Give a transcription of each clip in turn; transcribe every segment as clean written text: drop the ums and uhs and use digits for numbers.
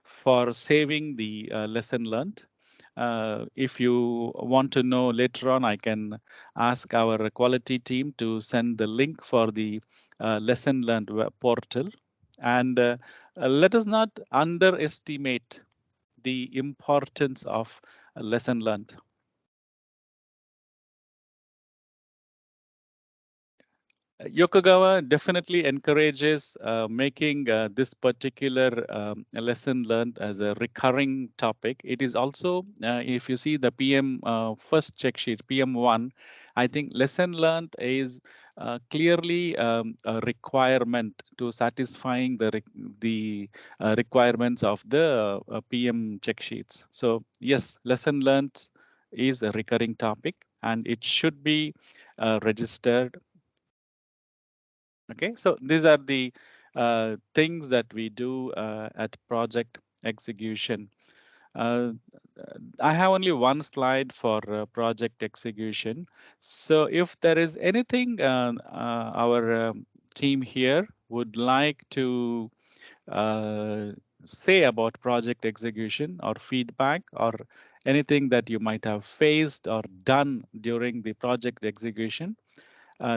for saving the lesson learned. If you want to know later on, I can ask our quality team to send the link for the lesson learned web portal. And let us not underestimate the importance of lesson learned. Yokogawa definitely encourages making this particular lesson learned as a recurring topic. It is also, if you see the PM first check sheet, PM1, I think lesson learned is clearly a requirement to satisfying the requirements of the PM check sheets. So yes, lesson learned is a recurring topic and it should be registered. Okay, so these are the things that we do at project execution. Uh, I have only one slide for project execution. So if there is anything our team here would like to uh, say about project execution or feedback or anything that you might have faced or done during the project execution,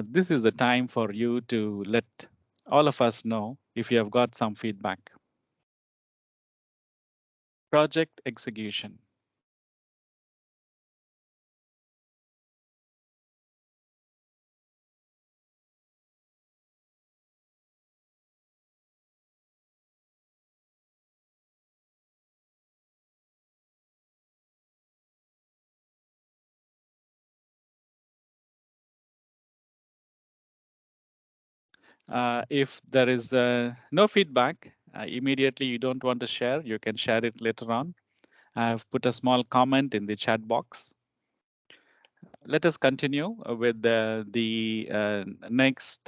this is the time for you to let all of us know if you have got some feedback. Project execution. If there is no feedback, immediately you don't want to share, you can share it later on. I have put a small comment in the chat box. Let us continue with the next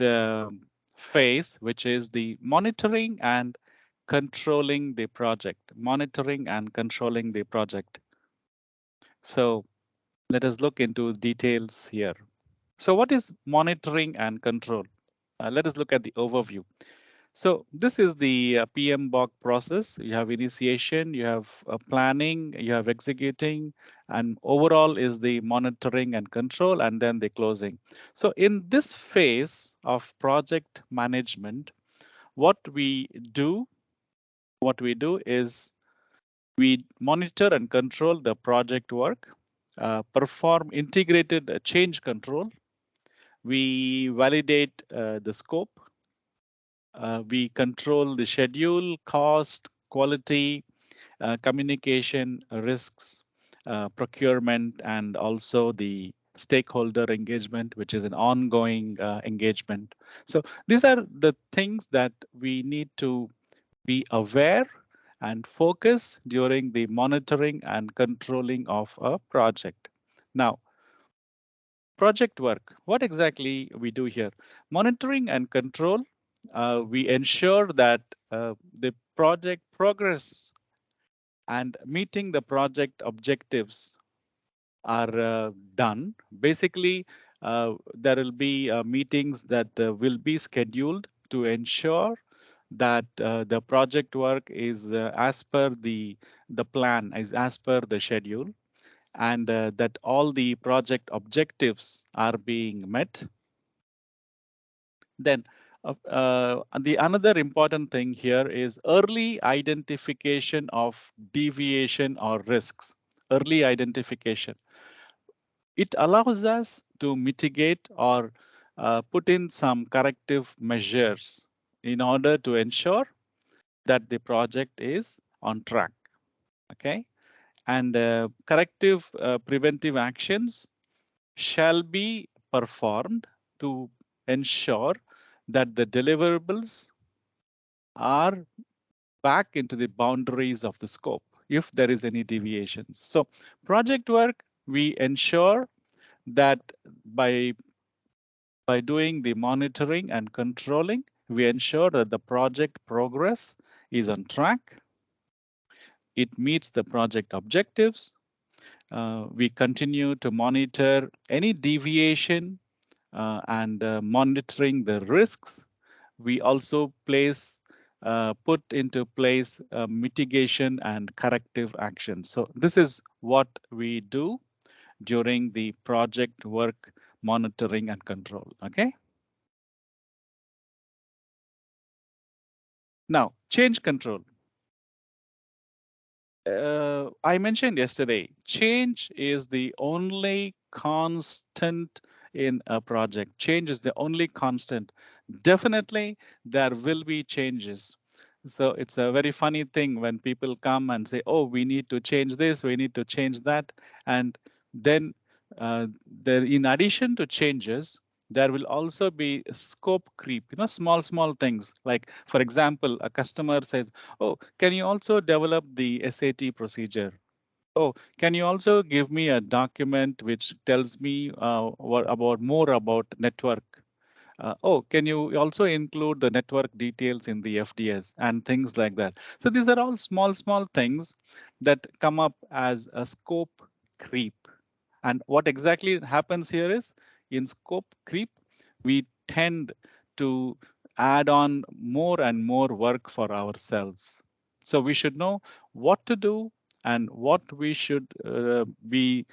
phase, which is the monitoring and controlling the project. Monitoring and controlling the project. So let us look into details here. So what is monitoring and control? Let us look at the overview. So this is the PMBOK process. You have initiation, you have planning, you have executing, and overall is the monitoring and control, and then the closing. So in this phase of project management, what we do, is we monitor and control the project work, perform integrated change control, we validate the scope, we control the schedule, cost, quality, communication, risks, procurement, and also the stakeholder engagement, which is an ongoing engagement. So these are the things that we need to be aware and focus during the monitoring and controlling of a project. Now, project work, what exactly we do here? Monitoring and control, we ensure that the project progress and meeting the project objectives are done. Basically, there will be meetings that will be scheduled to ensure that the project work is as per the plan, is as per the schedule, and that all the project objectives are being met. Then the another important thing here is early identification of deviation or risks. Early identification. It allows us to mitigate or put in some corrective measures in order to ensure that the project is on track. Okay, and corrective preventive actions shall be performed to ensure that the deliverables are back into the boundaries of the scope if there is any deviations. So project work, we ensure that by doing the monitoring and controlling, we ensure that the project progress is on track. It meets the project objectives. We continue to monitor any deviation and monitoring the risks. We also place put into place mitigation and corrective action. So this is what we do during the project work monitoring and control. Okay. Now, change control. I mentioned yesterday, change is the only constant in a project. Change is the only constant. Definitely, there will be changes. So it's a very funny thing when people come and say, "Oh, we need to change this, we need to change that," and then there, in addition to changes, there will also be scope creep. Small things like, for example, a customer says, "Oh, can you also develop the SAT procedure? Oh, can you also give me a document which tells me about more about network? Oh, can you also include the network details in the FDS and things like that?" So these are all small things that come up as a scope creep. And what exactly happens here is, in scope creep, we tend to add on more and more work for ourselves. So we should know what to do and what we should be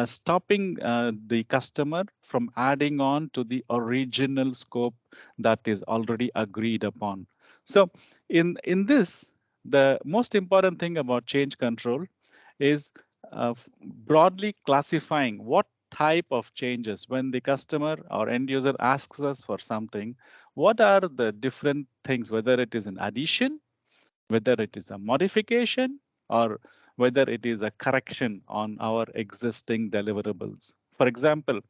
stopping the customer from adding on to the original scope that is already agreed upon. So in this, the most important thing about change control is broadly classifying what type of changes. When the customer or end user asks us for something, what are the different things, whether it is an addition, whether it is a modification, or whether it is a correction on our existing deliverables. For example,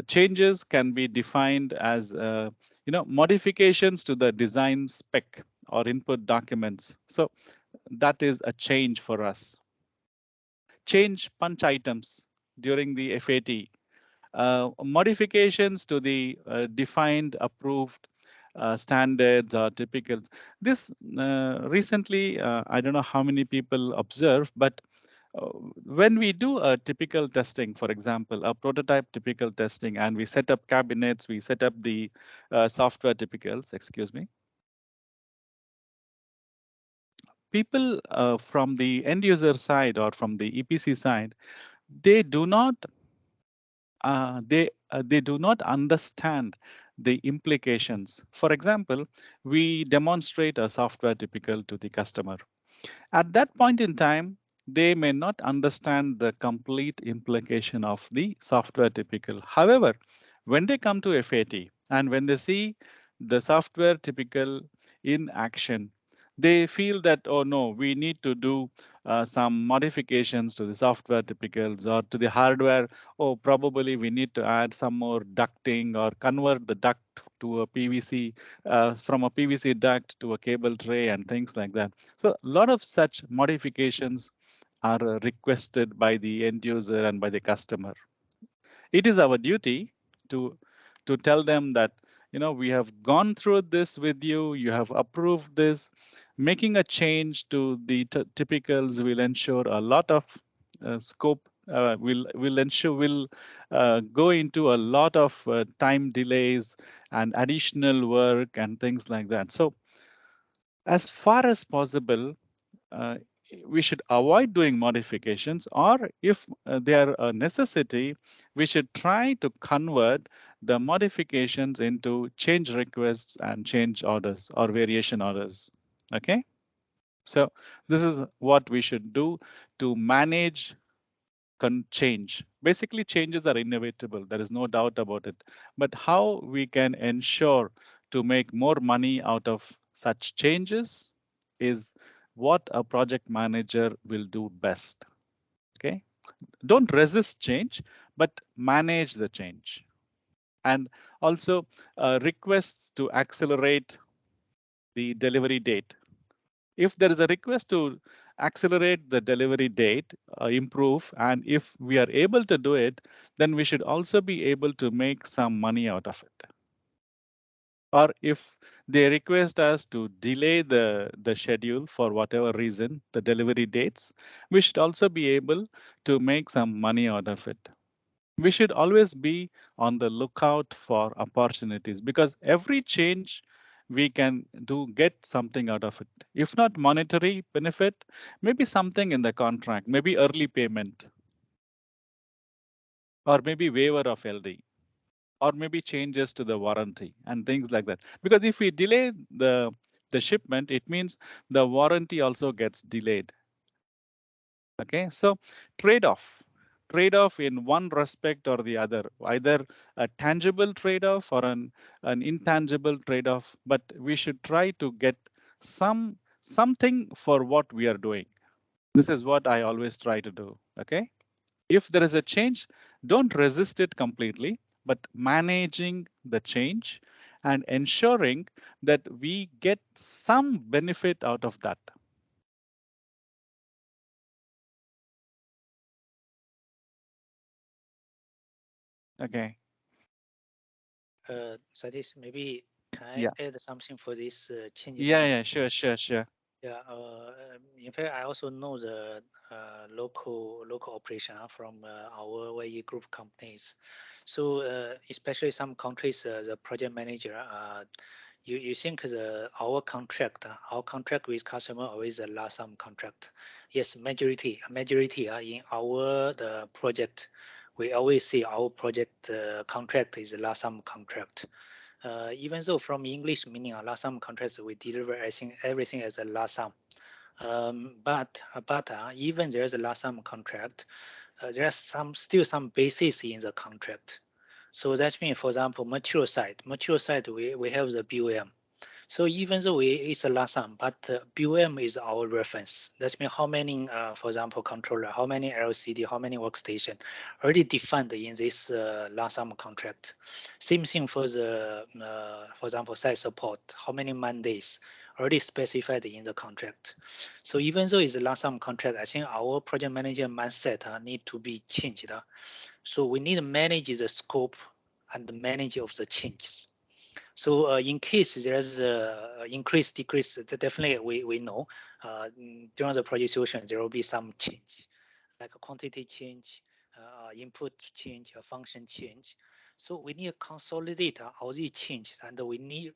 changes can be defined as modifications to the design spec or input documents. So that is a change for us. Change punch items during the FAT, modifications to the defined approved standards or typicals. This recently, I don't know how many people observe, but uh, when we do a typical testing, for example, a prototype typical testing, and we set up cabinets, we set up the software typicals, excuse me, people from the end user side or from the EPC side, they do not they do not understand the implications. For example, we demonstrate a software typical to the customer. At that point in time, they may not understand the complete implication of the software typical. However, when they come to FAT and when they see the software typical in action, they feel that, oh no, we need to do some modifications to the software typicals or to the hardware. Oh, probably we need to add some more ducting or convert the duct to a PVC, from a PVC duct to a cable tray and things like that. So a lot of such modifications are requested by the end user and by the customer. It is our duty to tell them that, we have gone through this with you, you have approved this. Making a change to the typicals will ensure a lot of scope, will ensure, will go into a lot of time delays and additional work and things like that. So as far as possible, uh, we should avoid doing modifications, or if they are a necessity, we should try to convert the modifications into change requests and change orders or variation orders. Okay, so this is what we should do to manage change. Basically, changes are inevitable. There is no doubt about it. But how we can ensure to make more money out of such changes is what a project manager will do best. Okay. Don't resist change, but manage the change. And also requests to accelerate the delivery date. If there is a request to accelerate the delivery date, improve, and if we are able to do it, then we should also be able to make some money out of it. Or if they request us to delay the schedule for whatever reason, the delivery dates, we should also be able to make some money out of it. We should always be on the lookout for opportunities, because every change we can do get something out of it. If not monetary benefit, maybe something in the contract, maybe early payment, or maybe waiver of LD, or maybe changes to the warranty and things like that. Because if we delay the shipment, it means the warranty also gets delayed. Okay, so trade-off. Trade-off in one respect or the other, either a tangible trade-off or an intangible trade-off, but we should try to get something for what we are doing. This is what I always try to do. Okay, if there is a change, don't resist it completely, but managing the change and ensuring that we get some benefit out of that. Okay. Satish, maybe can I Yeah. add something for this change Yeah. Yeah. management? Sure. Sure. Sure. Yeah, in fact, I also know the local operation from our YE group companies. So especially some countries, the project manager, you think our contract with customer always a lump sum contract. Yes, majority in our the project, we always see our project contract is a lump sum contract. Even though from English meaning a lump sum contract, we deliver everything as a lump sum. But even there's a lump sum contract, there's still some basis in the contract. So that means, for example, mature side we have the BOM. So even though it's a lump sum, but BOM is our reference. That means how many, for example, controller, how many LCD, how many workstation, already defined in this lump sum contract. Same thing for example, site support, how many man days, already specified in the contract. So even though it's a lump sum contract, I think our project manager mindset need to be changed. So we need to manage the scope and manage of the changes. So in case there's a increase, decrease, definitely we know during the project solution there will be some change, like a quantity change, input change, a function change. So we need to consolidate all these changes, and we need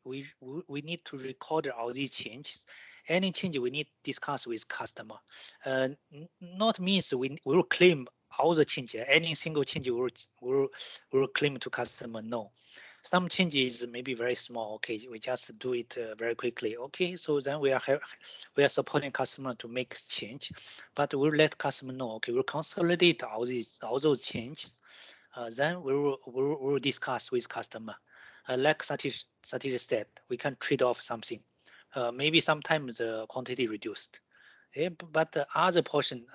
to record all these changes. Any change we need to discuss with customer. Not means we will claim all the changes. Any single change we will claim to customer. No, some changes may be very small. Okay, we just do it very quickly. Okay, so then we are supporting customer to make change, but we'll let customer know. Okay, we'll consolidate all those changes. Then we will discuss with customer. Like Satish said, we can trade off something. Maybe sometimes the quantity reduced. But the other portion,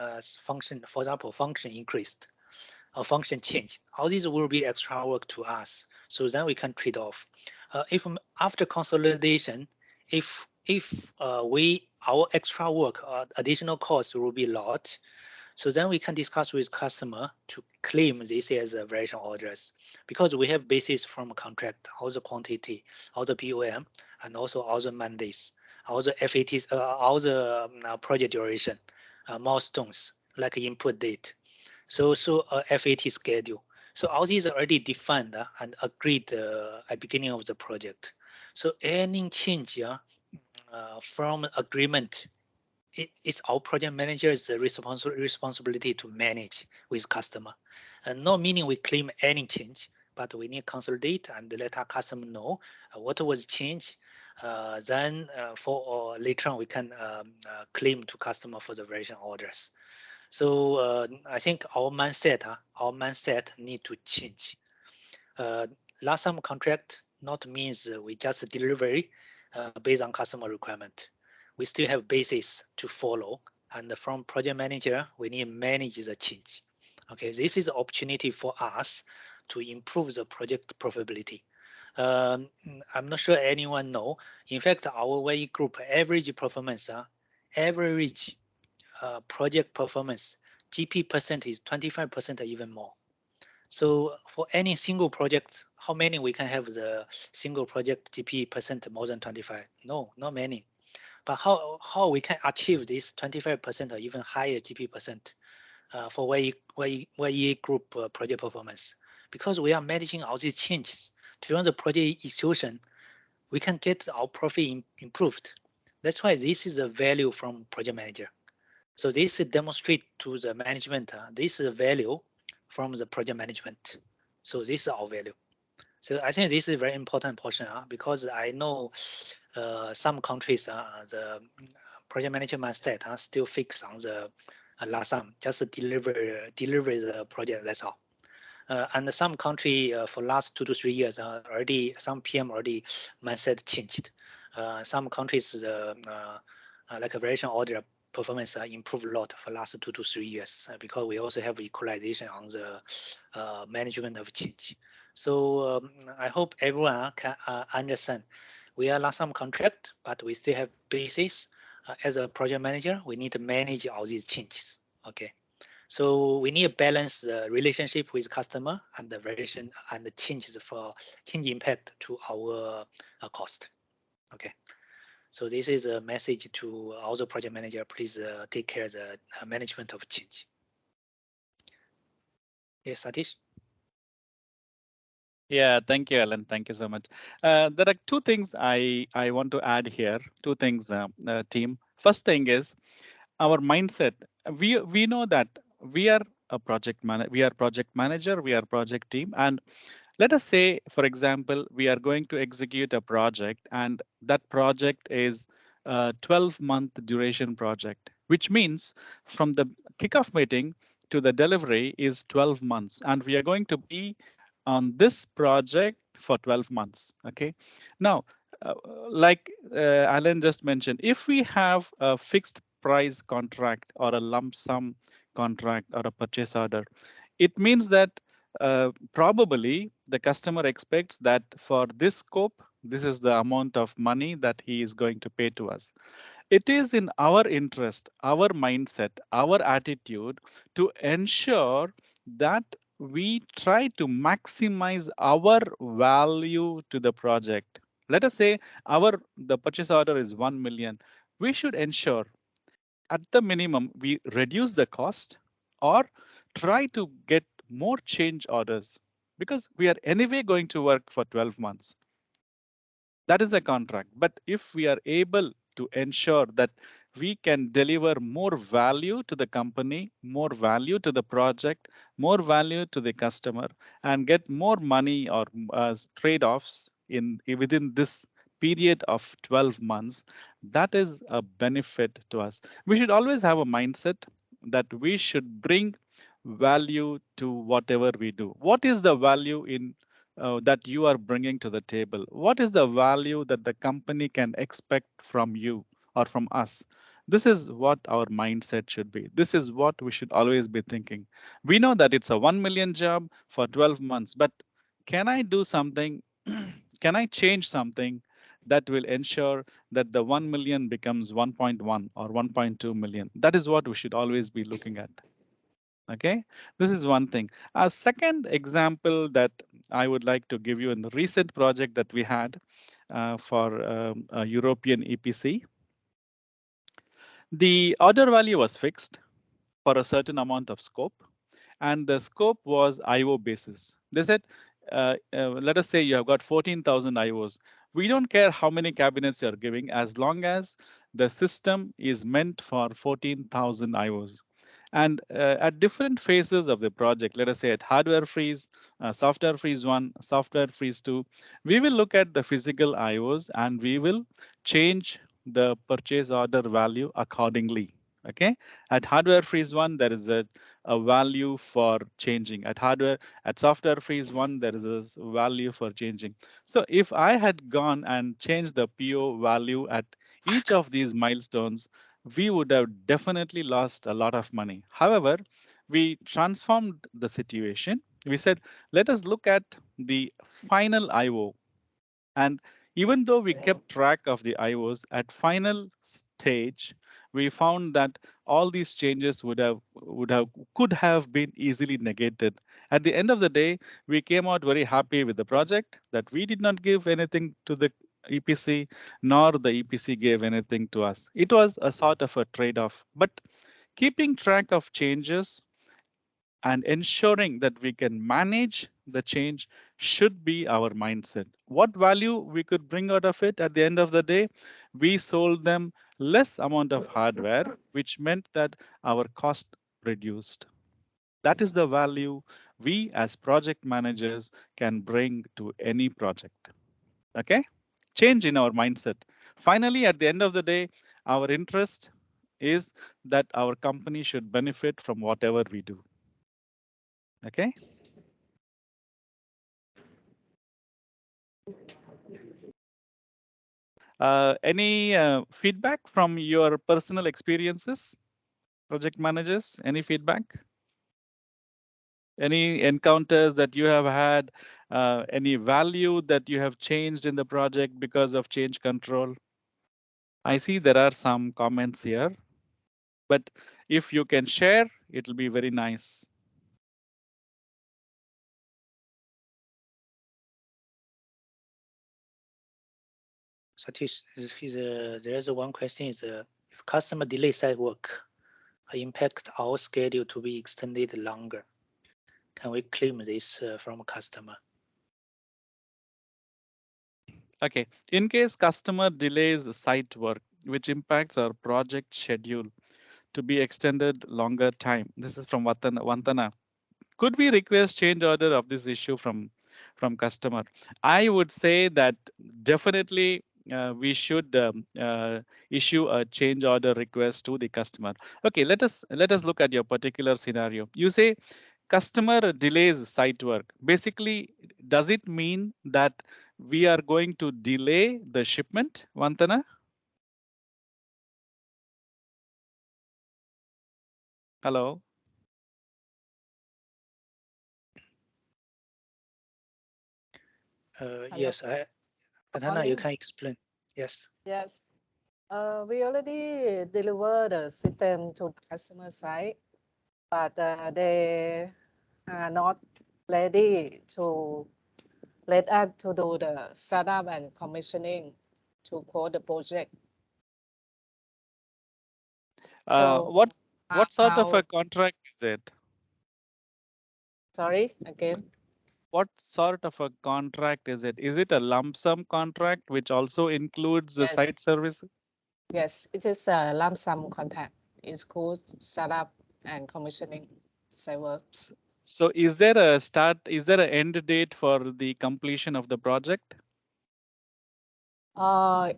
function, for example, function increased, a function changed. All these will be extra work to us. So then we can trade off. If after consolidation, if we our extra work, additional cost will be a lot. So then we can discuss with customer to claim this as a variation orders, because we have basis from contract, all the quantity, all the BOM, and also all the mandates, all the FATs, all the project duration, milestones like input date. So FAT schedule. So all these are already defined and agreed at beginning of the project. So any change from agreement, it's our project manager's responsibility to manage with customer. And not meaning we claim any change, but we need to consolidate and let our customer know what was changed. Then for later on we can claim to customer for the variation orders. So I think our mindset need to change. Uh, Lump sum contract not means we just delivery based on customer requirement. We still have basis to follow, and from project manager, we need to manage the change. Okay, this is an opportunity for us to improve the project profitability. I'm not sure anyone know. In fact, our YE group average performance, average project performance, GP percent is 25% or even more. So for any single project, how many we can have the single project GP percent more than 25? No, not many. But how we can achieve this 25% or even higher GP percent for YE group project performance? Because we are managing all these changes. During the project execution, we can get our profit improved. That's why this is a value from project manager. So this demonstrate to the management, this is a value from the project management. So this is our value. So I think this is a very important portion, because I know some countries, the project manager mindset still fixed on the lump sum, just deliver the project. That's all. And some country for last 2 to 3 years already, some PM already mindset changed. Some countries like a variation order performance improved a lot for last 2 to 3 years because we also have equalization on the management of change. So I hope everyone can understand. We are lump sum contract, but we still have basis. As a project manager, we need to manage all these changes. Okay. So we need to balance the relationship with customer and the variation and the changes for change impact to our cost. Okay. So this is a message to all the project manager. Please take care of the management of change. Yes, Satish. Yeah, thank you, Alan. Thank you so much. There are two things I want to add here. Two things, team. First thing is our mindset. We know that we are a project manager, we are project team, and let us say, for example, we are going to execute a project, and that project is a 12-month duration project, which means from the kickoff meeting to the delivery is 12 months, and we are going to be on this project for 12 months. Okay. Now, uh, like Alan just mentioned, if we have a fixed price contract or a lump sum contract or a purchase order, it means that probably the customer expects that for this scope, this is the amount of money that he is going to pay to us. It is in our interest, our mindset, our attitude to ensure that we try to maximize our value to the project. Let us say the purchase order is 1 million. We should ensure at the minimum we reduce the cost or try to get more change orders because we are anyway going to work for 12 months. That is a contract. But if we are able to ensure that we can deliver more value to the company, more value to the project, more value to the customer, and get more money or trade-offs in within this period of 12 months, that is a benefit to us. We should always have a mindset that we should bring value to whatever we do. What is the value in that you are bringing to the table? What is the value that the company can expect from you or from us? This is what our mindset should be. This is what we should always be thinking. We know that it's a 1 million job for 12 months, but can I do something? Can I change something that will ensure that the 1 million becomes 1.1 or 1.2 million? That is what we should always be looking at. Okay, this is one thing. A second example that I would like to give you in the recent project that we had for a European EPC, the order value was fixed for a certain amount of scope, and the scope was IO basis. They said, let us say you have got 14,000 IOs. We don't care how many cabinets you're giving as long as the system is meant for 14,000 IOs. And at different phases of the project, let us say at hardware freeze, software freeze 1, software freeze 2, we will look at the physical IOs and we will change the purchase order value accordingly. Okay, at hardware freeze 1, there is a value for changing. At software freeze 1, there is a value for changing. So if I had gone and changed the PO value at each of these milestones, we would have definitely lost a lot of money. However, we transformed the situation. We said, let us look at the final IO. And even though we kept track of the IOs at final stage, we found that all these changes could have been easily negated. At the end of the day, we came out very happy with the project that we did not give anything to the EPC, nor the EPC gave anything to us. It was a sort of a trade-off. But keeping track of changes and ensuring that we can manage the change should be our mindset. What value we could bring out of it at the end of the day? We sold them less amount of hardware, which meant that our cost reduced. That is the value we as project managers can bring to any project. Okay? Change in our mindset. Finally, at the end of the day, our interest is that our company should benefit from whatever we do. Okay? Any feedback from your personal experiences, project managers? Any feedback? Any encounters that you have had? Any value that you have changed in the project because of change control? I see there are some comments here, but if you can share, it will be very nice. Satish, there is one question is if customer delay site work impact our schedule to be extended longer, can we claim this from a customer? Okay. In case customer delays site work, which impacts our project schedule to be extended longer time. This is from Vantana. Could we request change order of this issue from customer? I would say that definitely we should issue a change order request to the customer. Okay, let us look at your particular scenario. You say customer delays site work. Basically, does it mean that we are going to delay the shipment, Vantana? Hello. Hello. Yes, Adhana, you Morning. can explain. Yes. Yes. We already delivered the system to customer site, but they are not ready to let us to do the startup and commissioning to code the project. So What uh, sort of a how, contract is it? sorry, again? What sort of a contract is it? Is it a lump sum contract which also includes the site Yes. services? Yes, it is a lump sum contract. It's called startup and commissioning server. S- So is there a start, is there an end date for the completion of the project?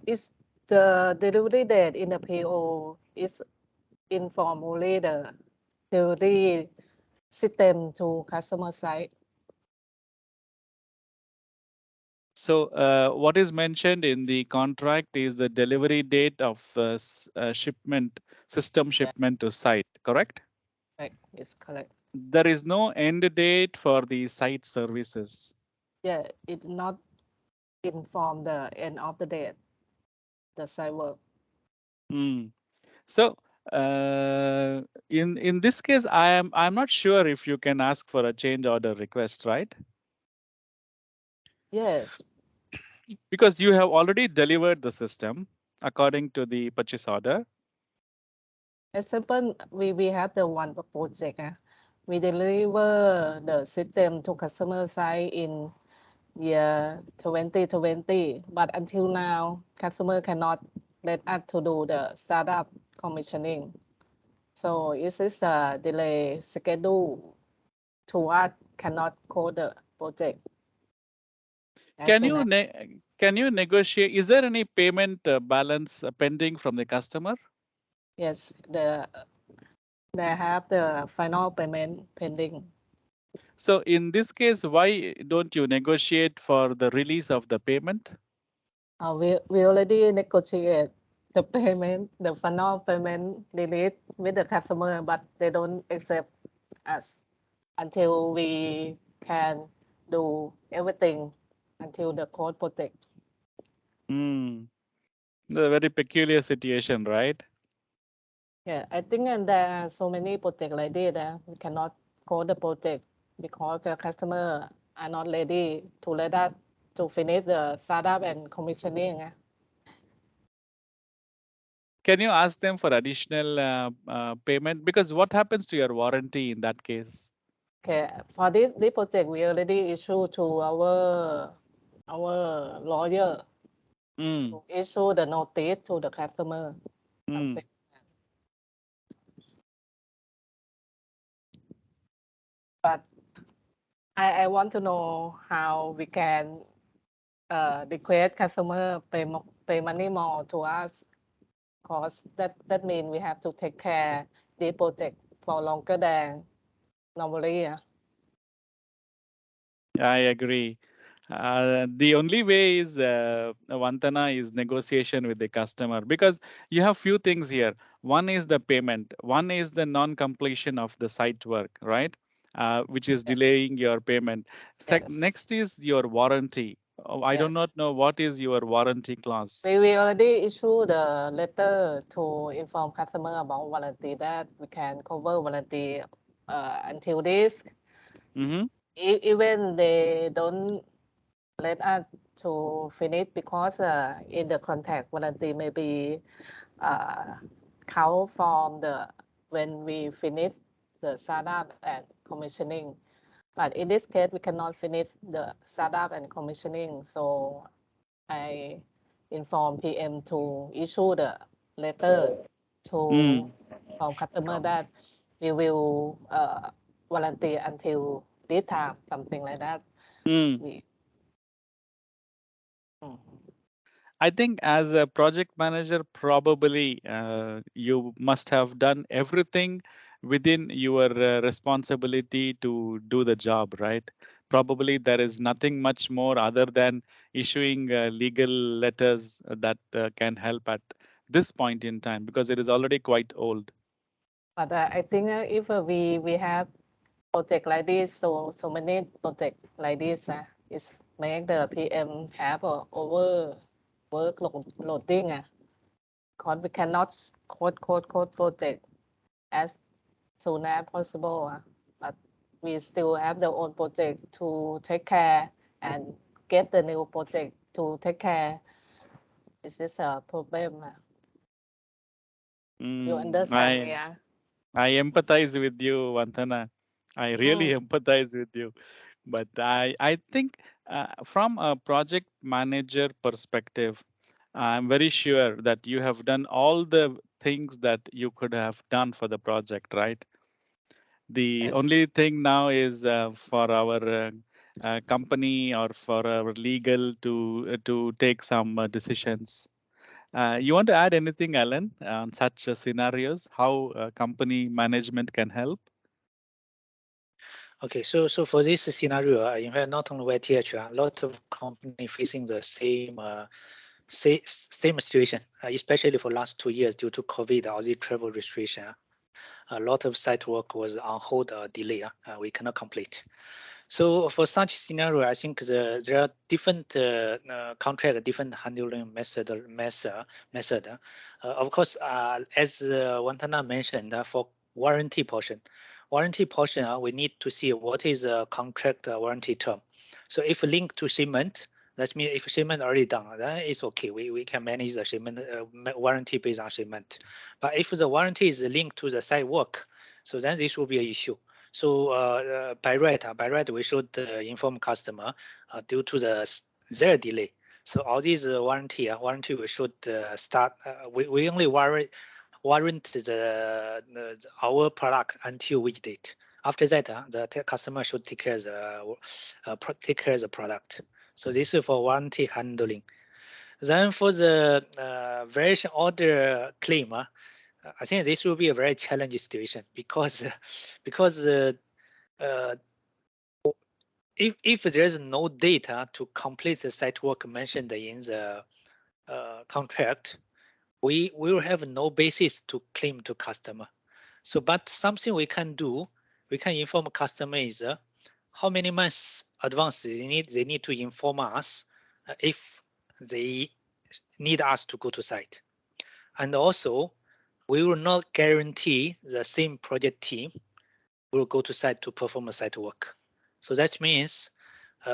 It's the delivery date in the PO is inform only the delivery system to customer site. So what is mentioned in the contract is the delivery date of shipment, system Yeah, shipment to site, correct? right, it's correct. There is no end date for the site services. Yeah, it not inform the end of the date, the site work. Hmm. So in this case, I'm not sure if you can ask for a change order request, right? Yes, Because you have already delivered the system according to the purchase order. example, we have the one project. We deliver the system to customer site in year 2020, but until now, customer cannot let us to do the startup commissioning. So it is a delay schedule to us cannot code the project as Can soon you as. can you negotiate? Is there any payment balance pending from the customer? Yes, they have the final payment pending. So in this case, why don't you negotiate for the release of the payment? We already negotiate the payment, the final payment release with the customer, but they don't accept us until we can do everything until the code project. Hmm. A very peculiar situation, right? Yeah, I think and there are so many projects like this. We cannot code the project because the customer are not ready to let us to finish the startup and commissioning. Can you ask them for additional payment? Because what happens to your warranty in that case? Okay, for this project, we already issue to our lawyer to issue the notice to the customer. Something. But I want to know how we can request customer pay money more to us, because that means we have to take care the project for longer than normally. I agree. The only way is Vantana is negotiation with the customer, because you have few things here. One is the payment. One is the non-completion of the site work, right? Which is delaying your payment. Yes. Next is your warranty. I do not Yes. know what is your warranty clause. We already issue the letter to inform customer about warranty, that we can cover warranty until this. Mm-hmm. Even they don't let us to finish, because in the contract warranty maybe count from the when we finish the startup and commissioning. But in this case, we cannot finish the startup and commissioning. So I inform PM to issue the letter to from customer that we will warranty until this time, something like that. Mm. We, I think as a project manager, probably you must have done everything within your responsibility to do the job, right? Probably there is nothing much more other than issuing legal letters that can help at this point in time, because it is already quite old. but I think if we have project like this, so many project like this, is make the PM have over loading. Because we cannot code project as soon as possible. But we still have the old project to take care and get the new project to take care. This is a problem. You understand me? I empathize with you, Vantana. I really empathize with you. But I think from a project manager perspective, I'm very sure that you have done all the things that you could have done for the project, right? The Yes. only thing now is for our company or for our legal to take some decisions. You want to add anything, Alan, on such scenarios? How company management can help? Okay, so for this scenario, in fact, not only YTH, a lot of company facing the same situation, especially for last 2 years due to COVID or the travel restriction. A lot of site work was on hold or delay. We cannot complete. So for such scenario, I think there are different contract, different handling method. Of course, as Wantana mentioned, for warranty portion, we need to see what is a contract warranty term. So if linked to shipment, that means if shipment already done, then it's okay. We can manage the shipment warranty based on shipment. But if the warranty is linked to the site work, so then this will be an issue. So by right, we should inform customer due to their delay. So all these warranty we should start. We only warrant our product until which date. After that, the customer should take care of the product. So this is for warranty handling. Then for the variation order claim, I think this will be a very challenging situation because because uh, if there is no data to complete the site work mentioned in the contract, we will have no basis to claim to customer. So, but something we can do, we can inform customer is how many months advance they need to inform us if they need us to go to site. And also, we will not guarantee the same project team will go to site to perform a site work. So that means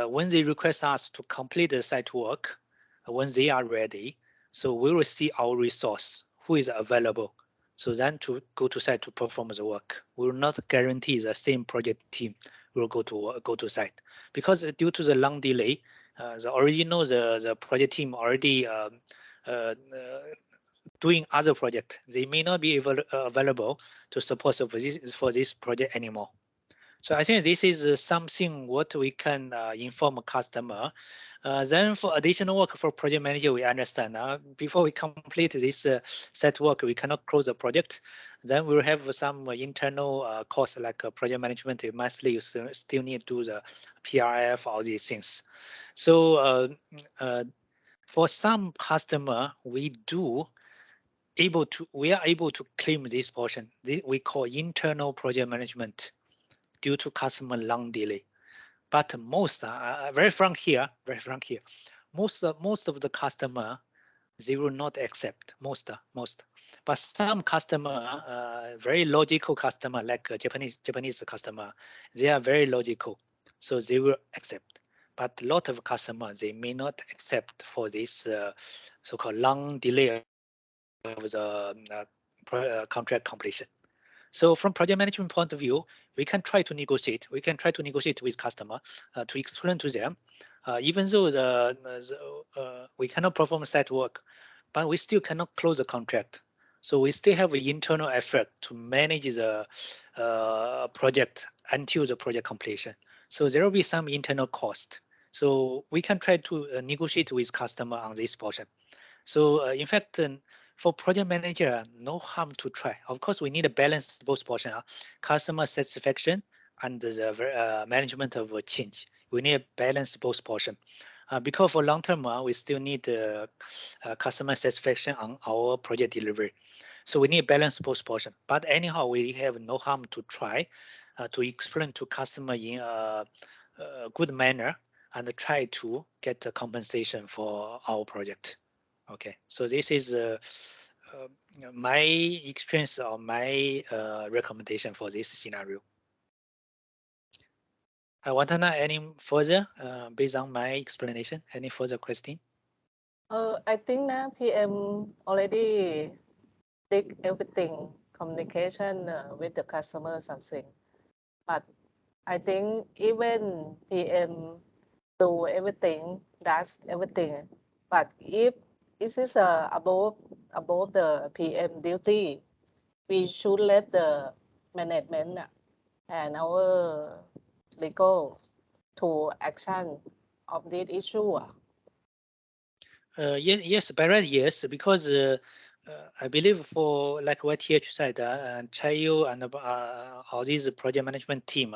when they request us to complete the site work, when they are ready, so we will see our resource, who is available. So then to go to site to perform the work. We will not guarantee the same project team will go to site because due to the long delay, the original the project team already uh, doing other project. They may not be available to support for this project anymore. So I think this is something what we can inform a customer. Then for additional work for project manager, we understand before we complete this set work, we cannot close the project. Then we'll have some internal costs like project management. Monthly, you still need to do the PRF, all these things. So for some customer, we are able to claim this portion. We call internal project management due to customer long delay. But most, very frank here, most of the customer, they will not accept most. But some customer, very logical customer like Japanese customer, they are very logical, so they will accept. But a lot of customers, they may not accept for this so-called long delay of the contract completion. So from project management point of view, we can try to negotiate. We can try to negotiate with customer to explain to them, even though we cannot perform site work, but we still cannot close the contract. So we still have an internal effort to manage the project until the project completion. So there will be some internal cost. So we can try to negotiate with customer on this portion. So in fact, for project manager, no harm to try. Of course, we need a balance both portion, customer satisfaction and the management of change. We need a balance both portion. Because for long term, we still need customer satisfaction on our project delivery. So we need balance both portion. But anyhow, we have no harm to try to explain to customer in a good manner and try to get the compensation for our project. Okay, so this is my experience or my recommendation for this scenario. I want to know any further based on my explanation. Any further question? I think that PM already did everything, communication with the customer something. But I think even PM do everything, does everything. But if this is above the PM duty, we should let the management and our legal to action of this issue. Yes, by right, yes, because I believe for like what TH said, Chayo and all these project management team,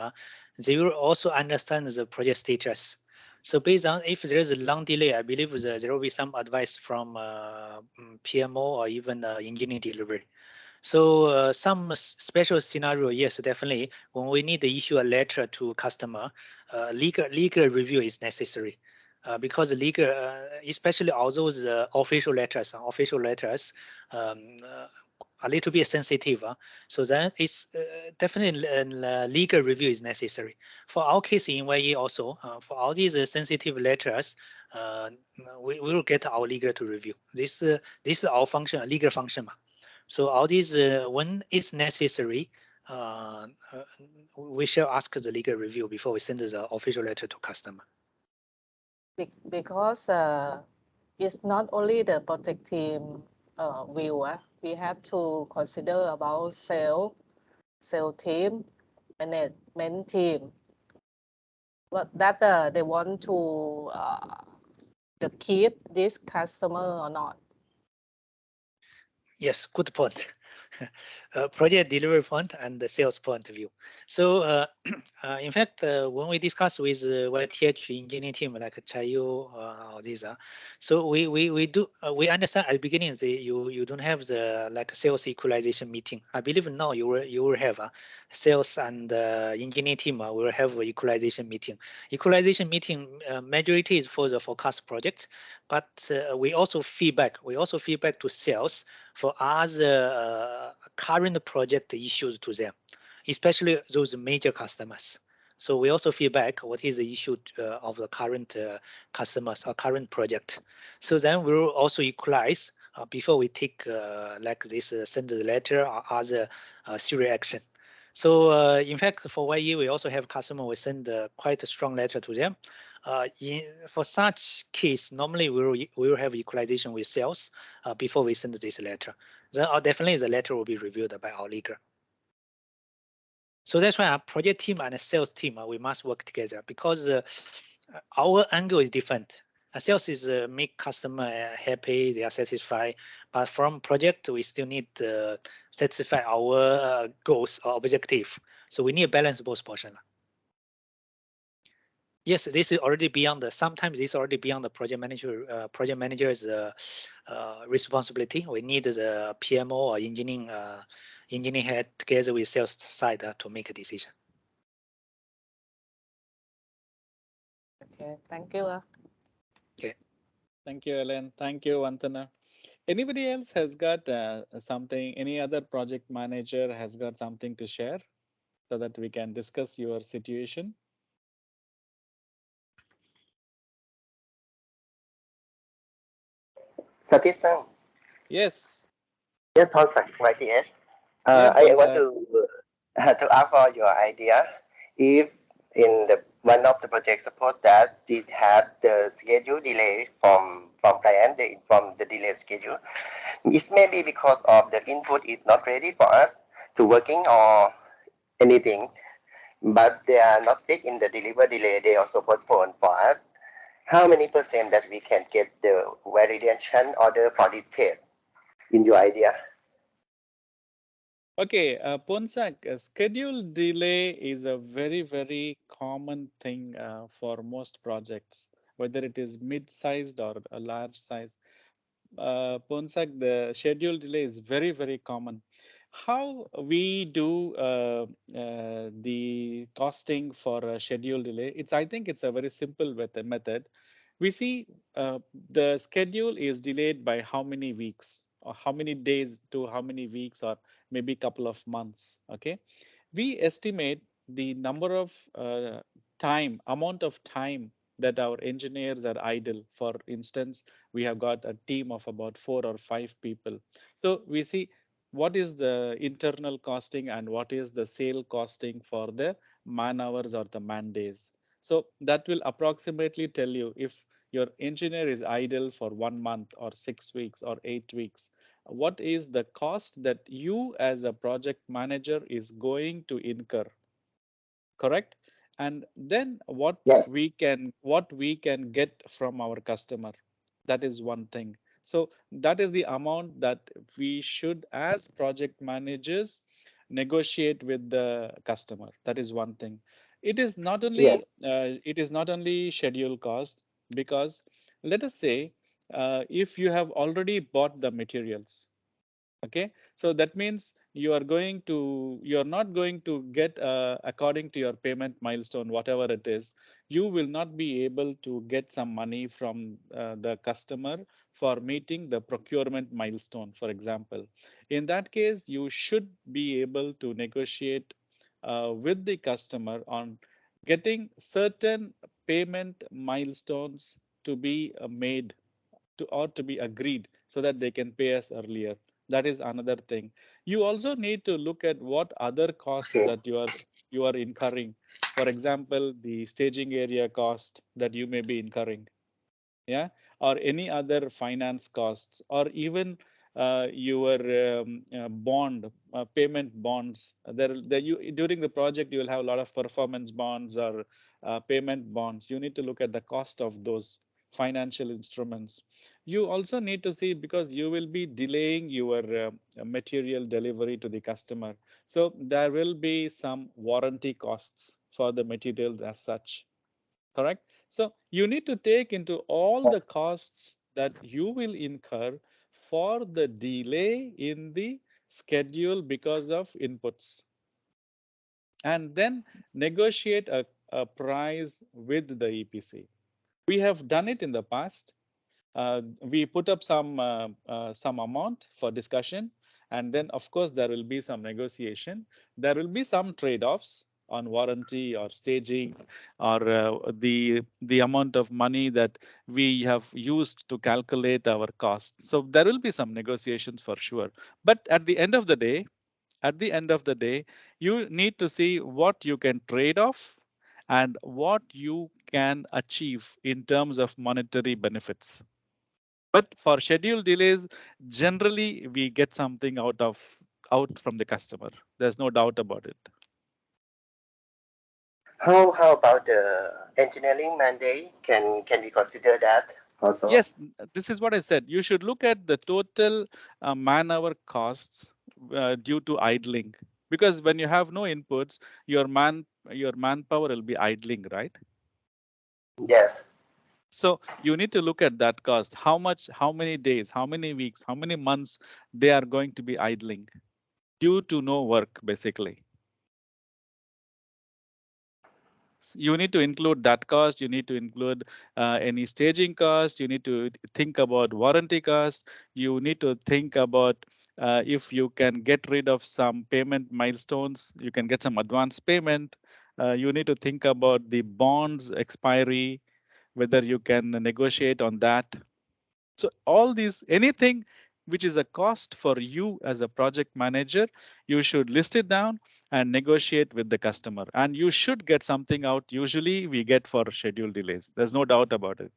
they will also understand the project status. So based on if there is a long delay, I believe there will be some advice from PMO or even engineering delivery. So some special scenario, yes, definitely. When we need to issue a letter to customer, legal review is necessary. Because legal, especially all those official letters, a little bit sensitive. So then it's definitely legal review is necessary. For our case in YE also, for all these sensitive letters, we will get our legal to review. This is our function, legal function. So all these, when it's necessary, we shall ask the legal review before we send the official letter to customer. Because it's not only the project team view. We have to consider about sales team, management team. But that they want to keep this customer or not. Yes, good point. Project delivery point and the sales point of view. So in fact, when we discuss with YTH engineering team like Chayo or these, so we do we understand at the beginning you don't have the like sales equalization meeting. I believe now you will have a sales and engineering team will have a equalization meeting. Equalization meeting majority is for the forecast project, but we also feedback to sales for other current project issues to them, especially those major customers. So we also feedback what is the issue of the current customers or current project. So then we will also equalize before we take like this send the letter or other serial action. So in fact, for YE, we also have customer, we send quite a strong letter to them. For such case, normally we will have equalization with sales before we send this letter. Then definitely the letter will be reviewed by our leader. So that's why our project team and the sales team, we must work together because our angle is different. Sales is make customer happy, they are satisfied. But from project, we still need to satisfy our goals or objective. So we need to balance both portions. Yes, this is already beyond the. Sometimes this is already beyond the project manager's responsibility. We need the PMO or engineering head together with sales side to make a decision. Okay, thank you. Okay. Thank you, Ellen. Thank you, Vantana. Anybody else has got something? Any other project manager has got something to share so that we can discuss your situation? Satish-san, Yes. yes, perfect, YTS. Yeah, I want Ponsak. to ask for your idea. If in the one of the projects, suppose that it have the schedule delay from client, they inform the delay schedule. It may be because of the input is not ready for us to working or anything, but they are not fit in the deliver delay. They also postpone for us. How many percent that we can get the validation order for this case in your idea? Okay, Ponsak, schedule delay is a very, very common thing for most projects, whether it is mid-sized or a large size. Ponsak, the schedule delay is very, very common. How we do the costing for a schedule delay? I think it's a very simple method. We see the schedule is delayed by how many weeks or how many days to how many weeks or maybe couple of months. Okay, we estimate the number of amount of time that our engineers are idle. For instance, we have got a team of about 4 or 5 people. So we see what is the internal costing and what is the sale costing for the man hours or the man days. So that will approximately tell you if your engineer is idle for 1 month or 6 weeks or 8 weeks, what is the cost that you as a project manager is going to incur, correct? And then Yes, what we can get from our customer, that is one thing. So that is the amount that we should as project managers negotiate with the customer. That is one thing. yes, It is not only schedule cost, because let us say if you have already bought the materials. Okay, so that means you are not going to get according to your payment milestone, whatever it is. You will not be able to get some money from the customer for meeting the procurement milestone, for example. In that case, you should be able to negotiate with the customer on getting certain payment milestones to be made to be agreed so that they can pay us earlier. That is another thing. You also need to look at what other costs okay, that you are incurring. For example, the staging area cost that you may be incurring, yeah, or any other finance costs, or even your bond payment bonds. There you during the project you will have a lot of performance bonds or payment bonds. You need to look at the cost of those financial instruments. You also need to see, because you will be delaying your material delivery to the customer, so there will be some warranty costs for the materials as such, correct? So you need to take into all the yes, costs that you will incur for the delay in the schedule because of inputs, and then negotiate a price with the EPC. We have done it in the past. We put up some amount for discussion, and then of course there will be some negotiation. There will be some trade-offs. on warranty or staging, or the amount of money that we have used to calculate our costs. So there will be some negotiations for sure. But at the end of the day, you need to see what you can trade off and what you can achieve in terms of monetary benefits. But for schedule delays, generally we get something out from the customer. There's no doubt about it. How about the engineering mandate? Can we consider that also? Yes, this is what I said. You should look at the total man-hour costs due to idling, because when you have no inputs, your manpower will be idling, right? Yes. So you need to look at that cost. How much, how many days, how many weeks, how many months they are going to be idling due to no work, basically. You need to include that cost. You need to include any staging cost. You need to think about warranty cost. You need to think about if you can get rid of some payment milestones, you can get some advance payment. You need to think about the bonds expiry, whether you can negotiate on that. So all these, anything which is a cost for you as a project manager, you should list it down and negotiate with the customer. And you should get something out. Usually we get for schedule delays. There's no doubt about it.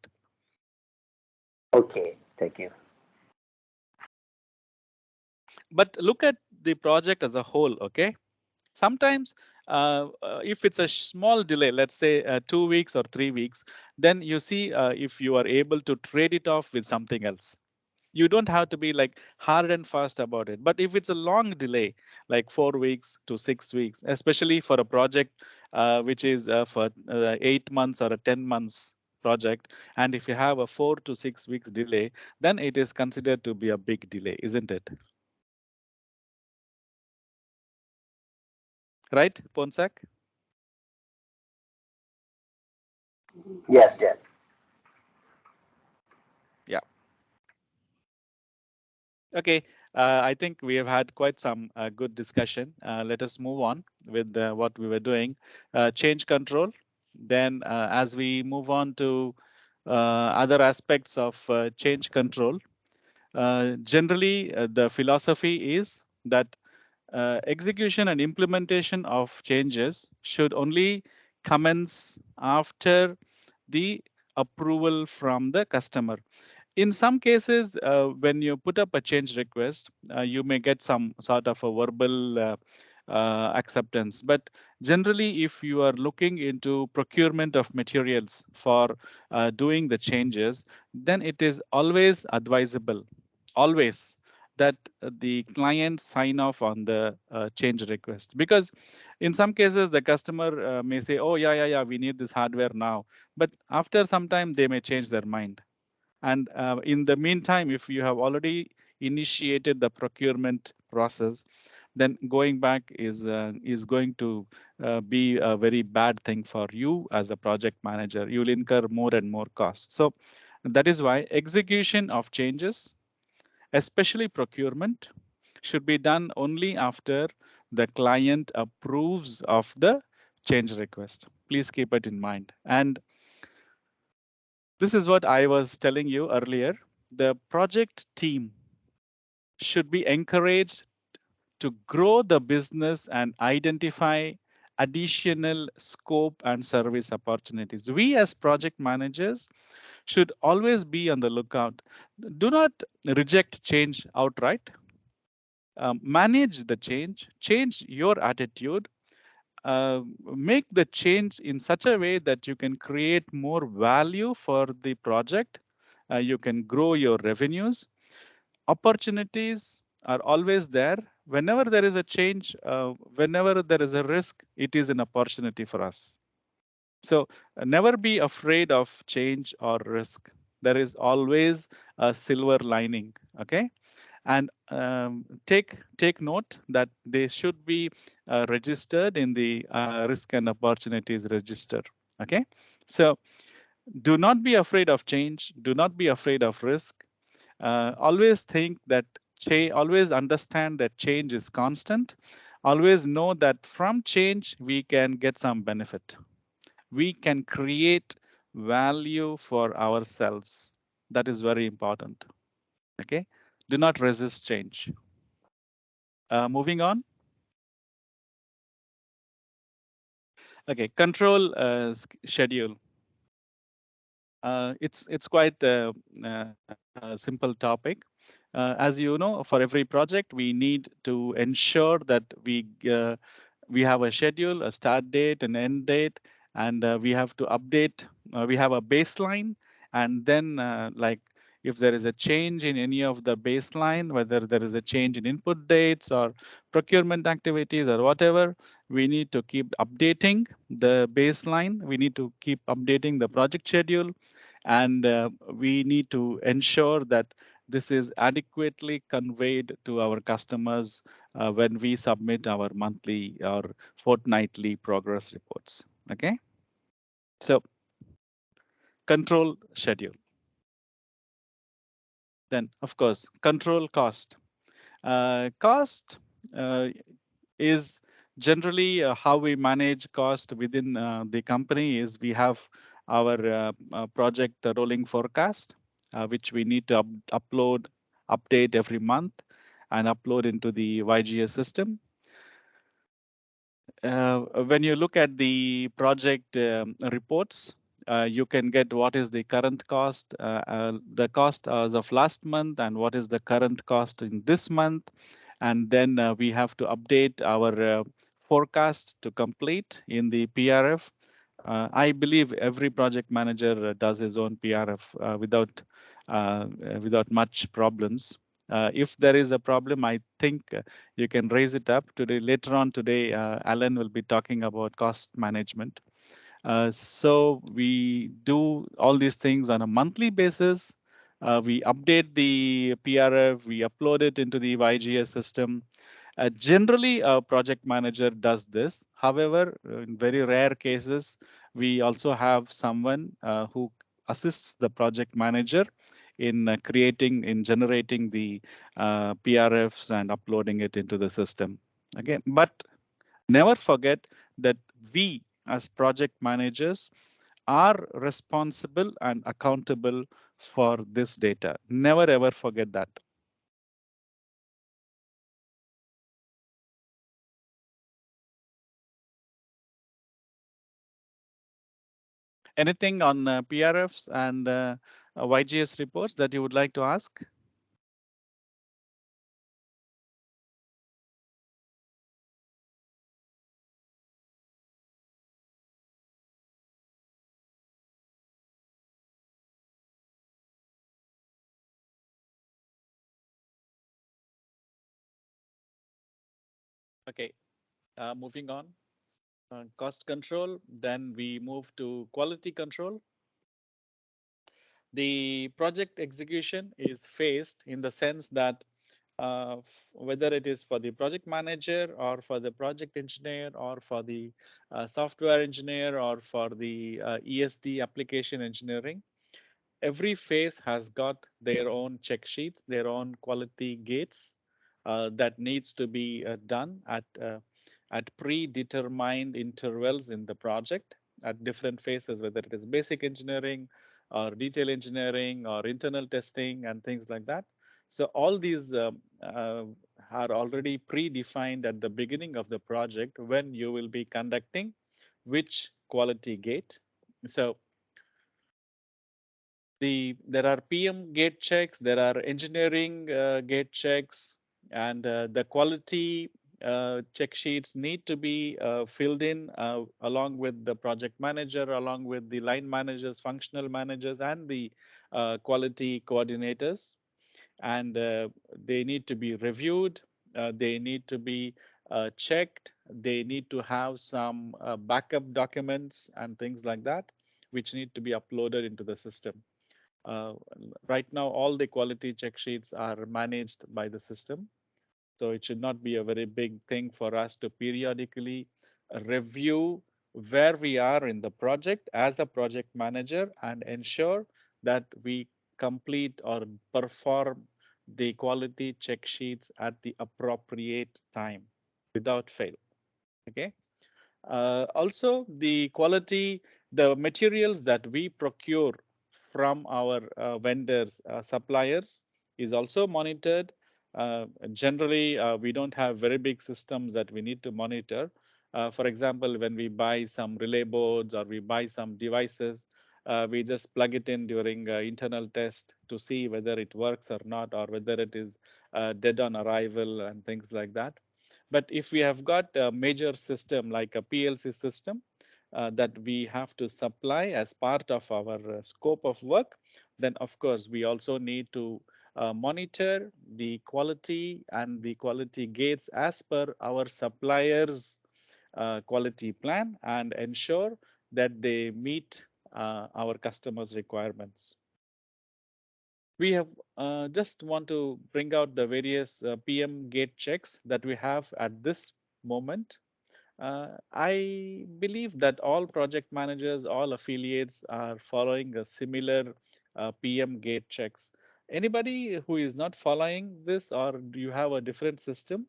Okay. Thank you. But look at the project as a whole, okay? Sometimes if it's a small delay, let's say 2 weeks or 3 weeks, then you see if you are able to trade it off with something else. You don't have to be like hard and fast about it. But if it's a long delay, like 4 weeks to 6 weeks, especially for a project which is for 8 months or a 10 months project, and if you have a 4 to 6 weeks delay, then it is considered to be a big delay, isn't it? Right, Ponsak? Yes, yes. Yeah. Okay, I think we have had quite some good discussion. Let us move on with what we were doing. Change control. Then, as we move on to other aspects of change control, generally the philosophy is that execution and implementation of changes should only commence after the approval from the customer. In some cases, when you put up a change request, you may get some sort of a verbal acceptance. But generally, if you are looking into procurement of materials for doing the changes, then it is always advisable, always, that the client sign off on the change request. Because in some cases, the customer may say, oh, yeah, we need this hardware now. But after some time, they may change their mind. And in the meantime, if you have already initiated the procurement process, then going back is going to be a very bad thing for you as a project manager. You'll incur more and more costs. So that is why execution of changes, especially procurement, should be done only after the client approves of the change request. Please keep it in mind. And this is what I was telling you earlier. The project team should be encouraged to grow the business and identify additional scope and service opportunities. We as project managers should always be on the lookout. Do not reject change outright. Manage the change, change your attitude, make the change in such a way that you can create more value for the project. You can grow your revenues. Opportunities are always there. Whenever there is a change, whenever there is a risk, it is an opportunity for us. So never be afraid of change or risk. There is always a silver lining. Okay, and take note that they should be registered in the risk and opportunities register. Okay, so do not be afraid of change. Do not be afraid of risk. Always think that always understand that change is constant. always know that from change we can get some benefit. We can create value for ourselves. That is very important. Okay, do not resist change. Moving on. Okay, control schedule. It's quite a simple topic. As you know, for every project, we need to ensure that we have a schedule, a start date, an end date, and we have to update. We have a baseline, and then like if there is a change in any of the baseline, whether there is a change in input dates or procurement activities or whatever, we need to keep updating the baseline. We need to keep updating the project schedule, and we need to ensure that this is adequately conveyed to our customers when we submit our monthly or fortnightly progress reports. Okay, so control schedule. Then, of course, control cost. Cost is generally how we manage cost within the company. Is we have our project rolling forecast, which we need to upload, update every month, and upload into the YGS system. When you look at the project reports, you can get what is the current cost, the cost as of last month, and what is the current cost in this month. And then we have to update our forecast to complete in the PRF. I believe every project manager does his own PRF without much problems. If there is a problem, I think you can raise it up today. Later on today, Alan will be talking about cost management. So we do all these things on a monthly basis. We update the PRF, we upload it into the YGS system. Generally, a project manager does this. However, in very rare cases, we also have someone who assists the project manager in in generating the PRFs and uploading it into the system. Okay, but never forget that we as project managers are responsible and accountable for this data. Never ever forget that. Anything on PRFs and YGS reports that you would like to ask? Okay, moving on. Cost control, then we move to quality control. The project execution is phased in the sense that whether it is for the project manager or for the project engineer or for the software engineer or for the ESD application engineering, every phase has got their own check sheets, their own quality gates that needs to be done at predetermined intervals in the project at different phases, whether it is basic engineering or detail engineering or internal testing and things like that. So all these are already predefined at the beginning of the project when you will be conducting which quality gate. So there are PM gate checks, there are engineering gate checks, and the quality check sheets need to be filled in along with the project manager, along with the line managers, functional managers, and the quality coordinators. And they need to be reviewed. They need to be checked. They need to have some backup documents and things like that, which need to be uploaded into the system. Uh, right now, all the quality check sheets are managed by the system. So it should not be a very big thing for us to periodically review where we are in the project as a project manager and ensure that we complete or perform the quality check sheets at the appropriate time. without fail. Okay. Also, the quality, the materials that we procure from our vendors, suppliers is also monitored. Generally, we don't have very big systems that we need to monitor. For example, when we buy some relay boards or we buy some devices, we just plug it in during internal test to see whether it works or not, or whether it is dead on arrival and things like that. But if we have got a major system like a PLC system that we have to supply as part of our scope of work, then of course we also need to monitor the quality and the quality gates as per our suppliers' quality plan and ensure that they meet our customers' requirements. We have just want to bring out the various PM gate checks that we have at this moment. I believe that all project managers, all affiliates are following a similar PM gate checks. Anybody who is not following this, or do you have a different system?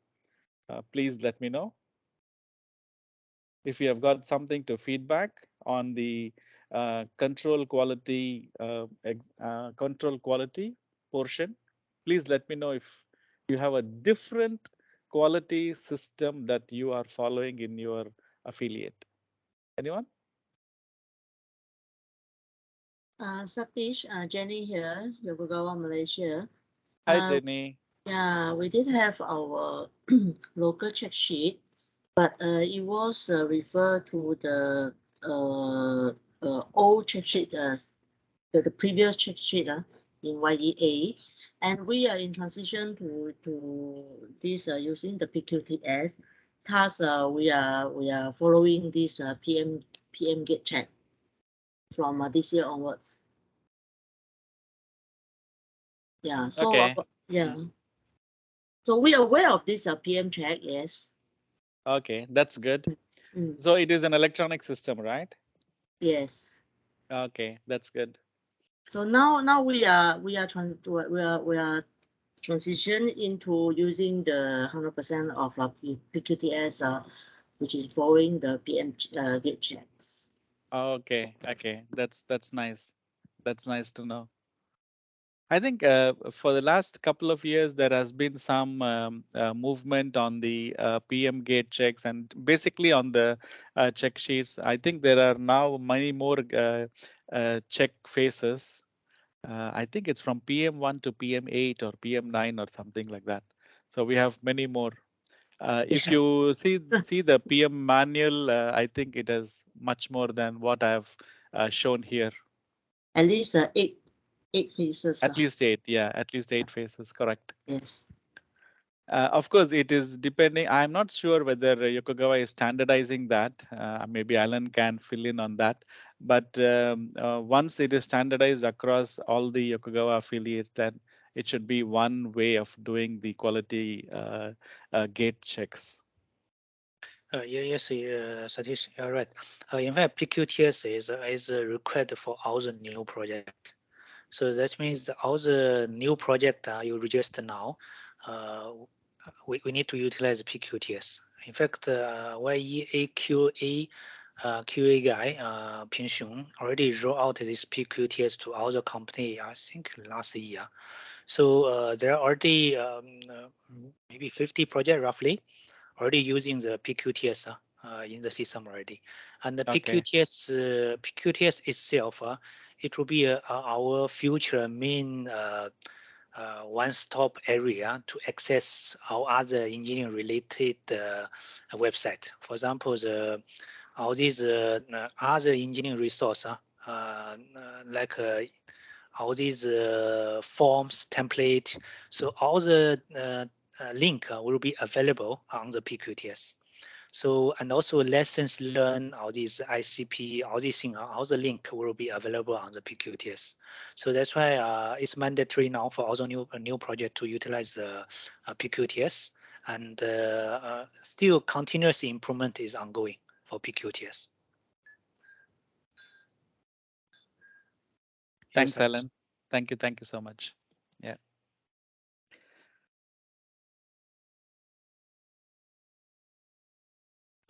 Please let me know. If you have got something to feedback on the control quality portion, please let me know if you have a different quality system that you are following in your affiliate. Anyone? Satish, Jenny here, Yokogawa, Malaysia. Hi, Jenny. Yeah, we did have our local check sheet, but it was referred to the old check sheet, the previous check sheet in YEA, and we are in transition to this using the PQTS. Thus, we are following this PM gate check from this year onwards. Yeah. So Okay. yeah. So we are aware of this PM check. Yes. Okay, that's good. Mm, So it is an electronic system, right? yes. Okay, that's good. So now we are transition into using the 100% of PQTS, which is following the PM gate checks. Okay, okay, that's nice. That's nice to know. I think for the last couple of years, there has been some movement on the PM gate checks and basically on the check sheets. I think there are now many more check phases. I think it's from PM1 to PM8 or PM9 or something like that. So we have many more. If Yeah. you see the PM manual, I think it is much more than what I have shown here. At least eight phases. At least eight, yeah, at least eight phases, correct. Yes. Of course, it is depending. I'm not sure whether Yokogawa is standardizing that. Maybe Alan can fill in on that. But once it is standardized across all the Yokogawa affiliates, then it should be one way of doing the quality gate checks. Yes, Satish, you're right. In fact, PQTS is required for all the new project. So that means all the new project you register now, uh, we need to utilize PQTS. In fact, YEAQA QA guy, Ping Xiong, already rolled out this PQTS to all the company, I think last year. So there are already maybe 50 project roughly already using the PQTS in the system already. And the Okay. PQTS itself, it will be our future main one-stop area to access our other engineering related website. For example, all these other engineering resource, like all these forms, template. So all the link will be available on the PQTS. So, and also lessons learned, all these ICP, all these things, all the link will be available on the PQTS. So that's why it's mandatory now for all the new project to utilize the PQTS, and still continuous improvement is ongoing for PQTS. Yes, Thanks, Satish. Alan. Thank you. Thank you so much. Yeah.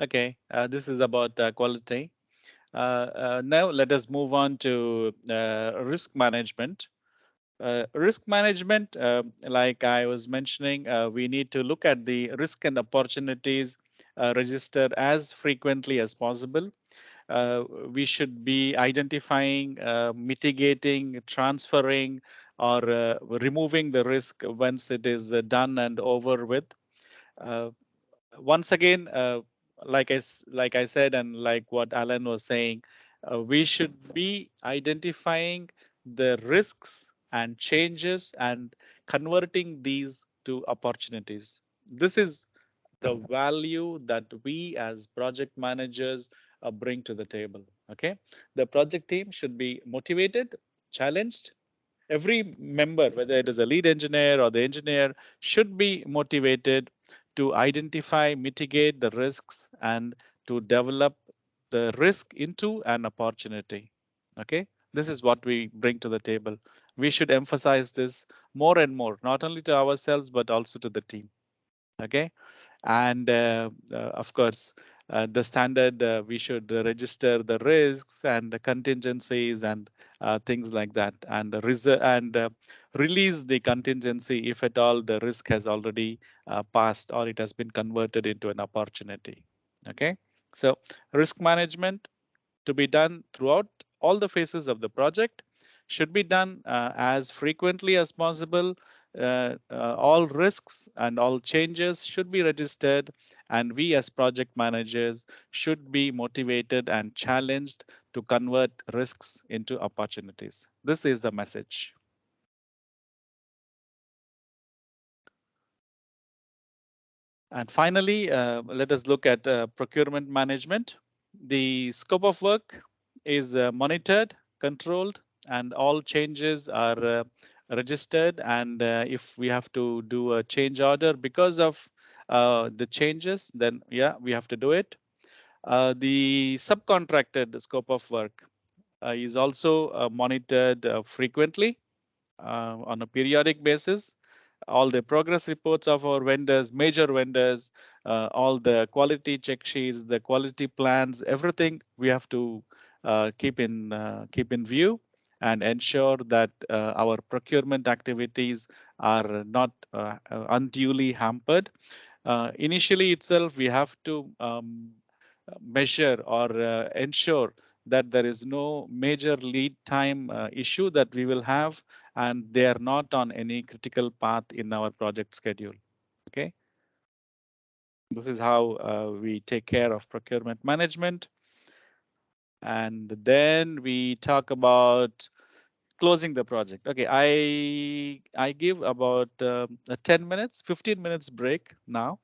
Okay, this is about quality. Now let us move on to risk management. Risk management, like I was mentioning, we need to look at the risk and opportunities registered as frequently as possible. uh, we should be identifying, mitigating, transferring, or removing the risk once it is done and over with. Uh, Once again, like I said, and like what Alan was saying, we should be identifying the risks and changes and converting these to opportunities. This is the value that we as project managers bring to the table. Okay, the project team should be motivated, challenged. Every member, whether it is a lead engineer or the engineer, should be motivated to identify, mitigate the risks, and to develop the risk into an opportunity. Okay, this is what we bring to the table. We should emphasize this more and more, not only to ourselves but also to the team. Okay, and of course, the standard, we should register the risks and the contingencies and things like that, and release the contingency if at all the risk has already passed or it has been converted into an opportunity. Okay, so risk management to be done throughout all the phases of the project should be done as frequently as possible. All risks and all changes should be registered, and we as project managers should be motivated and challenged to convert risks into opportunities. This is the message. And finally, let us look at procurement management. The scope of work is monitored, controlled, and all changes are registered. And if we have to do a change order because of the changes, then yeah, we have to do it. The subcontracted scope of work is also monitored frequently on a periodic basis. All the progress reports of our vendors, major vendors, all the quality check sheets, the quality plans, everything we have to keep in view and ensure that our procurement activities are not unduly hampered. Initially itself, we have to measure or ensure that there is no major lead time issue that we will have, and they are not on any critical path in our project schedule. Okay, this is how we take care of procurement management. And then we talk about closing the project. Okay, I give about a 10 minutes, 15 minutes break now.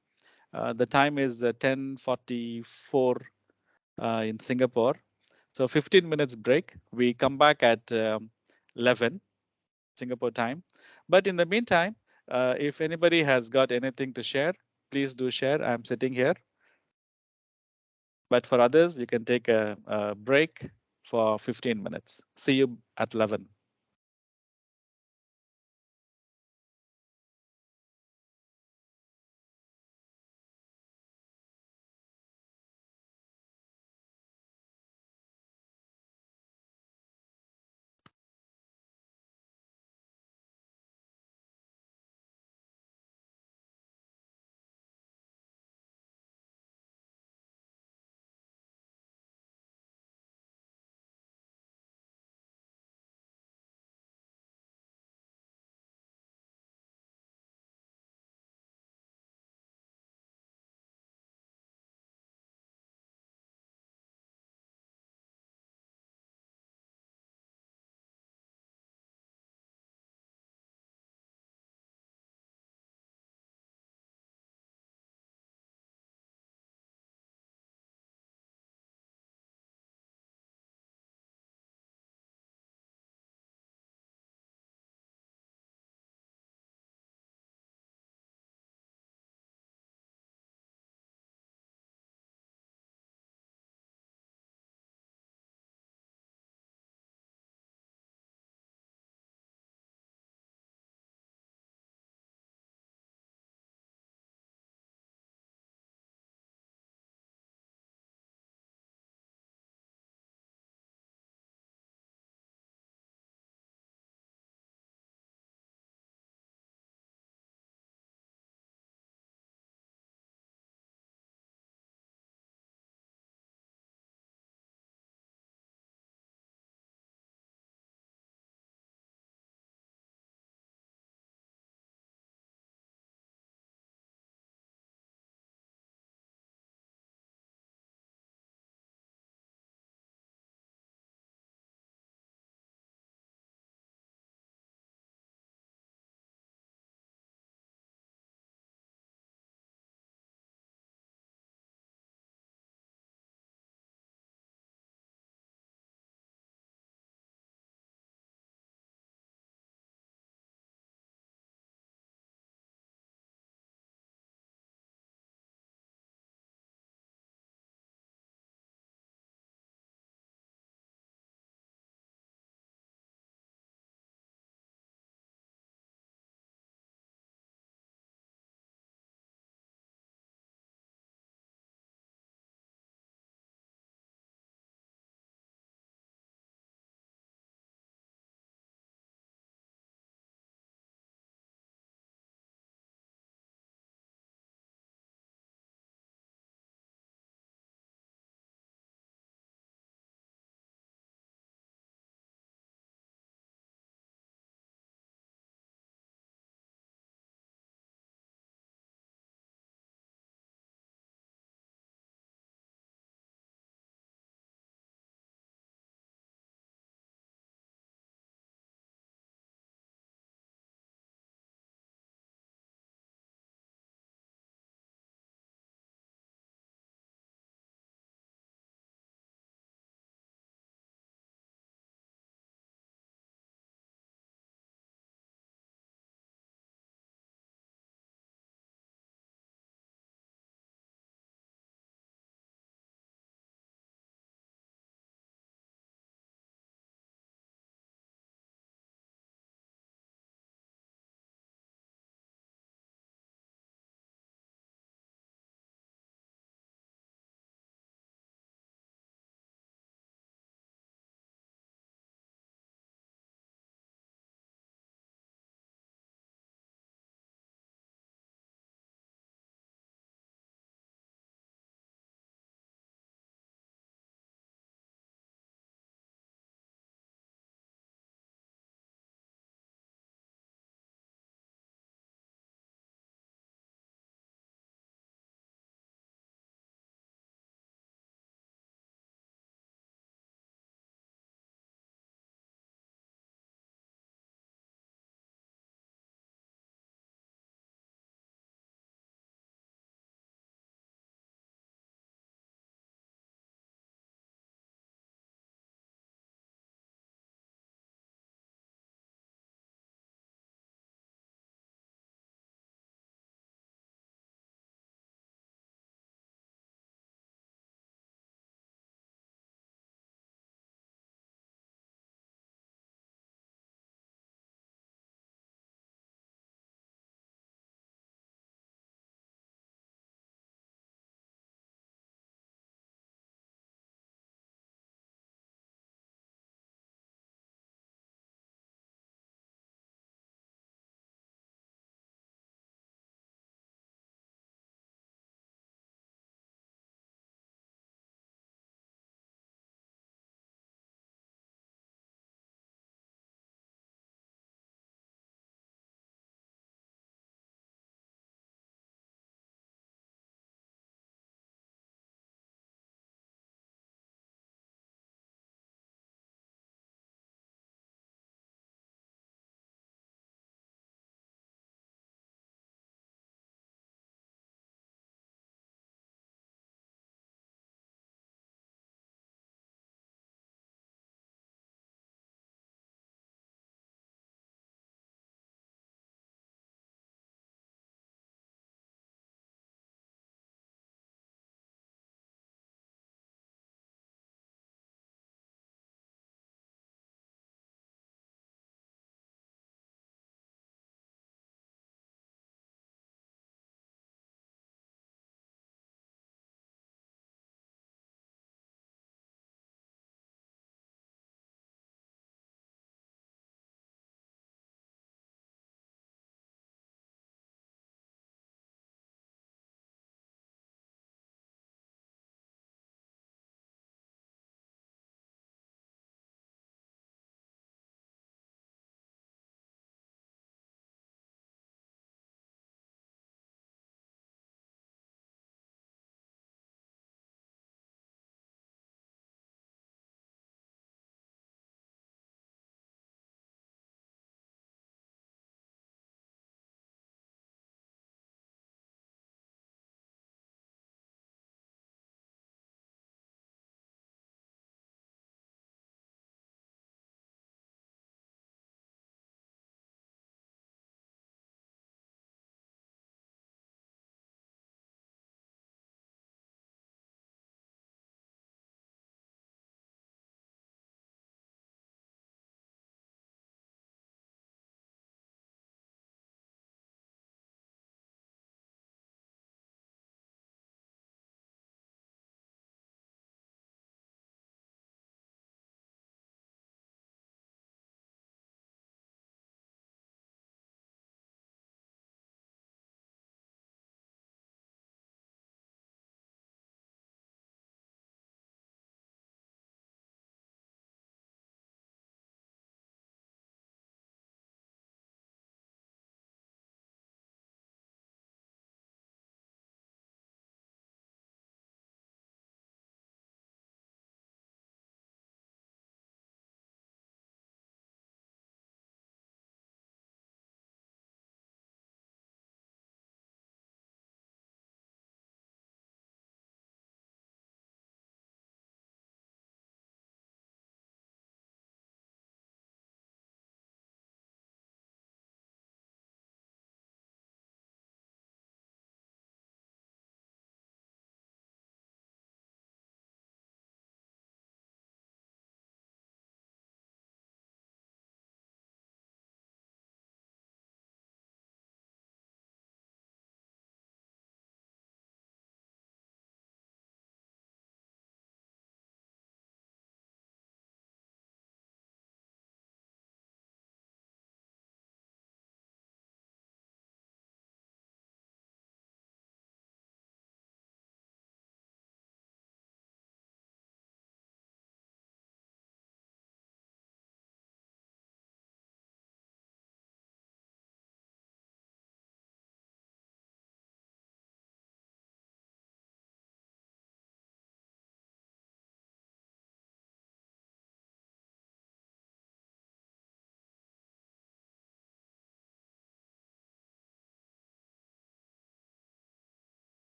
The time is 10:44 in Singapore. So 15 minutes break. We come back at 11 Singapore time. But in the meantime, if anybody has got anything to share, please do share. I'm sitting here. But for others, you can take a break for 15 minutes. See you at 11.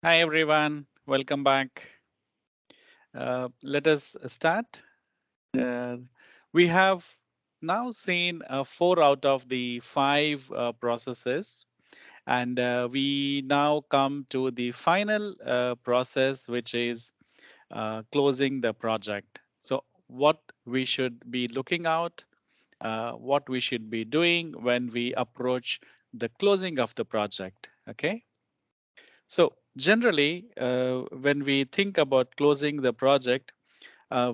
Hi everyone, welcome back. Let us start. Uh, we have now seen four out of the five processes, and we now come to the final process, which is closing the project. So, what we should be looking out, what we should be doing when we approach the closing of the project. Okay. So, generally, when we think about closing the project,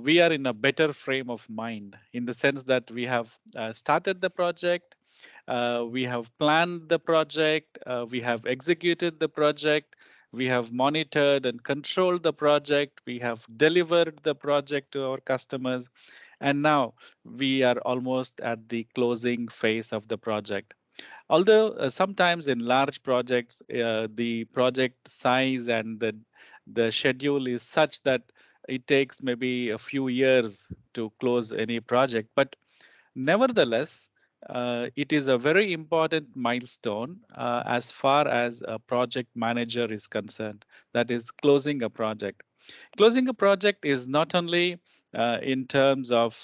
we are in a better frame of mind in the sense that we have started the project, we have planned the project, we have executed the project, we have monitored and controlled the project, we have delivered the project to our customers, and now we are almost at the closing phase of the project. Although sometimes in large projects, the project size and the schedule is such that it takes maybe a few years to close any project, but nevertheless, it is a very important milestone as far as a project manager is concerned. That is closing a project. Closing a project is not only in terms of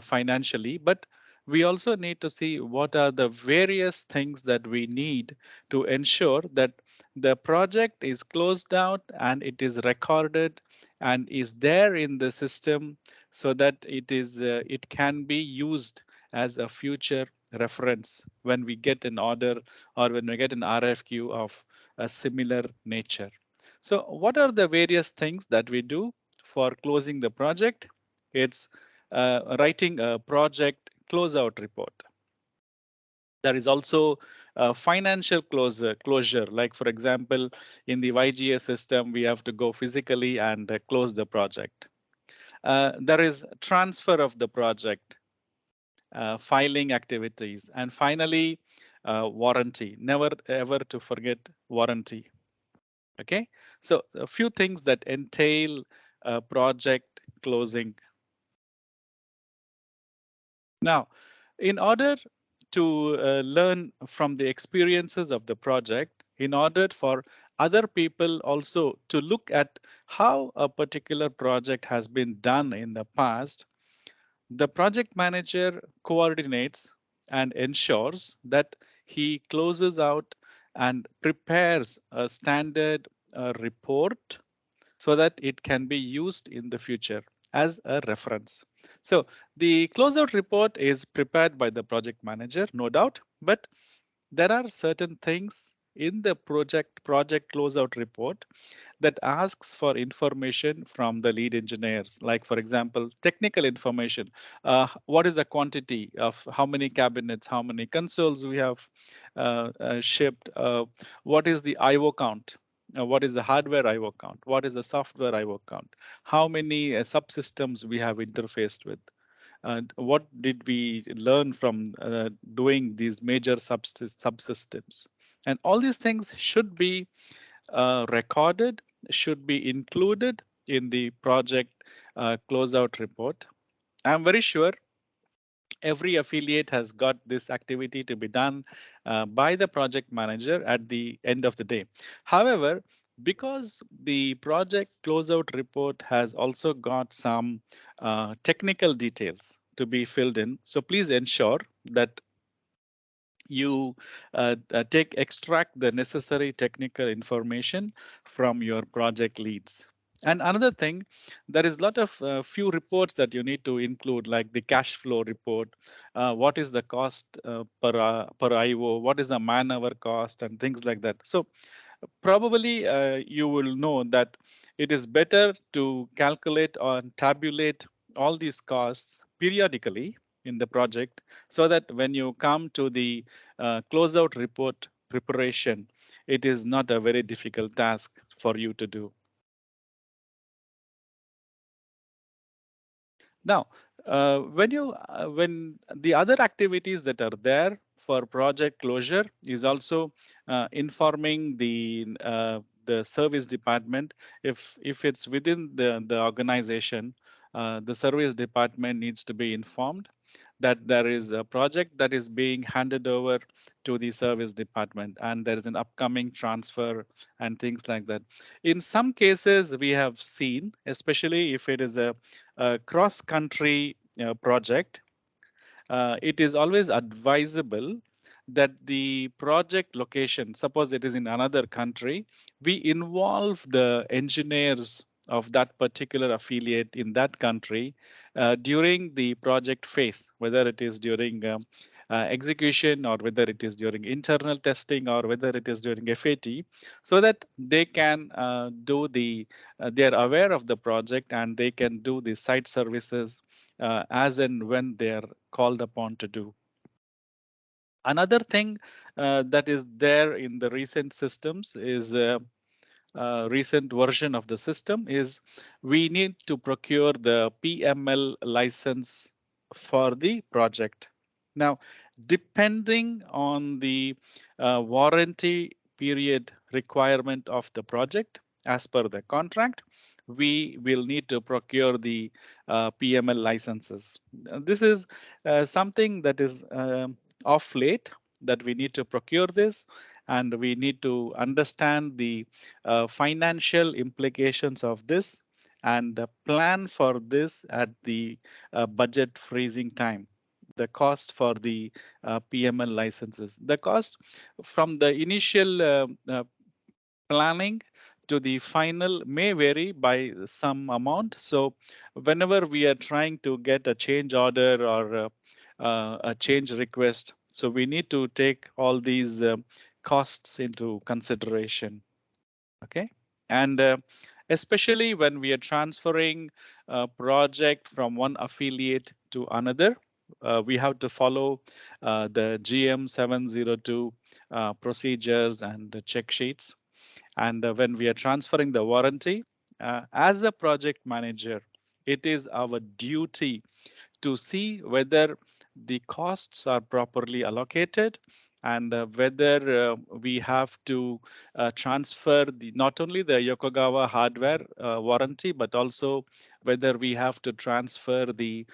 financially, but we also need to see what are the various things that we need to ensure that the project is closed out and it is recorded and is there in the system so that it can be used as a future reference when we get an order or when we get an RFQ of a similar nature. So, what are the various things that we do for closing the project? It's writing a project closeout report. There is also a financial closure. Like, for example, in the YGA system, we have to go physically and close the project. There is transfer of the project, filing activities, and finally, warranty. Never ever to forget warranty. Okay, so a few things that entail project closing. Now, in order to learn from the experiences of the project, in order for other people also to look at how a particular project has been done in the past, the project manager coordinates and ensures that he closes out and prepares a standard report so that it can be used in the future as a reference. So the closeout report is prepared by the project manager, no doubt, but there are certain things in the project closeout report that asks for information from the lead engineers, like for example technical information. What is the quantity of how many cabinets, how many consoles we have shipped, what is the IO count, what is the hardware IO count, what is the software IO count, how many subsystems we have interfaced with, and what did we learn from doing these major subsystems. And all these things should be recorded, should be included in the project closeout report. I'm very sure every affiliate has got this activity to be done by the project manager at the end of the day. However, because the project closeout report has also got some technical details to be filled in, so please ensure that you take extract the necessary technical information from your project leads. And another thing, there is a lot of few reports that you need to include, like the cash flow report, what is the cost per IO, what is the man hour cost, and things like that. So probably you will know that it is better to calculate or tabulate all these costs periodically in the project so that when you come to the closeout report preparation, it is not a very difficult task for you to do. Now, when the other activities that are there for project closure is also informing the service department. If it's within the organization, the service department needs to be informed that there is a project that is being handed over to the service department and there is an upcoming transfer and things like that. In some cases, we have seen, especially if it is a cross country project, it is always advisable that the project location, suppose it is in another country, we involve the engineers of that particular affiliate in that country during the project phase, whether it is during execution or whether it is during internal testing or whether it is during FAT, so that they can they are aware of the project and they can do the site services as and when they are called upon to do. Another thing that is there in the recent systems is recent version of the system is we need to procure the PML license for the project. Now, depending on the warranty period requirement of the project, as per the contract, we will need to procure the PML licenses. This is something that is off late that we need to procure this, and we need to understand the financial implications of this and plan for this at the budget freezing time. The cost for the PML licenses, the cost from the initial planning to the final may vary by some amount. So whenever we are trying to get a change order or a change request, so we need to take all these costs into consideration. Okay. And especially when we are transferring a project from one affiliate to another, we have to follow the GM 702 procedures and the check sheets. And when we are transferring the warranty, as a project manager, it is our duty to see whether the costs are properly allocated and whether we have to transfer the not only the Yokogawa hardware warranty, but also whether we have to transfer the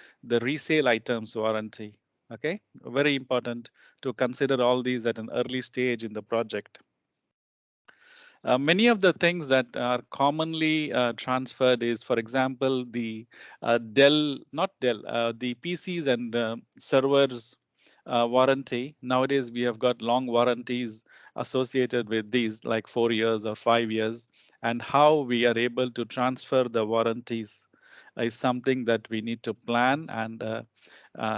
resale items warranty. Okay, very important to consider all these at an early stage in the project. Many of the things that are commonly transferred is, for example, the not Dell, the PCs and servers warranty. Nowadays, we have got long warranties associated with these, like 4 years or 5 years, and how we are able to transfer the warranties is something that we need to plan and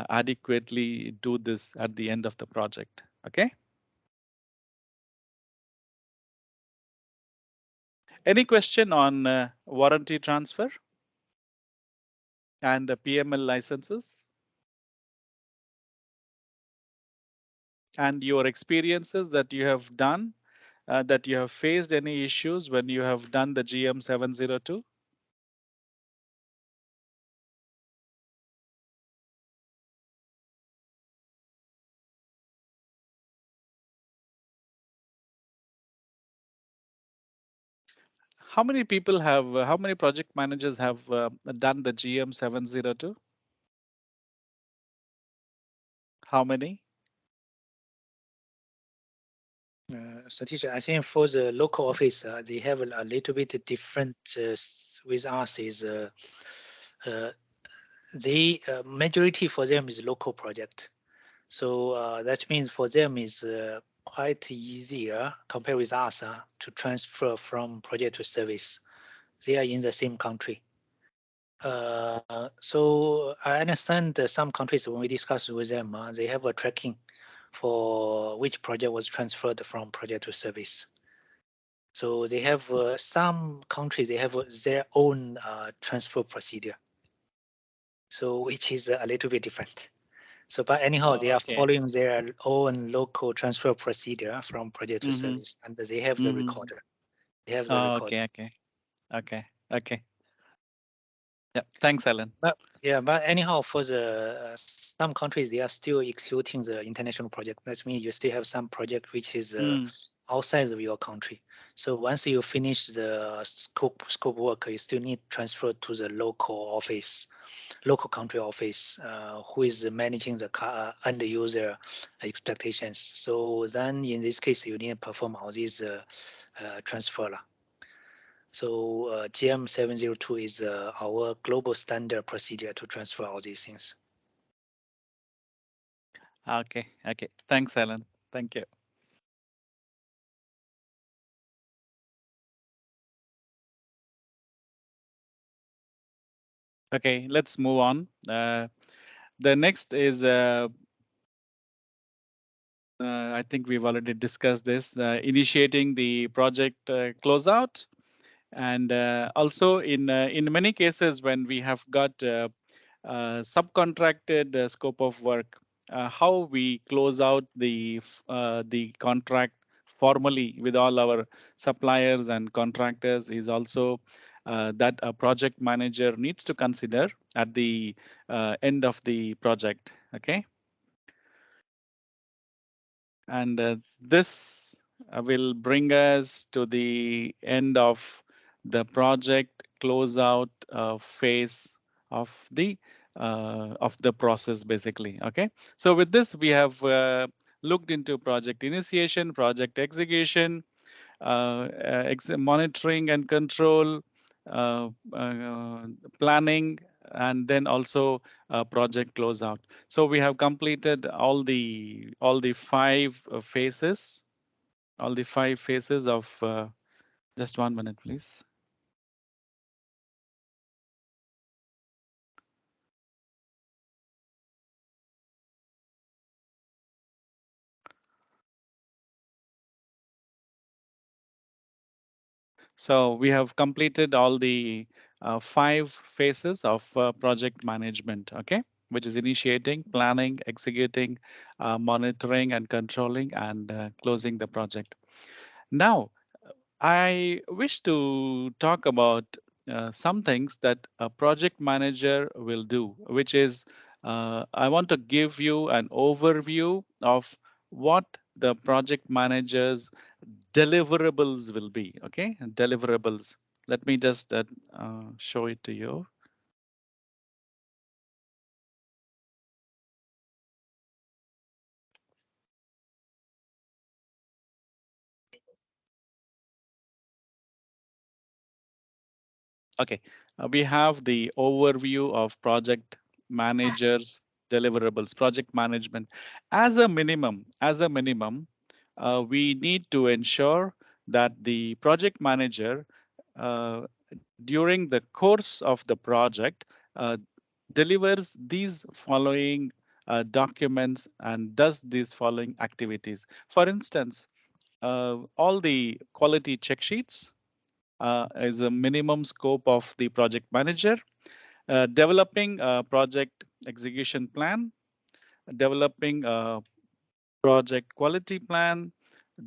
adequately do this at the end of the project. Okay. Any question on warranty transfer and PML licenses and your experiences that you have done, that you have faced any issues when you have done the GM 702? How many people have, how many project managers have done the GM 702? How many? Satish, I think for the local office, they have a little bit different with us is the majority for them is local project. So that means for them is quite easier compared with us to transfer from project to service. They are in the same country. So I understand that some countries, when we discuss with them, they have a tracking for which project was transferred from project to service. So they have some countries, they have their own transfer procedure. So which is a little bit different. So, but anyhow, they are Okay. following their own local transfer procedure from project to Mm-hmm. service, and they have the Mm-hmm. recorder. They have the Oh, record. okay. Okay. Okay. Okay. Yeah. Thanks, Alan. But yeah, but anyhow, for the some countries, they are still executing the international project. That means you still have some project which is Mm. outside of your country. So once you finish the scope work, you still need transfer to the local office, local country office, who is managing the end user expectations. So then in this case, you need to perform all these transfer. So GM702 is our global standard procedure to transfer all these things. Okay, okay. Thanks, Alan. Thank you. Okay, let's move on. The next is, I think we've already discussed this, initiating the project closeout. And also in many cases when we have got subcontracted scope of work, how we close out the contract formally with all our suppliers and contractors is also that a project manager needs to consider at the end of the project. Okay. And this will bring us to the end of the project closeout phase of the process, basically. Okay, so with this we have looked into project initiation, project execution, monitoring and control, uh, uh, planning, and then also project closeout. So we have completed all the five phases, all the five phases of. Just 1 minute, please. So we have completed all the five phases of project management, okay, which is initiating, planning, executing, monitoring and controlling, and closing the project. Now, I wish to talk about some things that a project manager will do, which is I want to give you an overview of what the project manager's deliverables will be. Okay, deliverables. Let me just show it to you. Okay, we have the overview of project managers deliverables, project management. As a minimum, we need to ensure that the project manager, during the course of the project, uh, delivers these following documents and does these following activities. For instance, all the quality check sheets is a minimum scope of the project manager, developing a project execution plan, developing a project quality plan,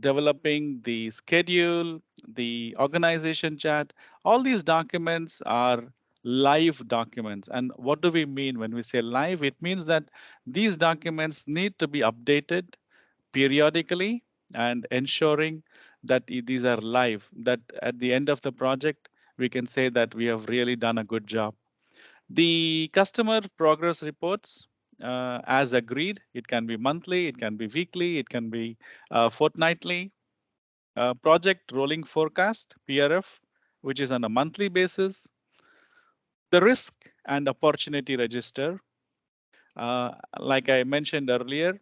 developing the schedule, the organization chart. All these documents are live documents. And what do we mean when we say live? It means that these documents need to be updated periodically and ensuring that these are live, that at the end of the project, we can say that we have really done a good job. The customer progress reports, as agreed, it can be monthly, it can be weekly, it can be fortnightly. Project rolling forecast, PRF, which is on a monthly basis. The risk and opportunity register, like I mentioned earlier,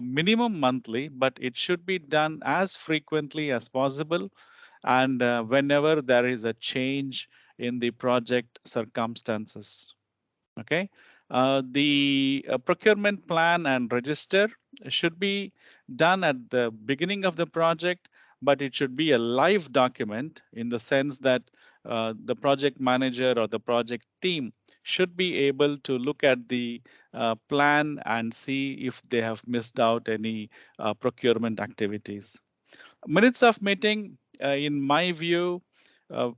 minimum monthly, but it should be done as frequently as possible and whenever there is a change in the project circumstances. Okay, the procurement plan and register should be done at the beginning of the project, but it should be a live document in the sense that the project manager or the project team should be able to look at the plan and see if they have missed out any procurement activities. Minutes of meeting, in my view,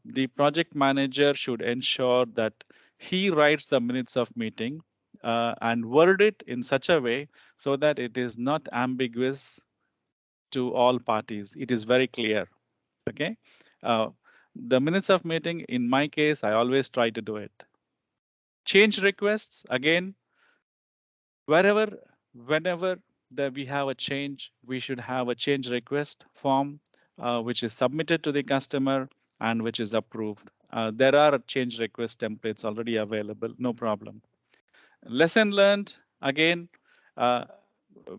the project manager should ensure that he writes the minutes of meeting and word it in such a way so that it is not ambiguous to all parties. It is very clear. Okay. The minutes of meeting, in my case, I always try to do it. Change requests, again, wherever, whenever that we have a change, we should have a change request form which is submitted to the customer and which is approved. There are change request templates already available, no problem. Lesson learned, again, uh,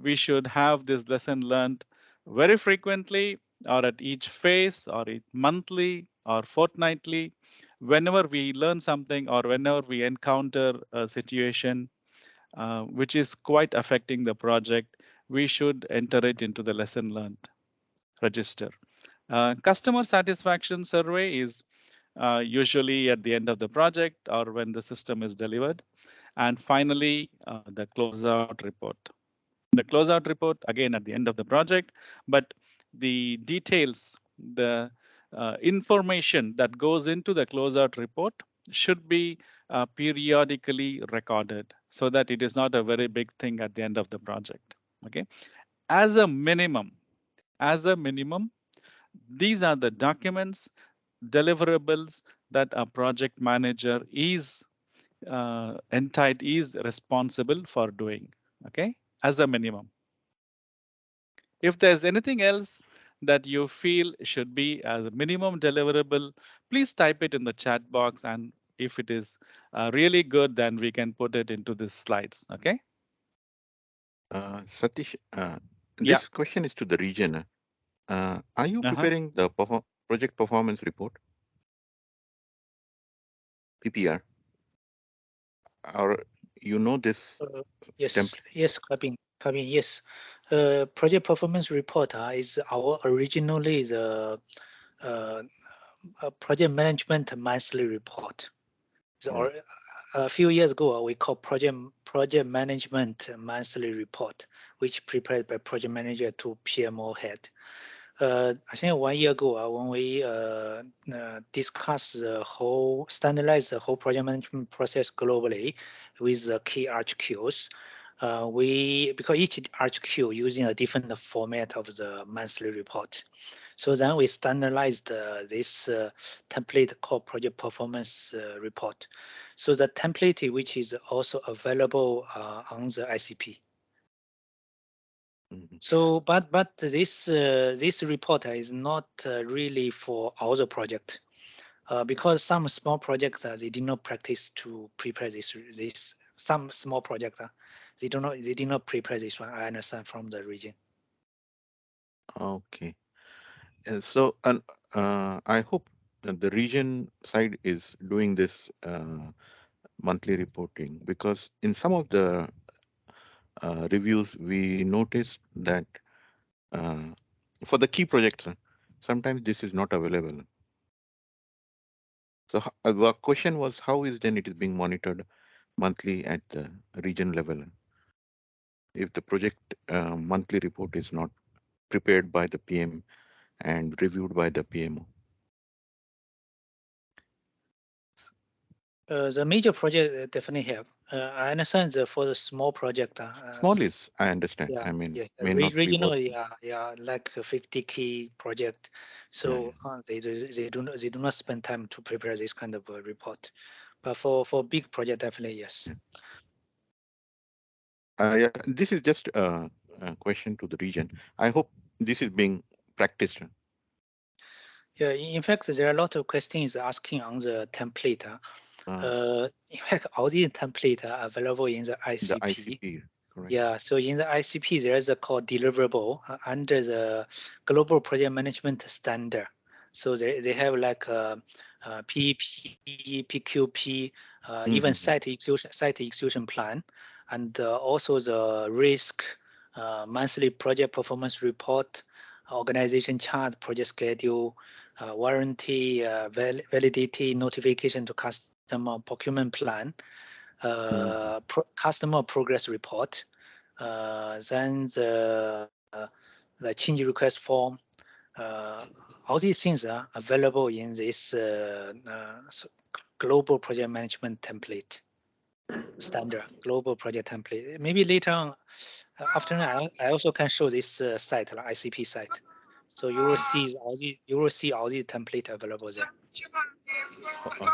we should have this lesson learned very frequently or at each phase or monthly or fortnightly. Whenever we learn something or whenever we encounter a situation which is quite affecting the project, we should enter it into the lesson learned register. Customer satisfaction survey is usually at the end of the project or when the system is delivered. And finally, the closeout report. The closeout report, again, at the end of the project, but the details, the information that goes into the closeout report should be periodically recorded so that it is not a very big thing at the end of the project. Okay. As a minimum, these are the documents, deliverables that a project manager is is responsible for doing. Okay, as a minimum. If there's anything else that you feel should be as a minimum deliverable, please type it in the chat box. And if it is really good, then we can put it into the slides. Okay. Satish, Yeah. this question is to the region. Are you Uh-huh. preparing the project performance report, PPR, or you know this Yes, template? yes, Kabin, yes. Project performance report is our originally the uh, project management monthly report. So, Right. a few years ago, we called project management monthly report, which prepared by project manager to PMO head. I think 1 year ago, when we discussed the whole, standardized the whole project management process globally with the key RHQs, because each RHQ using a different format of the monthly report. So then we standardized this template called project performance report. So the template, which is also available on the ICP. Mhm. So, but this report is not really for all the project, because some small projects they did not practice to prepare this. Some small project they did not prepare this one. I understand from the region. Okay. So, and I hope that the region side is doing this monthly reporting, because in some of the reviews we noticed that uh, for the key projects, sometimes this is not available. So our question was, how is then it is being monitored monthly at the region level if the project monthly report is not prepared by the PM and reviewed by the PMO? The major project definitely have. I understand for the small project. Small is, I understand. Yeah, I mean, yeah, may not be what. regional, yeah, like a 50 key project. Yeah, So they do not spend time to prepare this kind of report. But for big project, definitely yes. yeah. Yeah, this is just a question to the region. I hope this is being practiced. Yeah, in fact, there are a lot of questions asking on the template. In fact, all these templates are available in the The ICP. ICP, correct? Yeah, so in the ICP, there is a called deliverable under the global project management standard. So they have like PEP, PQP, even Mm-hmm. site execution plan, and also the risk monthly project performance report, organization chart, project schedule, warranty, validity notification to customer, procurement plan, customer progress report, then the change request form. All these things are available in this global project management template standard, global project template. Maybe later on, after I also can show this site, like ICP site. So you will see all the template available there. Okay.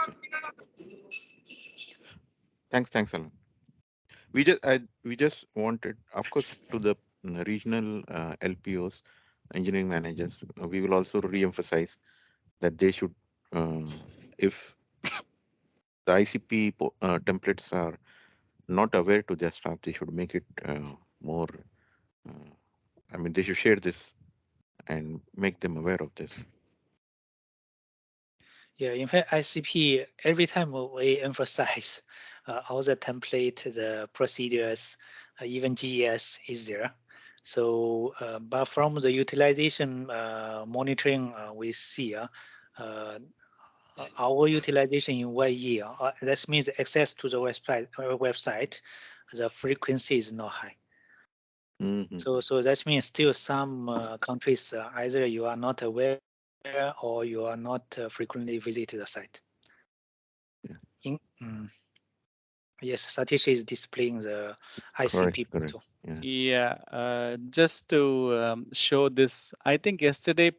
Thanks, Alan. We just wanted, of course, to the regional LPOs, engineering managers. We will also re-emphasize that they should, uh, if the ICP templates are not aware to their staff, they should make it more. Uh, I mean, they should share this and make them aware of this. Yeah, in fact, ICP, every time we emphasize all the template, the procedures, even GES is there. So, but from the utilization monitoring, we see our utilization in 1 year. That means access to the website, the frequency is not high. Mhm. So that means still some countries either you are not aware or you are not frequently visit the site. Yeah. Mm, yes, Satish is displaying the Correct, ICP correct. portal. Yeah. Yeah, just to show this, I think yesterday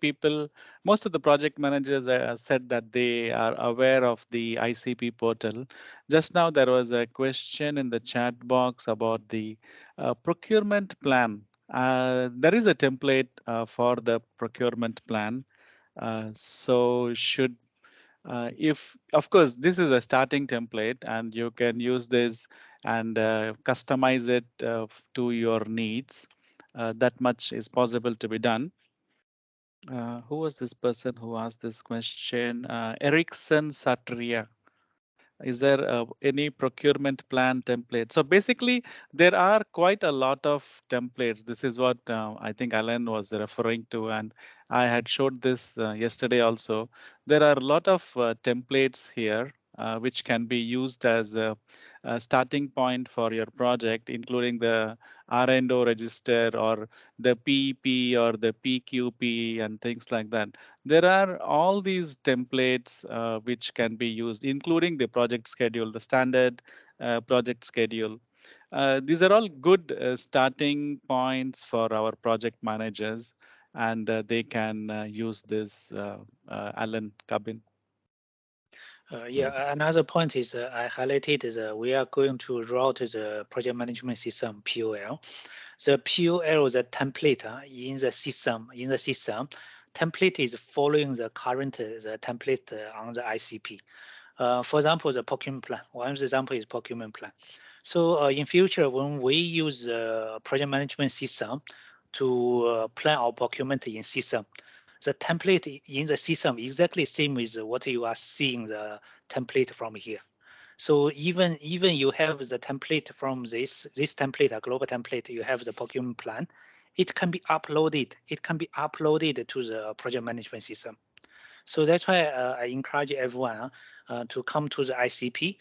most of the project managers said that they are aware of the ICP portal. Just now, there was a question in the chat box about the procurement plan. There is a template for the procurement plan. So should if of course this is a starting template and you can use this and customize it to your needs, that much is possible to be done. Who was this person who asked this question? Erickson Satria. Is there any procurement plan template? So basically, there are quite a lot of templates. This is what I think Alan was referring to, and I had showed this yesterday also. There are a lot of templates here. Which can be used as a starting point for your project, including the R&O register or the PEP or the PQP and things like that. There are all these templates which can be used, including the project schedule, the standard project schedule. These are all good starting points for our project managers, and they can use this, Alan Cabin. Mm. Yeah, another point is I highlighted is we are going to route the project management system POL. The POL, the template in the system, template is following the current the template on the ICP. For example, the procurement plan. One example is procurement plan. So in future, when we use the project management system to plan our procurement in system, the template in the system exactly same as what you are seeing the template from here. So even you have the template from this template, a global template, you have the procurement plan, it can be uploaded. It can be uploaded to the project management system. So that's why I encourage everyone to come to the ICP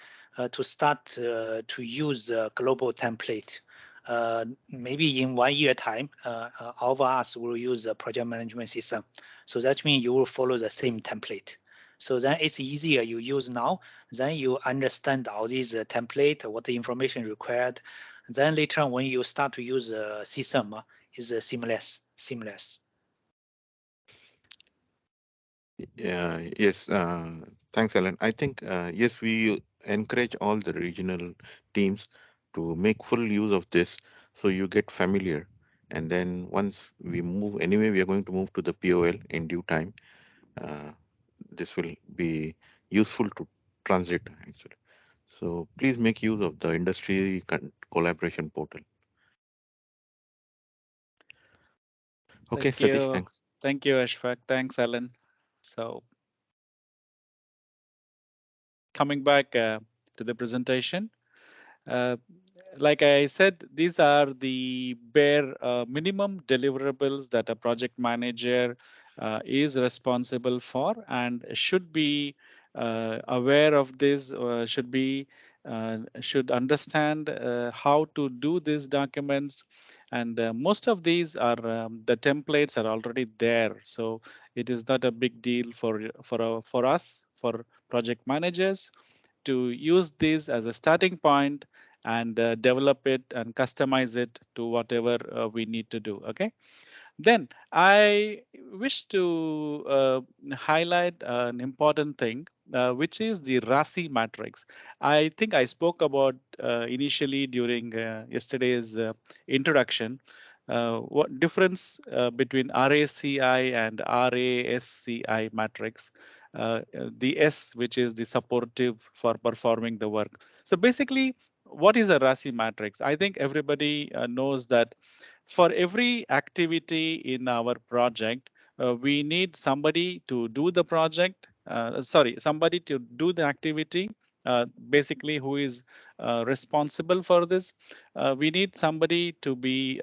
to start to use the global template. Maybe in 1 year time, all of us will use the project management system. So that means you will follow the same template. So then it's easier you use now, then you understand all these template, what the information required. Then later on when you start to use the system, is seamless. Yeah, yes. Thanks, Alan. I think, yes, we encourage all the regional teams to make full use of this so you get familiar. And then once we move, anyway, we are going to move to the POL in due time. Uh, this will be useful to transit, actually. So please make use of the industry collaboration portal. Okay, Thank Satish, you. thanks. Thank you, Ashfaq. Thanks, Alan. So coming back to the presentation. Uh, like I said, these are the bare minimum deliverables that a project manager is responsible for and should be aware of this, should understand how to do these documents. And most of these are the templates are already there, so it is not a big deal for us, for project managers, to use this as a starting point and develop it and customize it to whatever we need to do. Okay. Then I wish to highlight an important thing, which is the RASI matrix. I think I spoke about initially during yesterday's introduction. What difference between RACI and RASCI matrix? The S, which is the supportive for performing the work. So basically, what is a RASI matrix? I think everybody knows that for every activity in our project, we need somebody to do the project. Sorry, somebody to do the activity. Basically, who is responsible for this? We need somebody to be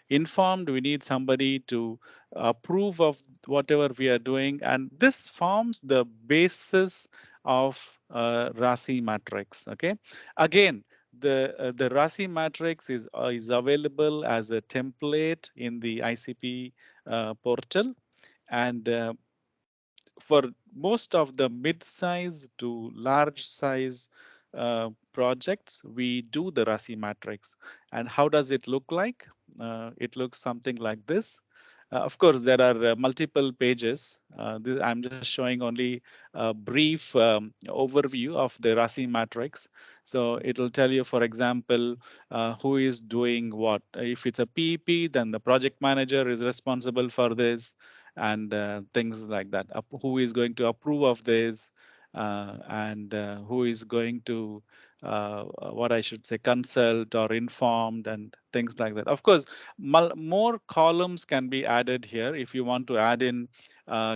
informed. We need somebody to approve of whatever we are doing, and this forms the basis of RASI matrix. Okay, again, the RASI matrix is available as a template in the ICP portal, and for most of the mid-size to large size projects, we do the RASI matrix. And how does it look like? It looks something like this. Of course, there are multiple pages. I'm just showing only a brief overview of the RASI matrix. So it will tell you, for example, who is doing what. If it's a PEP, then the project manager is responsible for this, and things like that. Who is going to approve of this, and who is going to what I should say, consult or informed, and things like that. Of course, more columns can be added here. If you want to add in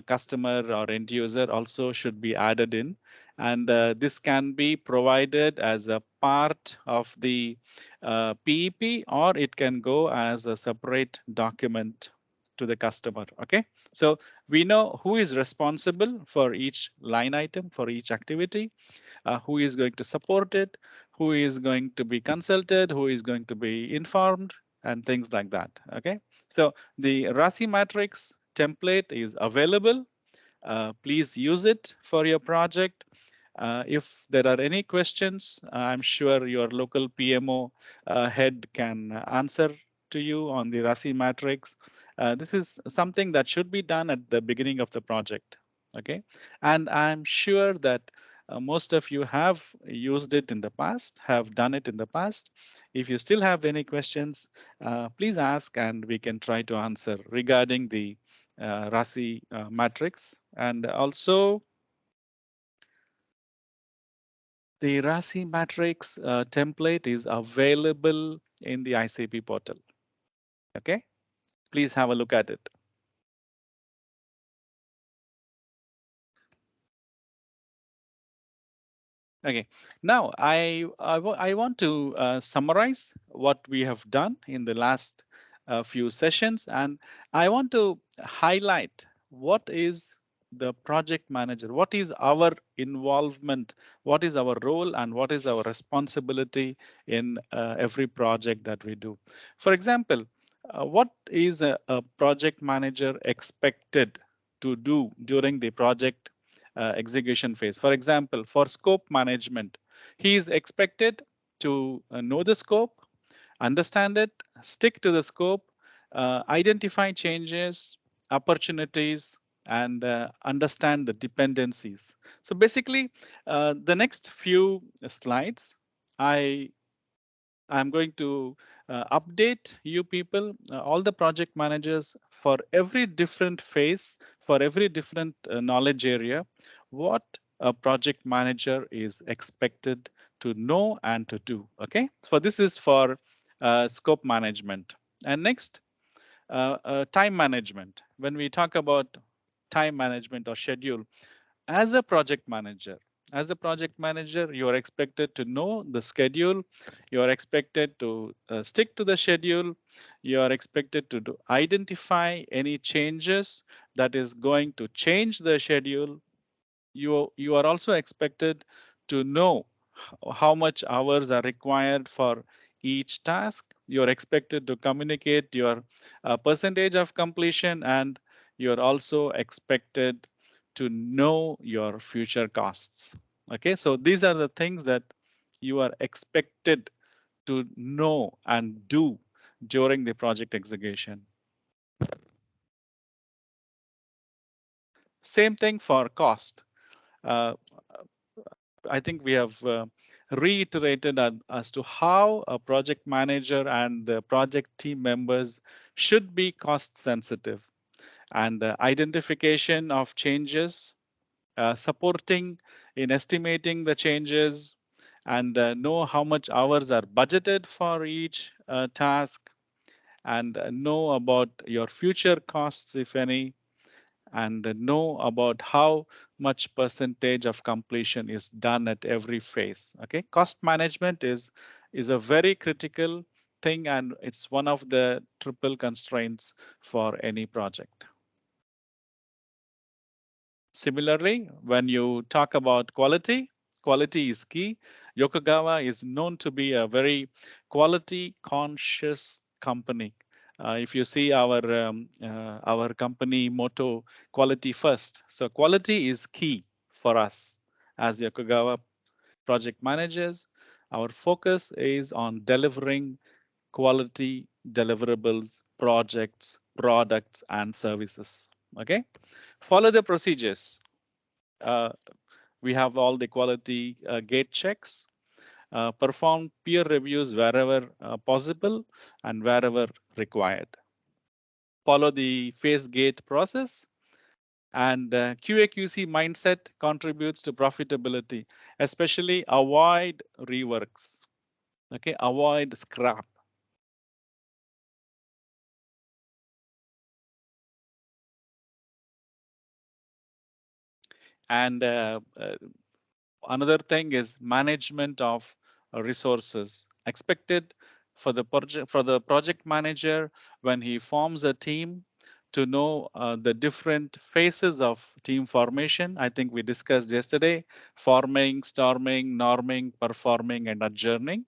customer or end user, also should be added in. And this can be provided as a part of the PEP, or it can go as a separate document to the customer. Okay, so we know who is responsible for each line item, for each activity, who is going to support it, who is going to be consulted, who is going to be informed, and things like that. Okay, so the RASI matrix template is available. Please use it for your project. If there are any questions, I'm sure your local PMO head can answer to you on the RASI matrix. This is something that should be done at the beginning of the project. Okay, and I'm sure that most of you have used it in the past, have done it in the past. If you still have any questions, please ask, and we can try to answer regarding the RASI matrix. And also, the RASI matrix template is available in the ICP portal. Okay, please have a look at it. Okay, now I want to summarize what we have done in the last few sessions, and I want to highlight what is the project manager, what is our involvement, what is our role, and what is our responsibility in every project that we do. For example, what is a project manager expected to do during the project execution phase? For example, for scope management, he is expected to know the scope, understand it, stick to the scope, identify changes, opportunities, and understand the dependencies. So basically, the next few slides, I I'm going to update you people, all the project managers, for every different phase, for every different knowledge area, what a project manager is expected to know and to do. Okay, so this is for scope management. And next, time management. When we talk about time management or schedule, as a project manager, you are expected to know the schedule. You are expected to stick to the schedule. You are expected to identify any changes that is going to change the schedule. You are also expected to know how much hours are required for each task. You're expected to communicate your percentage of completion, and you're also expected to know your future costs. Okay, so these are the things that you are expected to know and do during the project execution. Same thing for cost. Uh, I think we have reiterated as to how a project manager and the project team members should be cost sensitive, and identification of changes, supporting in estimating the changes, and know how much hours are budgeted for each task, and know about your future costs, if any, and know about how much percentage of completion is done at every phase. Okay, cost management is a very critical thing, and it's one of the triple constraints for any project. Similarly, when you talk about quality, quality is key. Yokogawa is known to be a very quality conscious company. If you see our company motto, quality first. So quality is key for us as Yokogawa project managers. Our focus is on delivering quality deliverables, projects, products, and services. Okay, follow the procedures. Uh, we have all the quality gate checks, perform peer reviews wherever possible and wherever required. Follow the phase gate process, and QA/QC mindset contributes to profitability, especially avoid reworks. Okay, avoid scrap. And another thing is management of resources expected for the project manager when he forms a team to know the different phases of team formation. I think we discussed yesterday: forming, storming, norming, performing, and adjourning.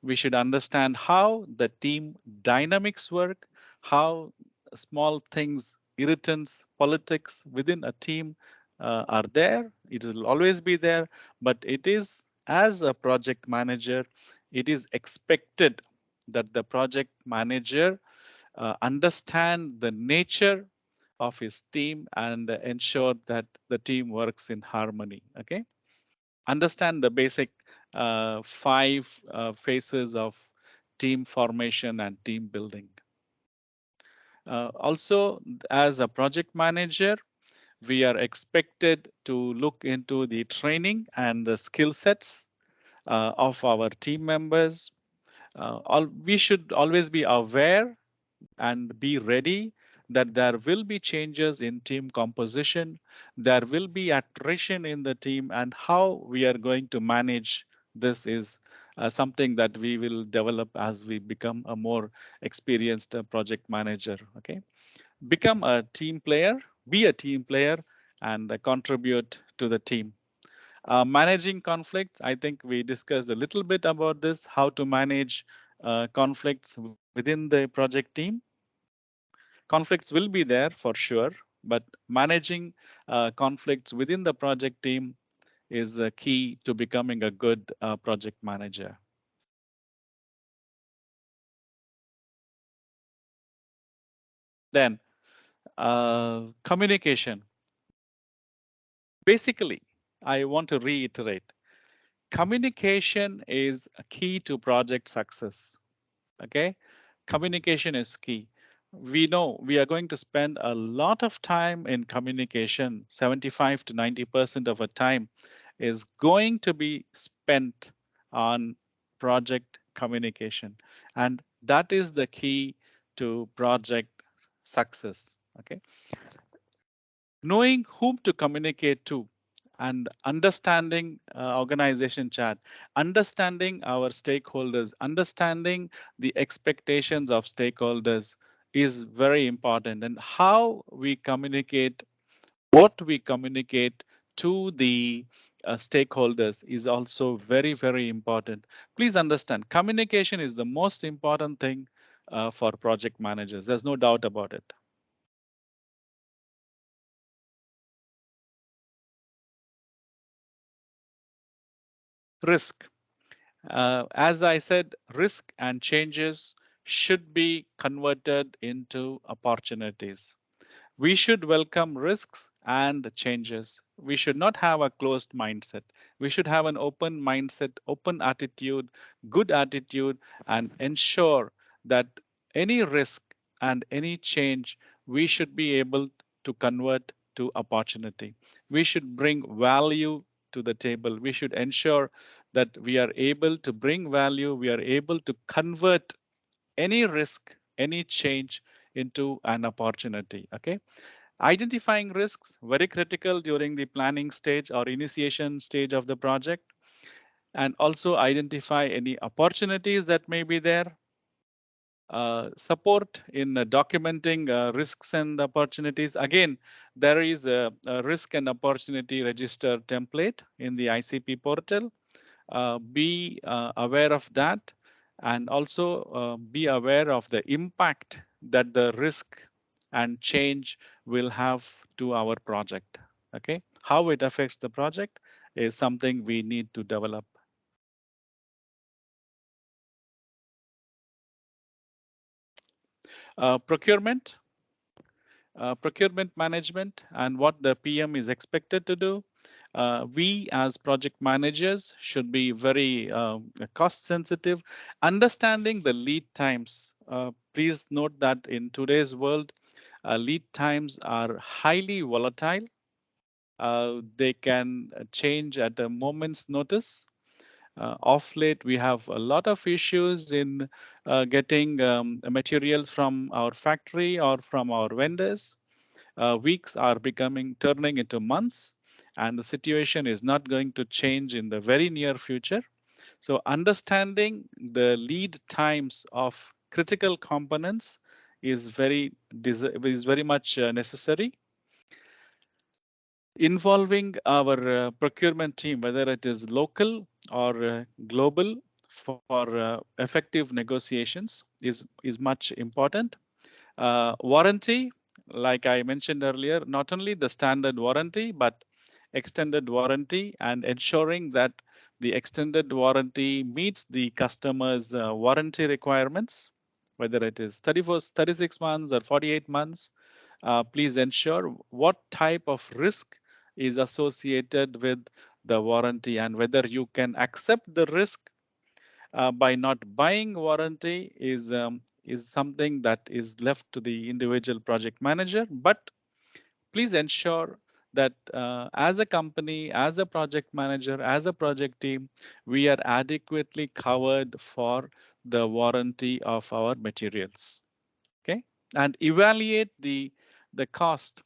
We should understand how the team dynamics work, how small things, irritants, politics within a team are there. It will always be there, but it is, as a project manager, it is expected that the project manager understand the nature of his team and ensure that the team works in harmony. Okay, understand the basic five phases of team formation and team building. Also, as a project manager, we are expected to look into the training and the skill sets of our team members. We should always be aware and be ready that there will be changes in team composition, there will be attrition in the team, and how we are going to manage this is something that we will develop as we become a more experienced project manager. Okay, become a team player, be a team player, and contribute to the team. Managing conflicts, I think we discussed a little bit about this, how to manage conflicts within the project team. Conflicts will be there for sure, but managing conflicts within the project team is key to becoming a good project manager. Then, communication. Basically, I want to reiterate, communication is a key to project success. Okay, communication is key. We know we are going to spend a lot of time in communication. 75 to 90% of our time is going to be spent on project communication, and that is the key to project success. Okay, knowing whom to communicate to and understanding organization chart, understanding our stakeholders, understanding the expectations of stakeholders is very important, and how we communicate, what we communicate to the stakeholders is also very, very important. Please understand, communication is the most important thing for project managers. There's no doubt about it. Risk. As I said, risk and changes should be converted into opportunities. We should welcome risks and changes. We should not have a closed mindset. We should have an open mindset, open attitude, good attitude, and ensure that any risk and any change we should be able to convert to opportunity. We should bring value to the table. We should ensure that we are able to bring value, we are able to convert any risk, any change into an opportunity. Okay, identifying risks very critical during the planning stage or initiation stage of the project, and also identify any opportunities that may be there. Support in documenting risks and opportunities. Again, there is a risk and opportunity register template in the ICP portal. Be aware of that, and also be aware of the impact that the risk and change will have to our project. Okay, how it affects the project is something we need to develop. Procurement. Procurement management and what the PM is expected to do. We as project managers should be very cost sensitive, understanding the lead times. Please note that in today's world, lead times are highly volatile. They can change at a moment's notice. Of late, we have a lot of issues in getting materials from our factory or from our vendors. Weeks are becoming turning into months, and the situation is not going to change in the very near future. So understanding the lead times of critical components is very much necessary. Involving our procurement team, whether it is local or global, for effective negotiations is much important. Warranty, like I mentioned earlier, not only the standard warranty, but extended warranty, and ensuring that the extended warranty meets the customer's warranty requirements, whether it is 36 months or 48 months. Please ensure what type of risk is associated with the warranty and whether you can accept the risk by not buying warranty is something that is left to the individual project manager. But please ensure that as a company, as a project manager, as a project team, we are adequately covered for the warranty of our materials. Okay, and evaluate the cost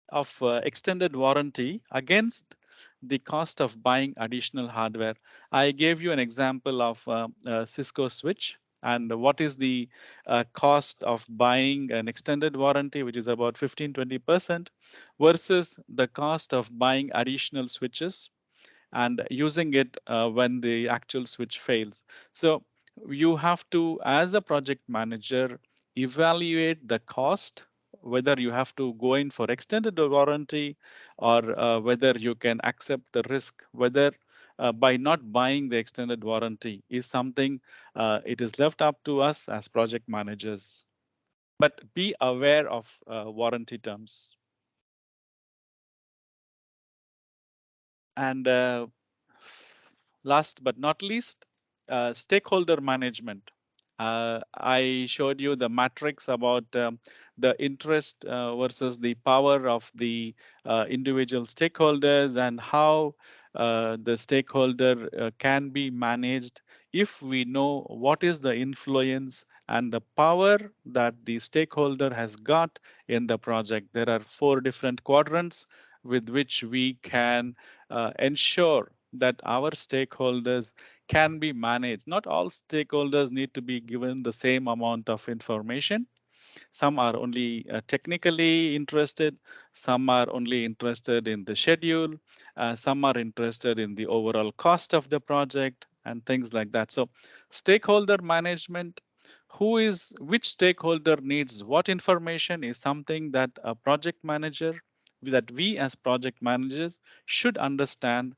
of extended warranty against the cost of buying additional hardware. I gave you an example of Cisco switch and what is the cost of buying an extended warranty, which is about 15-20%, versus the cost of buying additional switches and using it when the actual switch fails. So you have to, as a project manager, evaluate the cost, whether you have to go in for extended warranty or whether you can accept the risk, whether by not buying the extended warranty is something it is left up to us as project managers. But be aware of warranty terms. And last but not least, stakeholder management. I showed you the matrix about the interest versus the power of the individual stakeholders and how the stakeholder can be managed if we know what is the influence and the power that the stakeholder has got in the project. There are 4 different quadrants with which we can ensure that our stakeholders can be managed. Not all stakeholders need to be given the same amount of information. Some are only technically interested, some are only interested in the schedule, some are interested in the overall cost of the project and things like that. So stakeholder management, which stakeholder needs what information is something that a project manager, that we as project managers should understand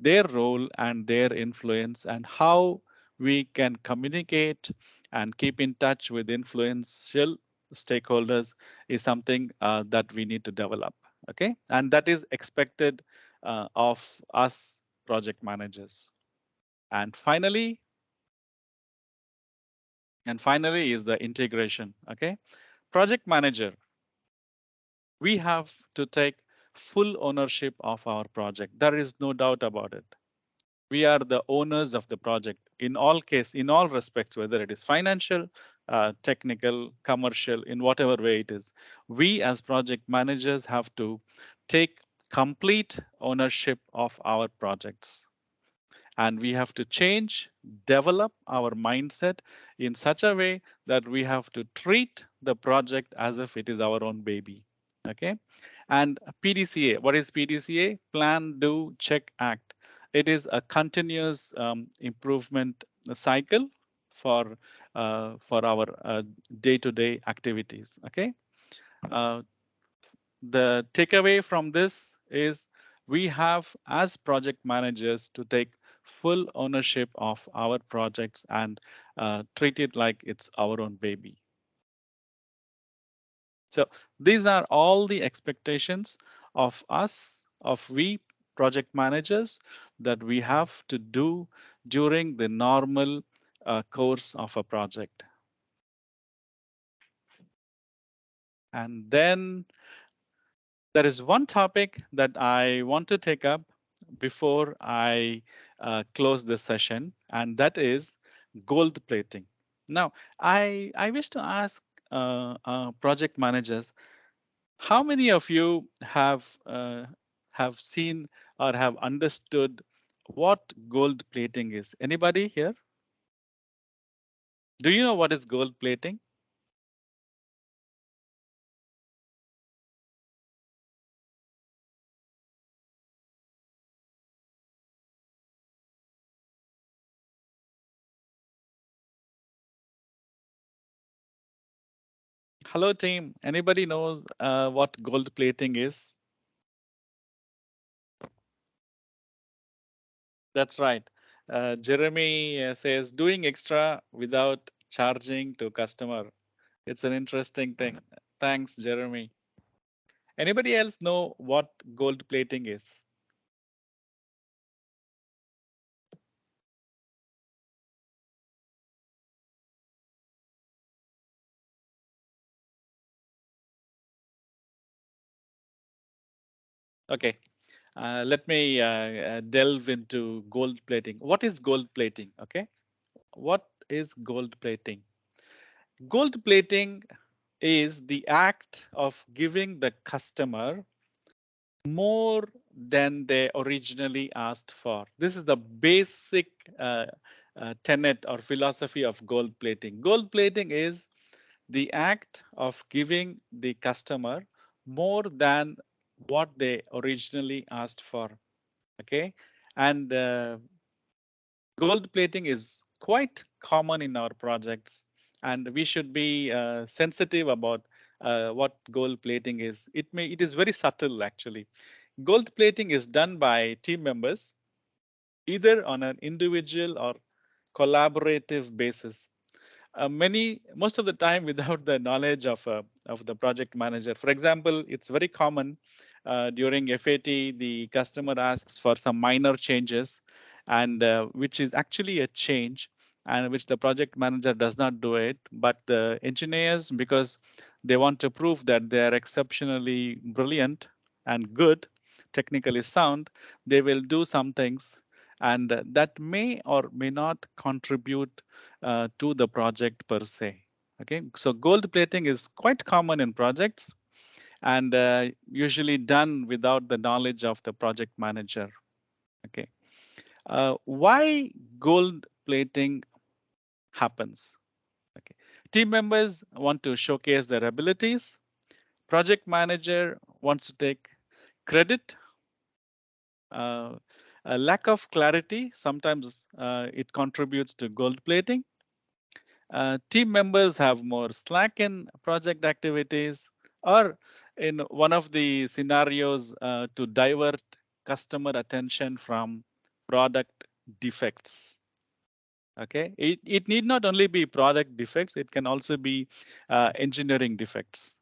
their role and their influence and how we can communicate and keep in touch with influential stakeholders is something that we need to develop. Okay, and that is expected of us project managers. And finally is the integration. Okay, project manager, we have to take full ownership of our project. There is no doubt about it. We are the owners of the project in all case, in all respects, whether it is financial, technical, commercial, in whatever way it is. We as project managers have to take complete ownership of our projects, and we have to change, develop our mindset in such a way that we have to treat the project as if it is our own baby. Okay, and PDCA, what is PDCA? Plan, do, check, act. It is a continuous improvement cycle for our day-to-day activities. Okay, uh, the takeaway from this is we have as project managers to take full ownership of our projects and treat it like it's our own baby. So these are all the expectations of us, of we project managers, that we have to do during the normal course of a project. And then there is one topic that I want to take up before I close this session, and that is gold plating. Now, I wish to ask project managers, how many of you have seen or have understood what gold plating is? Anybody here? Do you know what is gold plating? Hello, team. Anybody knows what gold plating is? That's right. Jeremy says doing extra without charging to customer. It's an interesting thing. Thanks, Jeremy. Anybody else know what gold plating is? Okay, let me delve into gold plating. What is gold plating? Okay, what is gold plating? Gold plating is the act of giving the customer more than they originally asked for. This is the basic tenet or philosophy of gold plating. Gold plating is the act of giving the customer more than what they originally asked for. Okay, and gold plating is quite common in our projects, and we should be sensitive about what gold plating is. It is very subtle actually. Gold plating is done by team members either on an individual or collaborative basis. Most of the time without the knowledge of the project manager. For example, it's very common during FAT, the customer asks for some minor changes, and which is actually a change, and which the project manager does not do it, but the engineers, because they want to prove that they are exceptionally brilliant and good, technically sound, they will do some things, and that may or may not contribute to the project per se. Okay, so gold plating is quite common in projects and usually done without the knowledge of the project manager. Okay, why gold plating happens? Okay, team members want to showcase their abilities. Project manager wants to take credit. Uh, a lack of clarity sometimes it contributes to gold plating. Team members have more slack in project activities, or in one of the scenarios, to divert customer attention from product defects. Okay, it need not only be product defects, it can also be engineering defects.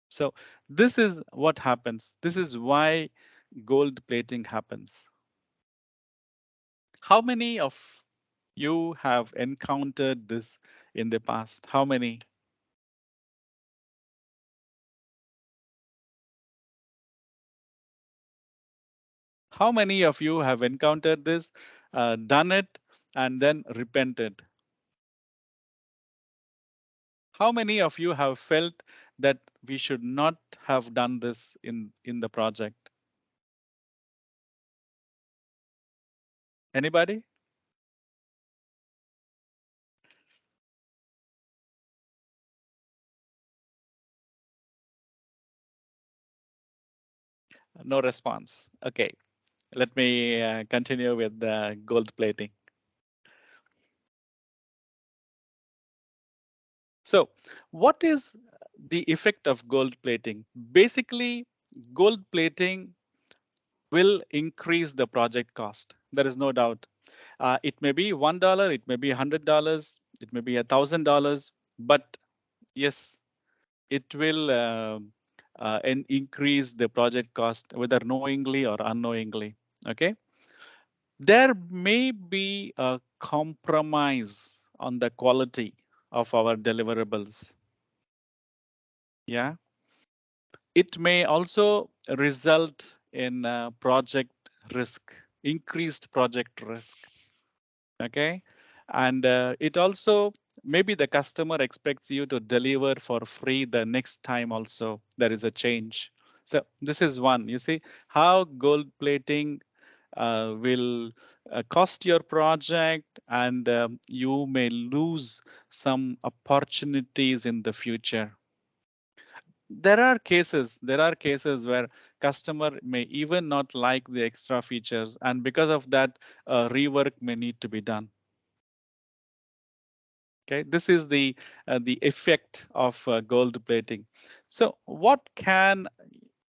So this is what happens. This is why gold plating happens. How many of you have encountered this in the past? How many? How many of you have encountered this, done it, and then repented? How many of you have felt that we should not have done this in the project? Anybody? No response. Okay, let me continue with the gold plating. So, what is the effect of gold plating? Basically, gold plating will increase the project cost. There is no doubt. It may be $1, it may be $100, it may be $1,000, but yes, it will increase the project cost, whether knowingly or unknowingly. Okay, there may be a compromise on the quality of our deliverables. Yeah, it may also result in project risk, increased project risk. Okay, and it also, maybe the customer expects you to deliver for free the next time also there is a change. So this is one. You see how gold plating will cost your project, and you may lose some opportunities in the future. There are cases where customer may even not like the extra features, and because of that rework may need to be done. Okay, this is the effect of gold plating. So what can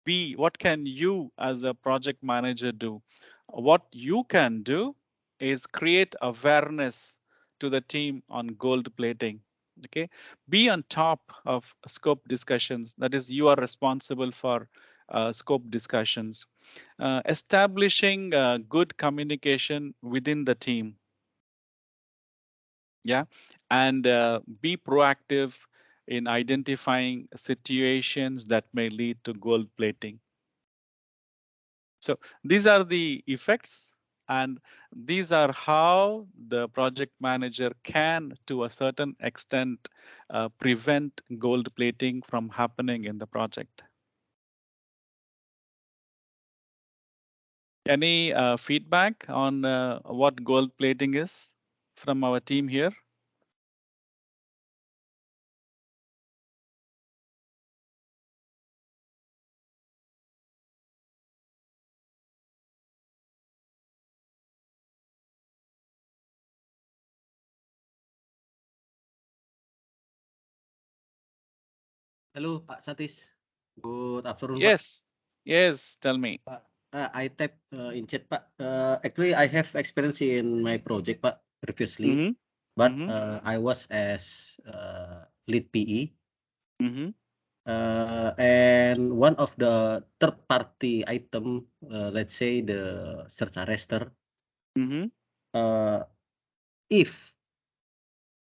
you as a project manager do? What you can do is create awareness to the team on gold plating. Okay, be on top of scope discussions. That is, you are responsible for scope discussions. Establishing good communication within the team. Yeah, and be proactive in identifying situations that may lead to gold plating. So these are the effects, and these are how the project manager can, to a certain extent, prevent gold plating from happening in the project. Any feedback on what gold plating is from our team here? Halo Pak Satis, good afternoon Pak. Yes, yes, tell me. Pak, I type in chat Pak. Actually, I have experience in my project Pak previously, Mm-hmm. but Mm-hmm. I was as lead PE. Mm-hmm. And one of the third party item, let's say the search arrestor, Mm-hmm. if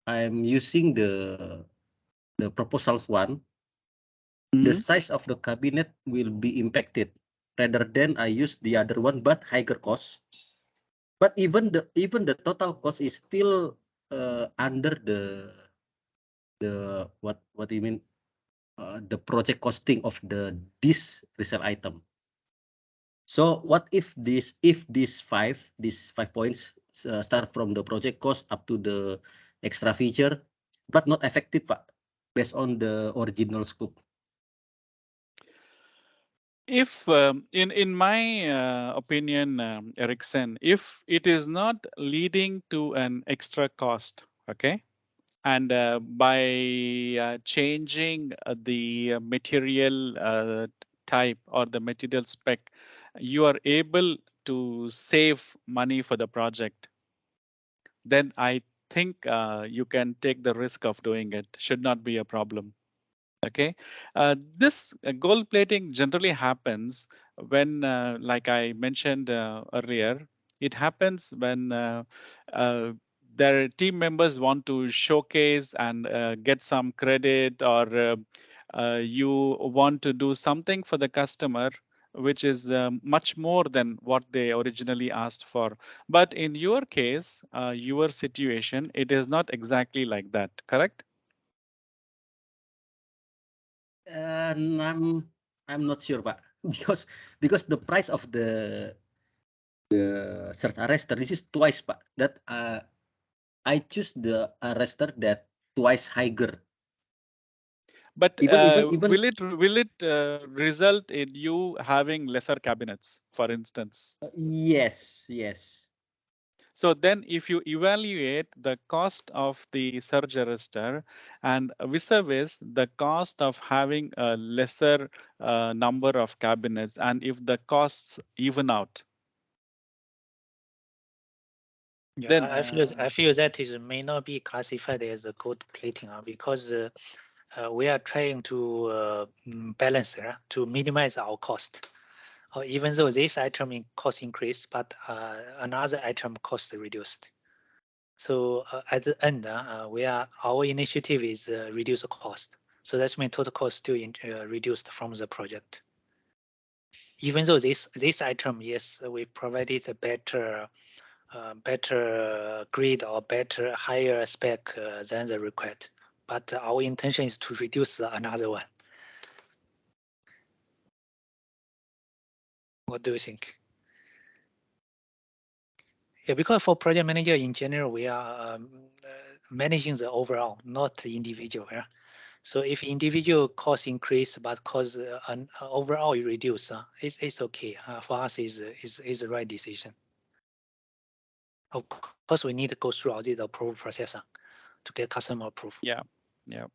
I'm using the proposals one, the Mm-hmm. size of the cabinet will be impacted rather than I use the other one but higher cost. But even the total cost is still under the what do you mean the project costing of this resale item. So what if these five points start from the project cost up to the extra feature, but not effective Pak, based on the original scope. If in my opinion, Erickson, if it is not leading to an extra cost, okay, and by changing the material type or the material spec, you are able to save money for the project. then I think you can take the risk of doing it. Should not be a problem. Okay, this gold plating generally happens when, like I mentioned earlier, it happens when uh, their team members want to showcase and get some credit, or you want to do something for the customer which is much more than what they originally asked for. But in your case, your situation, it is not exactly like that, correct? I'm not sure, Pak, because the price of the search arrestor, this is twice, Pak. That I choose the arrestor that twice higher. But Even will it result in you having lesser cabinets, for instance? yes. So then, if you evaluate the cost of the surge arrestor and vis-a-vis the cost of having a lesser number of cabinets, and if the costs even out, Yeah, then I feel that is may not be classified as a gold plating because we are trying to balance to minimize our cost. Even though this item in cost increased, but another item cost reduced. So at the end, our initiative is reduce the cost. So that's mean total cost still reduced from the project. Even though this item, yes, we provided a better grid or better higher spec than the required, but our intention is to reduce another one. What do you think? Yeah, because for project manager in general, we are managing the overall, not the individual. Yeah? So if individual cost increase, but cost overall it reduce, it's okay. For us, is the right decision. Of course, we need to go through all the approval process to get customer approval. yeah, yeah.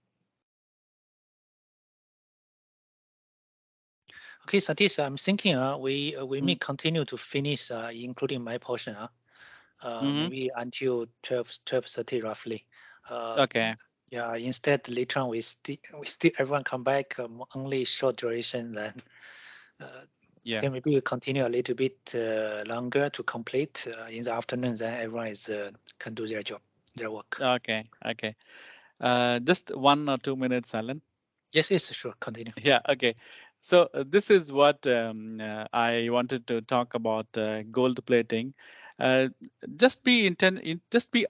Okay, Satish, I'm thinking we may Mm. continue to finish, including my portion, Hmm. maybe until 12:30 roughly. Okay, Yeah, instead later on we still everyone come back only short duration, then yeah. then maybe we continue a little bit longer to complete in the afternoon. Then everyone is can do their job, their work. Okay, okay. Just 1 or 2 minutes, Alan. Yes, yes, sure, continue. Yeah, okay. So this is what I wanted to talk about gold plating. Uh, just be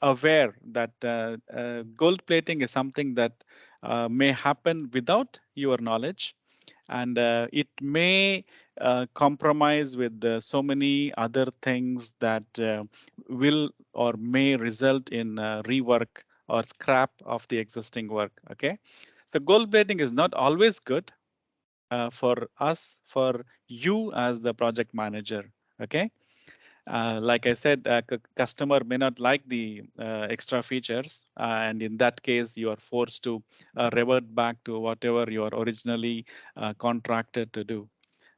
aware that gold plating is something that may happen without your knowledge, and it may compromise with so many other things that will or may result in rework or scrap of the existing work. Okay, so gold plating is not always good for us, for you as the project manager. Okay, like I said, customer may not like the extra features, and in that case, you are forced to revert back to whatever you are originally contracted to do.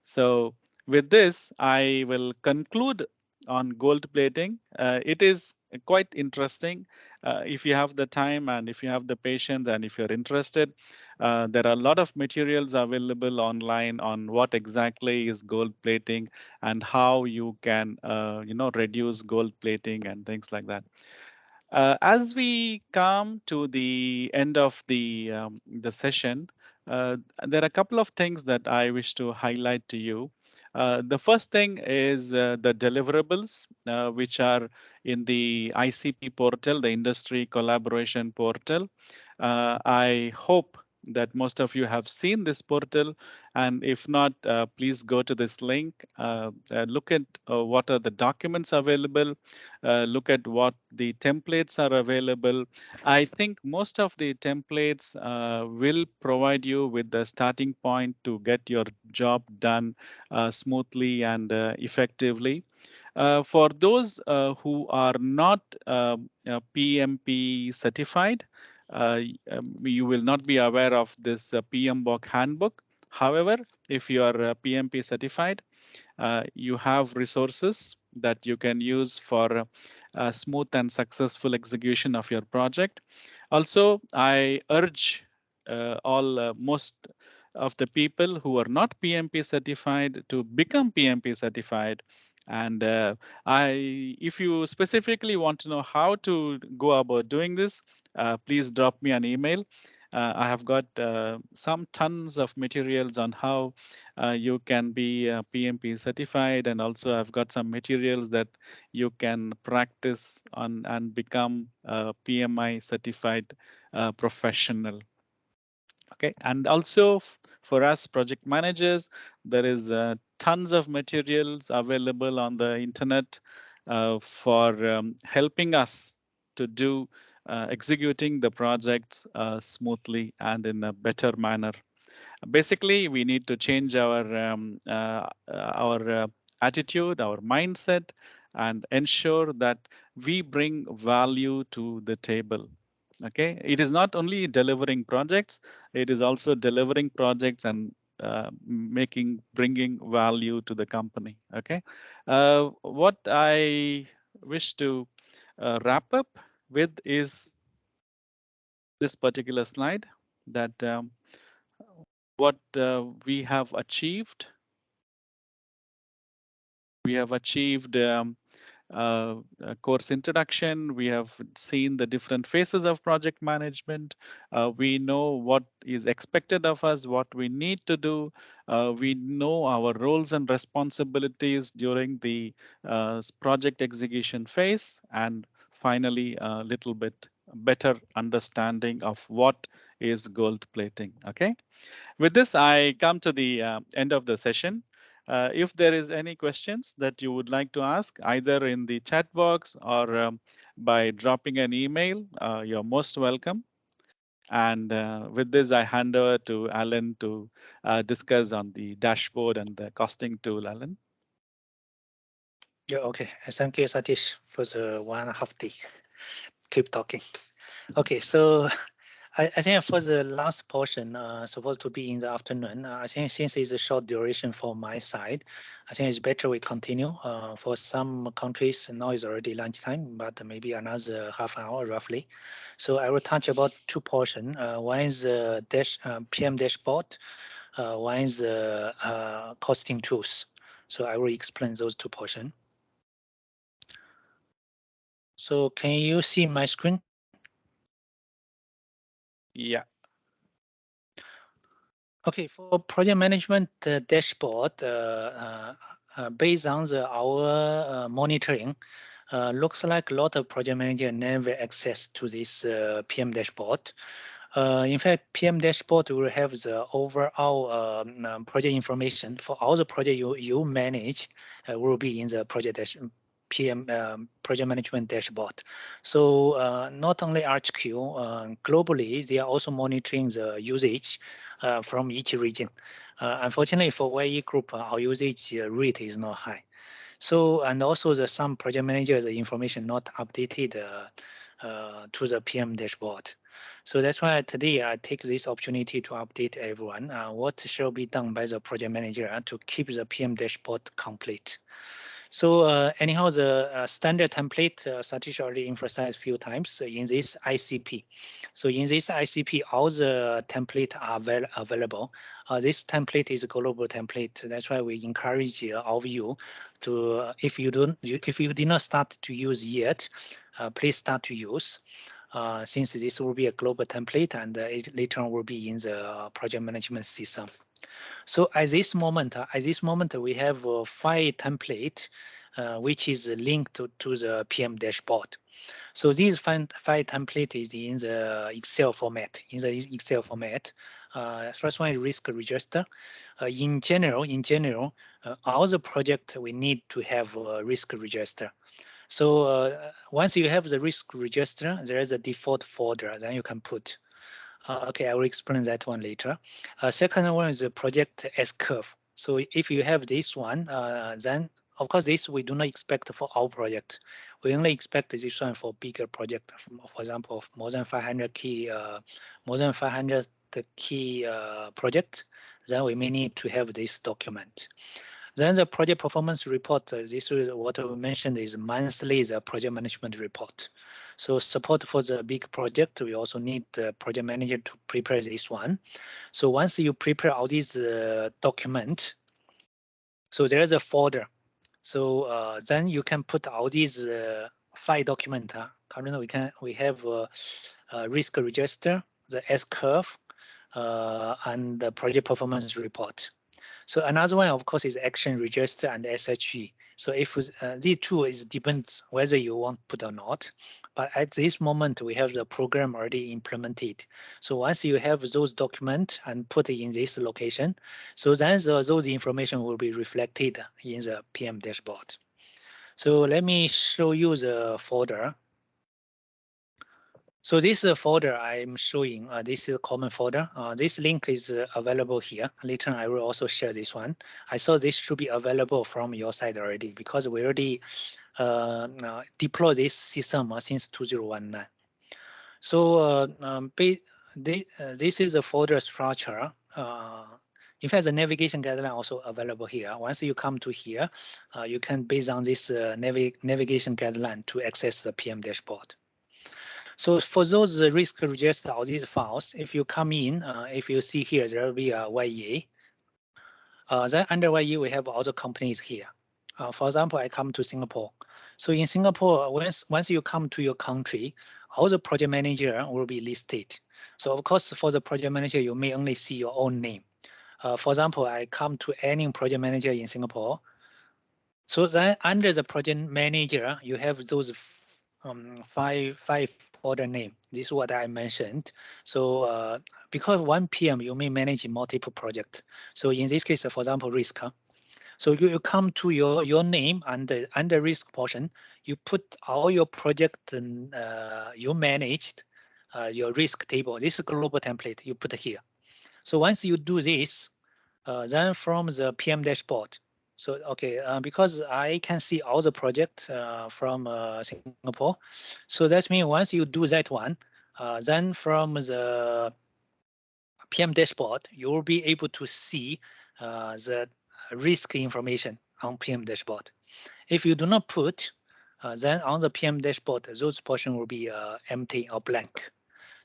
So, with this, I will conclude on gold plating. It is quite interesting. If you have the time and if you have the patience and if you're interested, there are a lot of materials available online on what exactly is gold plating and how you can, reduce gold plating and things like that. As we come to the end of the session, there are a couple of things that I wish to highlight to you. The first thing is the deliverables, which are in the ICP portal, the Industry Collaboration Portal. I hope that most of you have seen this portal, and if not, please go to this link, look at what are the documents available, look at what the templates are available. I think most of the templates will provide you with the starting point to get your job done smoothly and effectively. For those who are not PMP certified, you will not be aware of this PMBOK handbook. However, if you are PMP certified, you have resources that you can use for smooth and successful execution of your project. Also, I urge all most of the people who are not PMP certified to become PMP certified. And if you specifically want to know how to go about doing this, please drop me an email. I have got some tons of materials on how you can be PMP certified, and also I've got some materials that you can practice on and become a PMI certified professional. Okay, and also for us project managers, there is tons of materials available on the internet for helping us to do executing the projects smoothly and in a better manner. Basically, we need to change our attitude, our mindset, and ensure that we bring value to the table. Okay, it is not only delivering projects, it is also delivering projects and bringing value to the company. Okay, what I wish to wrap up with is this particular slide, that what we have achieved. We have achieved a course introduction. We have seen the different phases of project management. We know what is expected of us, what we need to do. We know our roles and responsibilities during the project execution phase. And finally, a little bit better understanding of what is gold plating. Okay. With this, I come to the end of the session. If there is any questions that you would like to ask, either in the chat box or by dropping an email, you're most welcome. And with this, I hand over to Alan to discuss on the dashboard and the costing tool. Alan. Yeah, okay. Thank you, Satish, for the 1.5 day. Keep talking. Okay, so I think for the last portion, supposed to be in the afternoon, I think since it's a short duration for my side, I think it's better we continue. For some countries, now it's already lunchtime, but maybe another half an hour roughly. So I will touch about two portions. One is the PM dashboard, one is the costing tools. So I will explain those two portions. So can you see my screen? Yeah. Okay, for project management dashboard, based on our monitoring, looks like a lot of project manager never access to this PM dashboard. In fact, PM dashboard will have the overall project information for all the project you managed will be in the PM project management dashboard. So not only RHQ, globally, they are also monitoring the usage from each region. Unfortunately, for YE group, our usage rate is not high. So, and also some project managers, the information not updated to the PM dashboard. So that's why today I take this opportunity to update everyone what shall be done by the project manager to keep the PM dashboard complete. So anyhow, the standard template, Satish already emphasized a few times in this ICP. So in this ICP, all the template are available. This template is a global template. That's why we encourage all of you to, if you did not start to use yet, please start to use. Since this will be a global template and it later on will be in the project management system. So at this moment, we have a file template, which is linked to the PM dashboard. So this file template is in the Excel format. First one is risk register. In general, all the project we need to have a risk register. So once you have the risk register, there is a default folder. Then you can put. Okay, I will explain that one later. Second one is the project S-curve. So if you have this one, then of course this we do not expect for our project. We only expect this one for bigger project. For example, more than 500 key, project. Then we may need to have this document. Then the project performance report, this is what we mentioned is monthly the project management report. So support for the big project, we also need the project manager to prepare this one. So once you prepare all these document, so there is a folder. So then you can put all these file document. Currently we have risk register, the S curve, and the project performance report. So another one, of course, is action register and SHE. So if these two is depends whether you want put or not. But at this moment, we have the program already implemented. So once you have those documents and put it in this location, so then those information will be reflected in the PM dashboard. So let me show you the folder. So this folder I'm showing, this is a common folder. This link is available here. Later I will also share this one. I saw this should be available from your side already because we already deployed this system since 2019. So this is the folder structure. In fact, the navigation guideline also available here. Once you come to here, you can based on this navigation guideline to access the PM dashboard. So for those risk register or these files, if you come in, if you see here, there will be a YE. Then under YE, we have other companies here. For example, I come to Singapore. So in Singapore, once you come to your country, all the project manager will be listed. So of course, for the project manager, you may only see your own name. For example, I come to any project manager in Singapore. So then under the project manager, you have those five folder name. This is what I mentioned. So because one PM, you may manage multiple projects. So in this case, for example, risk. So you come to your name and under risk portion, you put all your project you managed, your risk table. This is global template you put here. So once you do this, then from the PM dashboard. So okay, because I can see all the projects from Singapore. So that means once you do that one, then from the PM dashboard, you will be able to see the risk information on PM dashboard. If you do not put, then on the PM dashboard, those portion will be empty or blank.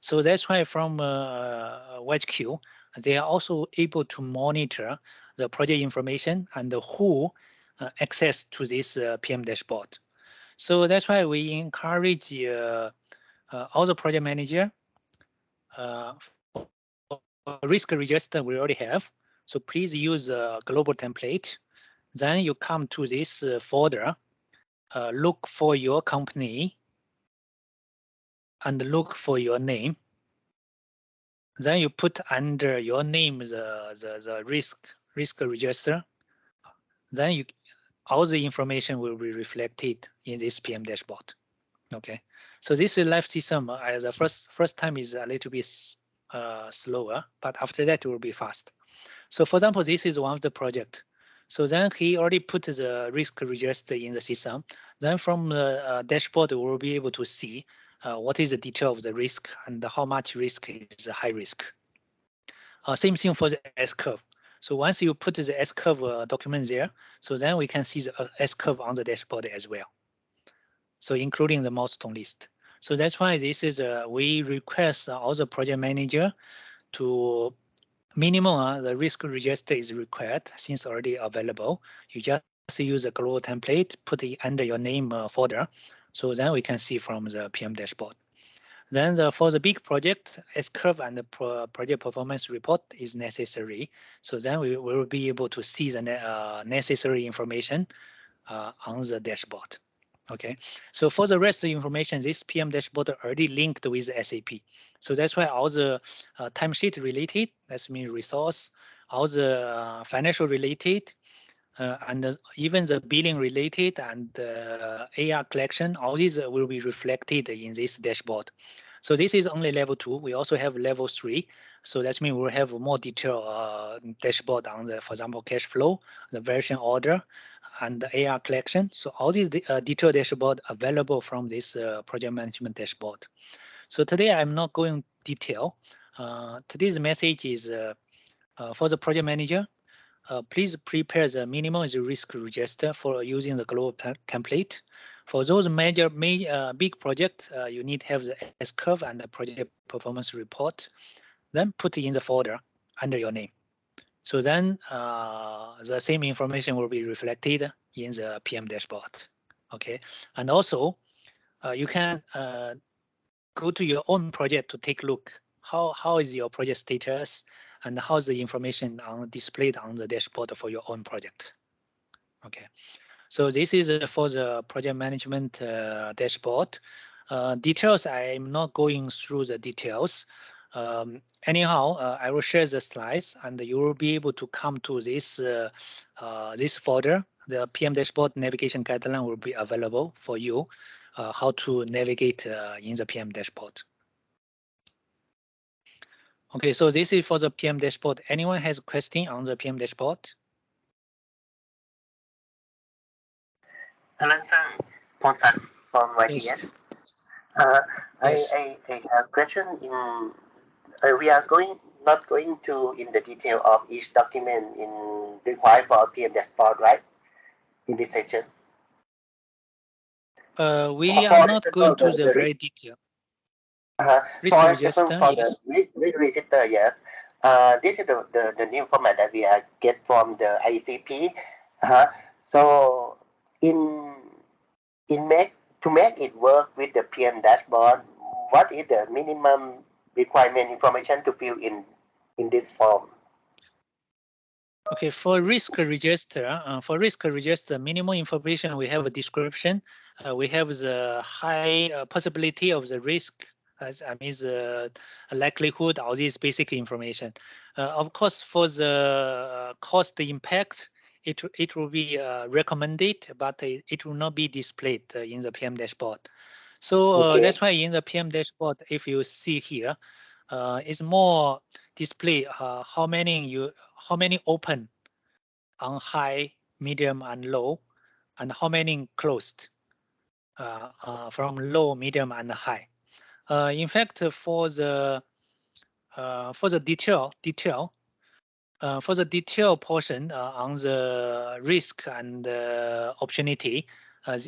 So that's why from WedgeQ, they are also able to monitor the project information and who access to this PM dashboard. So that's why we encourage all the project manager for risk register we already have. So please use a global template. Then you come to this folder, look for your company and look for your name. Then you put under your name the risk register. Then all the information will be reflected in this PM dashboard. Okay, so this is live system. The first time is a little bit slower, but after that it will be fast. So for example, this is one of the project. So then he already put the risk register in the system. Then from the dashboard, we will be able to see what is the detail of the risk and how much risk is high risk. Same thing for the S-curve. So once you put the S-curve document there, so then we can see the S-curve on the dashboard as well. So including the milestone list. So that's why this is we request all the project manager to minimum the risk register is required since already available. You just use a global template, put it under your name folder. So then we can see from the PM dashboard. Then for the big project, S-curve and the project performance report is necessary. So then we will be able to see the necessary information on the dashboard. Okay, so for the rest of the information, this PM dashboard already linked with SAP. So that's why all the timesheet related, that's mean resource, all the financial related, and even the billing related and AR collection, all these will be reflected in this dashboard. So this is only level 2. We also have level 3. So that means we'll have more detailed dashboard on the, for example, cash flow, the version order, and the AR collection. So all these detailed dashboard available from this project management dashboard. So today I'm not going detail. Today's message is for the project manager. please prepare the minimum risk register for using the global template. For those major big projects, you need to have the S-curve and the project performance report, then put it in the folder under your name. So then the same information will be reflected in the PM dashboard. Okay, and also you can go to your own project to take a look. How is your project status and how's the information displayed on the dashboard for your own project. Okay, so this is for the project management dashboard. Details, I'm not going through the details. Anyhow, I will share the slides and you will be able to come to this this folder. The PM dashboard navigation guideline will be available for you how to navigate in the PM dashboard. Okay, so this is for the PM dashboard. Anyone has a question on the PM dashboard? Alan Sang, Ponsak from YTS. Yes. Yes. I have a question in we are not going to in the detail of each document in required for PM dashboard, right? In this section. We are not going to the very detail. Risk For register, example, for yes. the risk register, yes. This is the new format that we get from the ICP. So to make it work with the PM dashboard, what is the minimum requirement information to fill in this form? Okay, for risk register, minimum information, we have a description. We have the high possibility of the risk, I mean the likelihood, all this basic information. Of course, for the cost impact, it will be recommended, but it will not be displayed in the PM dashboard. So Okay. that's why in the PM dashboard, if you see here, it's more display how many open on high, medium, and low, and how many closed from low, medium, and high. In fact, for the detail portion on the risk and opportunity,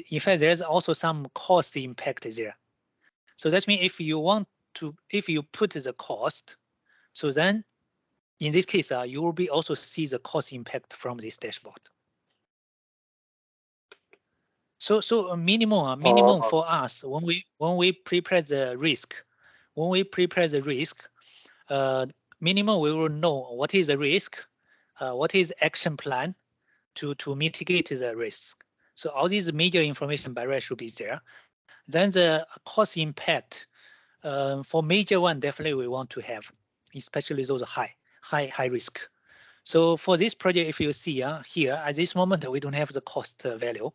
in fact, there's also some cost impact there. So that means if you put the cost, so then in this case, you will be also see the cost impact from this dashboard. So minimum for us when we prepare the risk, minimum we will know what is the risk, what is action plan to mitigate the risk. So all these major information by right should be there. Then the cost impact for major one definitely we want to have, especially those high risk. So for this project, if you see here at this moment we don't have the cost value.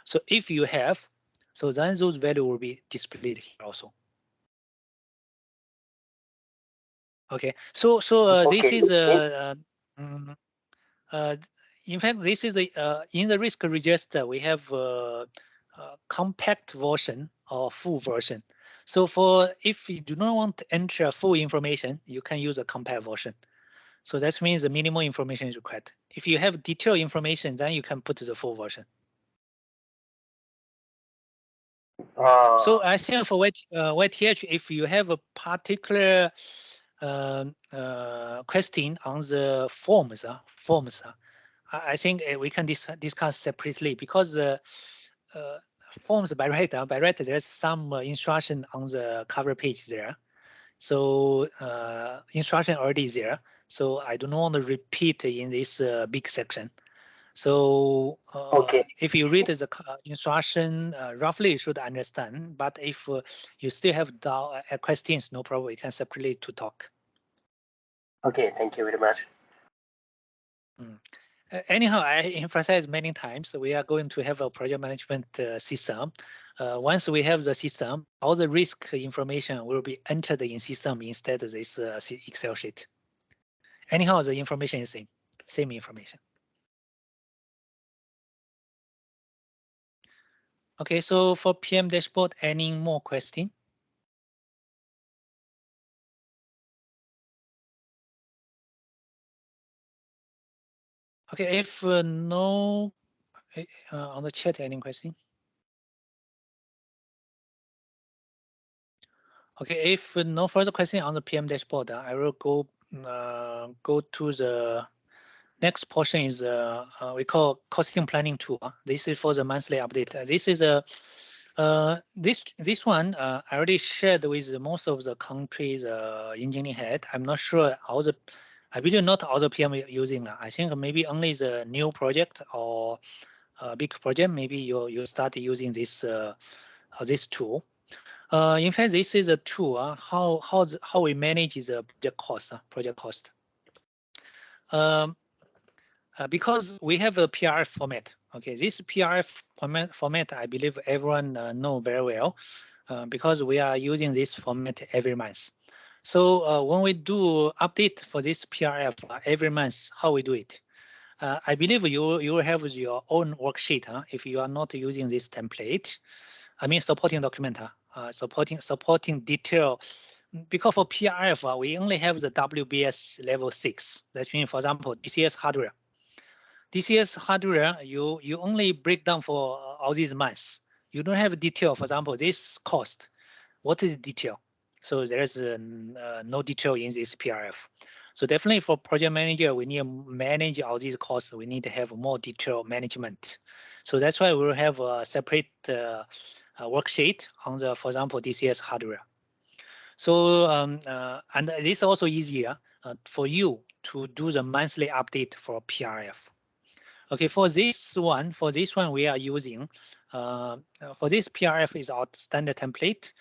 So if you have, so then those value will be displayed here also. Okay, so this is in fact this is in the risk register we have a compact version or full version. So for if you do not want to enter full information, you can use a compact version. So that means the minimum information is required. If you have detailed information, then you can put the full version. So I think for YTH, if you have a particular question on the forms, I think we can discuss separately because forms by right, there's some instruction on the cover page there. So instruction already is there. So I don't want to repeat in this big section. So if you read the instruction, roughly you should understand. But if you still have questions, no problem. We can separately to talk. Okay, thank you very much. Anyhow, I emphasize many times we are going to have a project management system. Once we have the system, all the risk information will be entered in system instead of this Excel sheet. Anyhow, the information is same information. Okay, so for PM dashboard, any more question? Okay, if no on the chat, any question? Okay, if no further question on the PM dashboard, I will go to the next portion. Is we call costing planning tool. This is for the monthly update. This is a this one I already shared with most of the countries engineering head. I'm not sure all the, I believe not all the PM using that. I think maybe only the new project or big project. Maybe you start using this tool. In fact, this is a tool how we manage the project cost. Project cost. Because we have a PRF format. Okay, this PRF format I believe everyone know very well because we are using this format every month. So when we do update for this PRF every month, how we do it? I believe you have your own worksheet if you are not using this template. I mean supporting document, supporting detail. Because for PRF, we only have the WBS level 6. That means, for example, DCS hardware. DCS hardware, you only break down for all these months. You don't have detail. For example, this cost. What is detail? So there is no detail in this PRF. So definitely for project manager, we need to manage all these costs. We need to have more detailed management. So that's why we'll have a separate worksheet on the, for example, DCS hardware. So and this is also easier for you to do the monthly update for PRF. Okay, for this one we are using for this PRF is our standard template.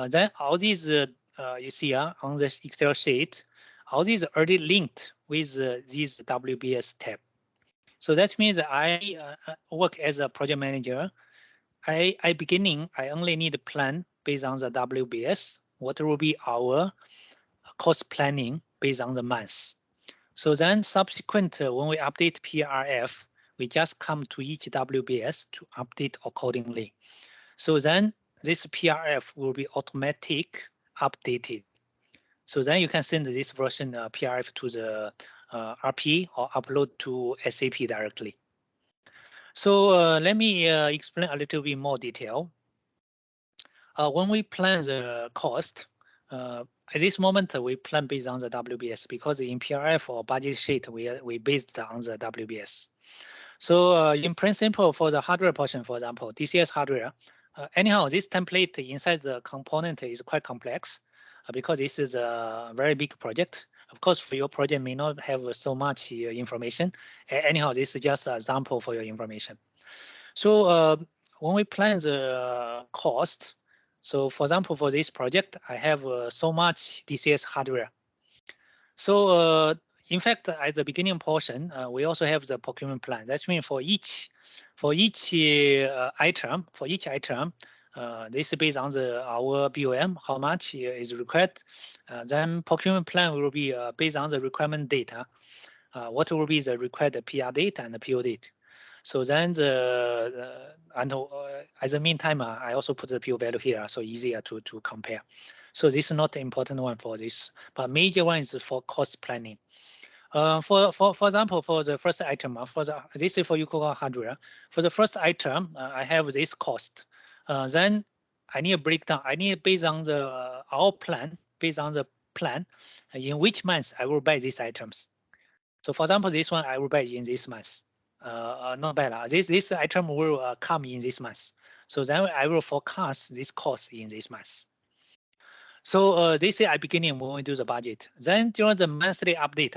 Then all these you see on this Excel sheet, all these are already linked with these WBS tab. So that means I work as a project manager. I only need a plan based on the WBS. What will be our cost planning based on the months? So then subsequent, when we update PRF, we just come to each WBS to update accordingly. So then this PRF will be automatic updated. So then you can send this version PRF to the RP or upload to SAP directly. So let me explain a little bit more detail. When we plan the cost, at this moment we plan based on the WBS because in PRF or budget sheet we based on the WBS. So in principle for the hardware portion, for example, DCS hardware, anyhow this template inside the component is quite complex because this is a very big project. Of course, for your project may not have so much information. Anyhow, this is just an example for your information. So when we plan the cost, so for example, for this project, I have so much DCS hardware. So in fact, at the beginning portion, we also have the procurement plan. That means for each item, this is based on our BOM, how much is required. Then procurement plan will be based on the requirement data. What will be the required PR date and the PO date. So then as a meantime, I also put the PO value here, so easier to compare. So this is not the important one for this, but major one is for cost planning. For example, for the first item, this is for Yokohama hardware. For the first item, I have this cost. Then I need a breakdown. I need based on the our plan, based on the plan, in which months I will buy these items. So for example, this one I will buy in this month. Not bad. This item will come in this month. So then I will forecast this cost in this month. So this is at beginning when we do the budget. Then during the monthly update,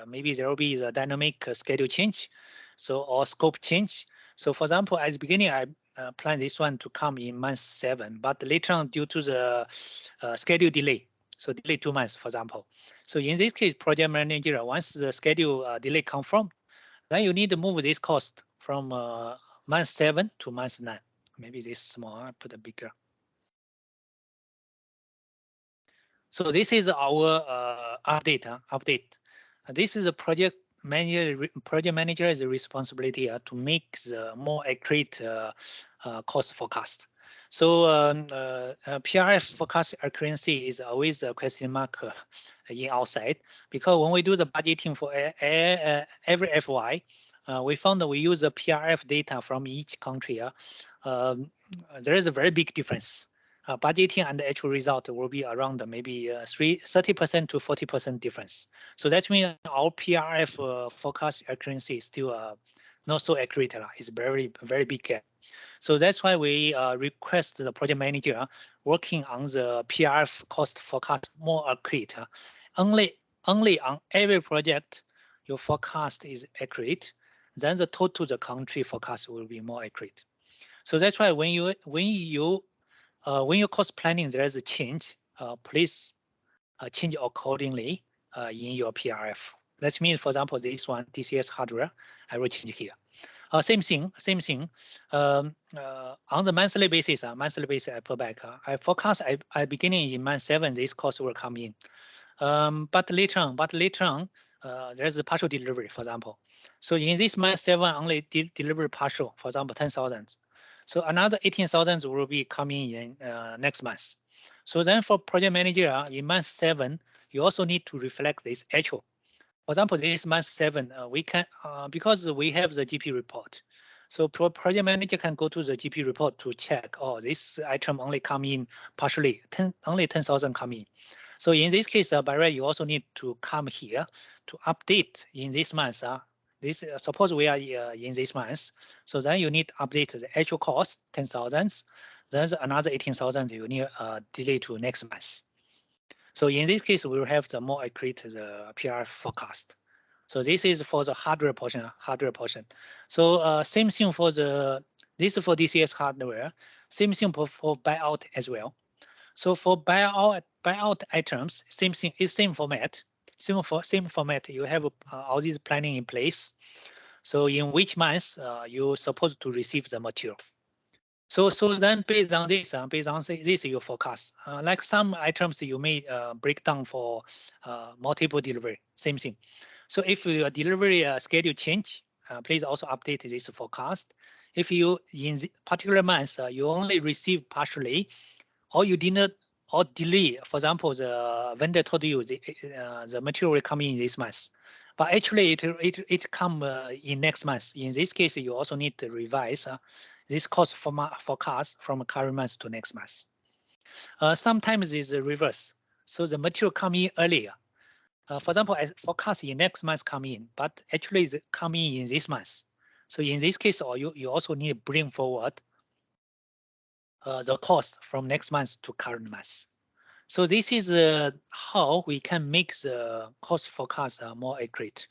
maybe there will be the dynamic schedule change, so or scope change. So for example, at the beginning, I plan this one to come in month 7, but later on due to the schedule delay, so delay 2 months, for example. So in this case, project manager, once the schedule delay confirmed, then you need to move this cost from month 7 to month 9. Maybe this small, I put a bigger. So this is our update. This is a project manager. Project manager is the responsibility to make the more accurate cost forecast. So PRF forecast accuracy is always a question mark in outside, because when we do the budgeting for every FY, we found that we use the PRF data from each country. There is a very big difference. Budgeting and the actual result will be around maybe 30% to 40% difference. So that means our PRF forecast accuracy is still not so accurate. It's very big gap. So that's why we request the project manager working on the PRF cost forecast more accurate. Only on every project your forecast is accurate, then the total the country forecast will be more accurate. So that's why when your cost planning there is a change, please change accordingly in your PRF. That means, for example, this one DCS hardware, I will change here. Same thing. On the monthly basis, I put back. I forecast I beginning in month 7, this cost will come in. But later on, there's a partial delivery, for example. So in this month 7, only deliver partial, for example, 10,000. So another 18,000 will be coming in next month. So then for project manager, in month 7, you also need to reflect this actual. For example, this month 7, we can because we have the GP report. So project manager can go to the GP report to check. Oh, this item only come in partially, only 10,000 come in. So in this case, by right, you also need to come here to update in this month. This suppose we are in this month, so then you need to update the actual cost 10,000. There's another 18,000 you need delay to next month. So in this case, we will have the more accurate the PR forecast. So this is for the hardware portion. So same thing for this is for DCS hardware. Same thing for buyout as well. So for buyout items, same thing is same format. Same format. You have all these planning in place. So in which month you're supposed to receive the material. So then based on this your forecast. Like some items you may break down for multiple delivery, same thing. So if your delivery schedule change, please also update this forecast. If you in the particular month you only receive partially, or you did not or delay, for example, the vendor told you the material will come in this month, but actually it come in next month. In this case, you also need to revise this cost forecast from current month to next month. Sometimes it's the reverse. So the material come in earlier. For example, as forecast in next month come in, but actually it's coming in this month. So in this case, or you also need to bring forward the cost from next month to current month. So this is how we can make the cost forecast more accurate.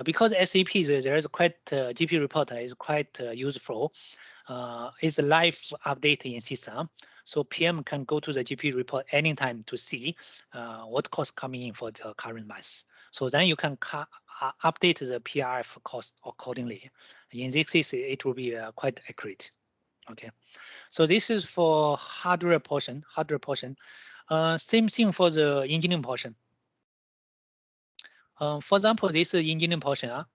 Because SAP there is quite GP report is quite useful. It's a live update in system. So PM can go to the GP report anytime to see what cost coming in for the current month. So then you can update the PRF cost accordingly. In this case, it will be quite accurate. Okay. So this is for hardware portion. Same thing for the engineering portion. For example, this engineering portion.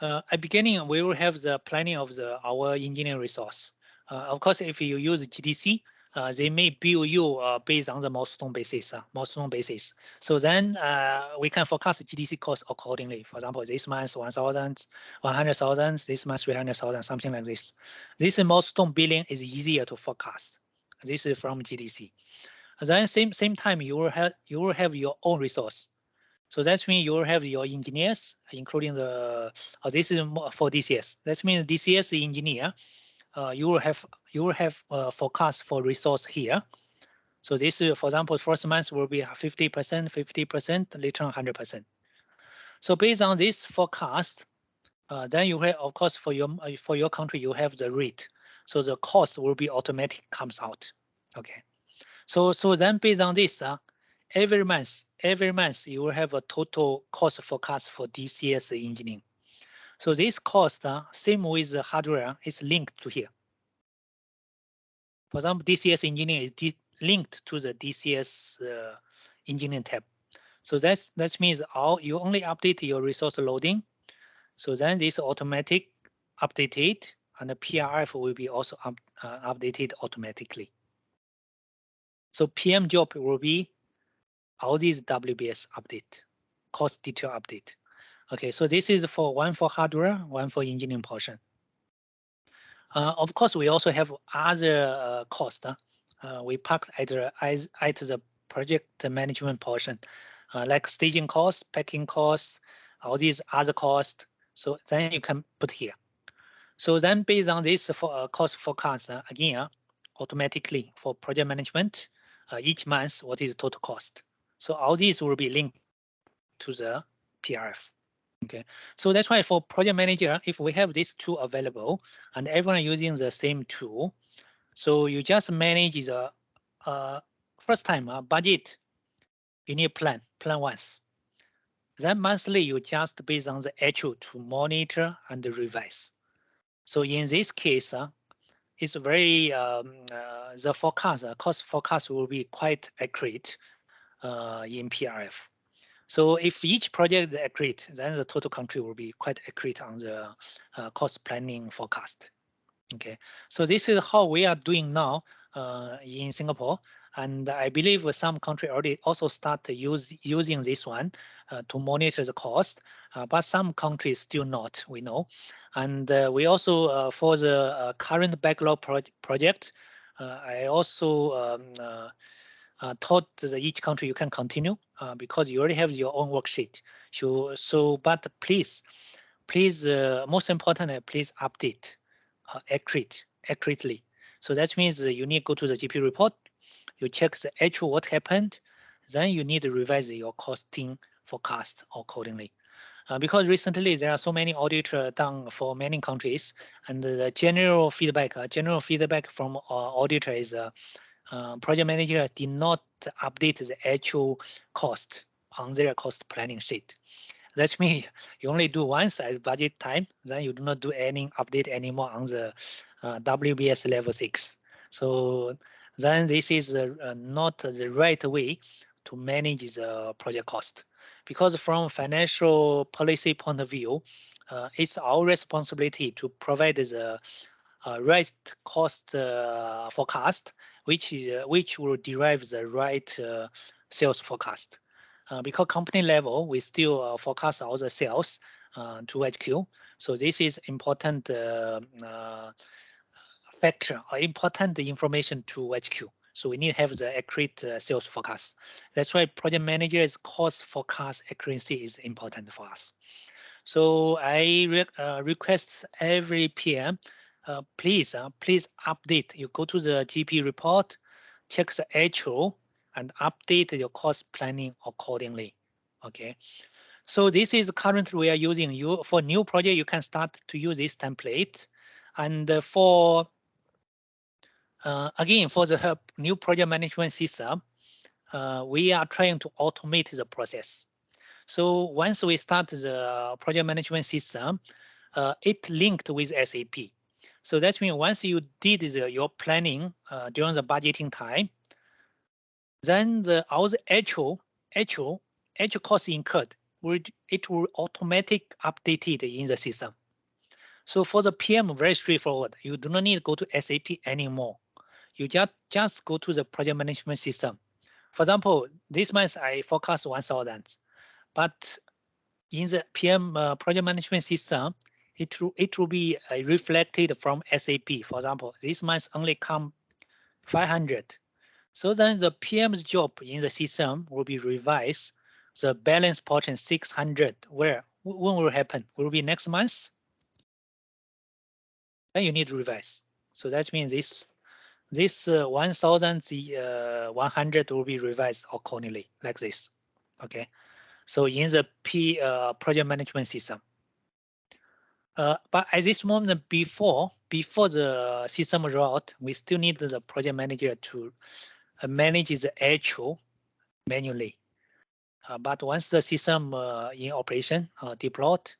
At beginning, we will have the planning of our engineering resource. Of course, if you use GDC, they may bill you based on the milestone basis. So then we can forecast GDC cost accordingly. For example, this month 1,000, 100,000, this month 300,000, something like this. This milestone billing is easier to forecast. This is from GDC. Then same time you will have your own resource. So that means you will have your engineers, including the this is for DCS. That means DCS engineer, you will have forecast for resource here. So this is, for example, first month will be 50%, later on 100%. So based on this forecast, then you have, of course, for your country, you have the rate. So the cost will be automatic comes out. Okay. So then based on this, every month you will have a total cost forecast for DCS engineering. So this cost, same with the hardware, is linked to here. For example, DCS engineering is linked to the DCS engineering tab. So that means you only update your resource loading. So then this automatic updated and the PRF will be also updated automatically. So PM job will be all these WBS update, cost detail update. Okay, so this is for one for hardware, one for engineering portion. Of course, we also have other cost. We park at the project management portion, like staging costs, packing costs, all these other costs. So then you can put here. So then based on this for cost forecast, again, automatically for project management, each month, what is the total cost? So all these will be linked to the PRF. Okay, so that's why for project manager, if we have this tool available and everyone using the same tool, so you just manage the first time budget, you need plan once. Then monthly, you just based on the actual to monitor and revise. So in this case, it's very the forecast, cost forecast will be quite accurate in PRF. So if each project is accurate, then the total country will be quite accurate on the cost planning forecast. Okay, so this is how we are doing now in Singapore, and I believe some country already also start using this one to monitor the cost, but some countries still not. We know, and we also for the current backlog project, I also taught each country you can continue because you already have your own worksheet. So but please, most important, please update accurately. So that means you need to go to the GP report, you check the actual what happened, then you need to revise your costing forecast accordingly. Because recently there are so many audits done for many countries, and the general feedback from auditor is project manager did not update the actual cost on their cost planning sheet. That means you only do once at budget time, then you do not do any update anymore on the WBS level 6. So then this is not the right way to manage the project cost. Because from financial policy point of view, it's our responsibility to provide the right cost forecast, which will derive the right sales forecast. Because company level, we still forecast all the sales to HQ. So this is important factor or important information to HQ. So we need to have the accurate sales forecast. That's why project manager's cost forecast accuracy is important for us. So I request every PM, please update. You go to the GP report, check the actual, and update your cost planning accordingly. Okay. So this is currently we are using for new project. You can start to use this template, and for again for the new project management system, we are trying to automate the process. So once we start the project management system, it linked with SAP. So that means once you did your planning during the budgeting time, then all the actual cost incurred it will automatic updated in the system. So for the PM, very straightforward. You do not need to go to SAP anymore. You just go to the project management system. For example, this month I forecast 1,000, but in the PM project management system, it will be reflected from SAP. For example, this month only come 500. So then the PM's job in the system will be revised. The balance portion 600, when will happen? Will be next month? Then you need to revise. So that means this 1,100 will be revised accordingly, like this. Okay. So in the project management system. But at this moment, before the system rollout, we still need the project manager to manage the actual manually. But once the system in operation deployed,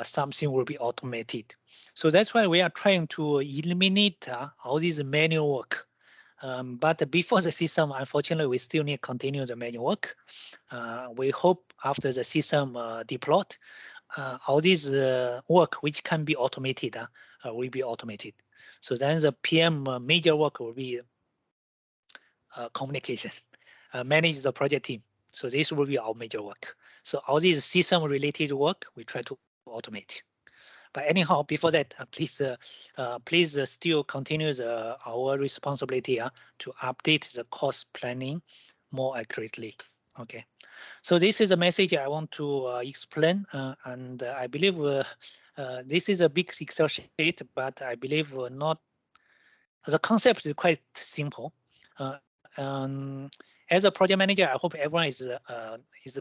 something will be automated. So that's why we are trying to eliminate all these manual work. But before the system, unfortunately, we still need to continue the manual work. We hope after the system deployed, all this work which can be automated will be automated. So then the PM major work will be communications, manage the project team. So this will be our major work. So all these system related work we try to automate. But anyhow, before that, please still continue our responsibility to update the cost planning more accurately. Okay. So this is a message I want to explain, and I believe this is a big Excel sheet, but I believe not. The concept is quite simple. As a project manager, I hope everyone is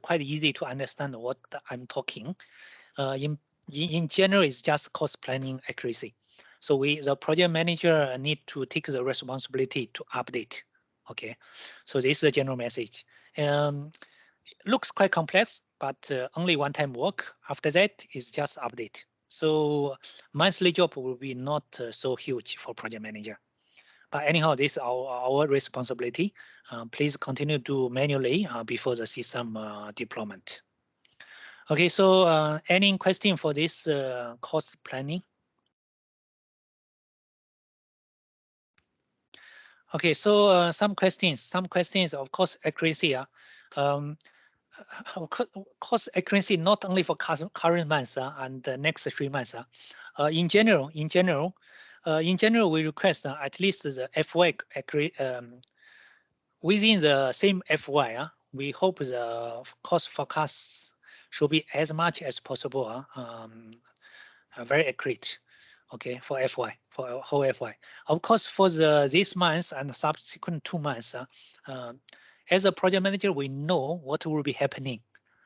quite easy to understand what I'm talking. In general, it's just cost planning accuracy. So the project manager need to take the responsibility to update. Okay, so this is the general message. Looks quite complex, but only one-time work. After that is just update. So monthly job will be not so huge for project manager. But anyhow, this is our responsibility. Please continue to manually before the system deployment. Okay, so any question for this cost planning? Okay, so some questions, of course, accuracy. Cost accuracy not only for current months and the next 3 months. In general, we request at least the FY within the same FY. We hope the cost forecasts should be as much as possible. Very accurate. Okay, for FY, for whole FY. Of course, for this month and subsequent 2 months, as a project manager, we know what will be happening.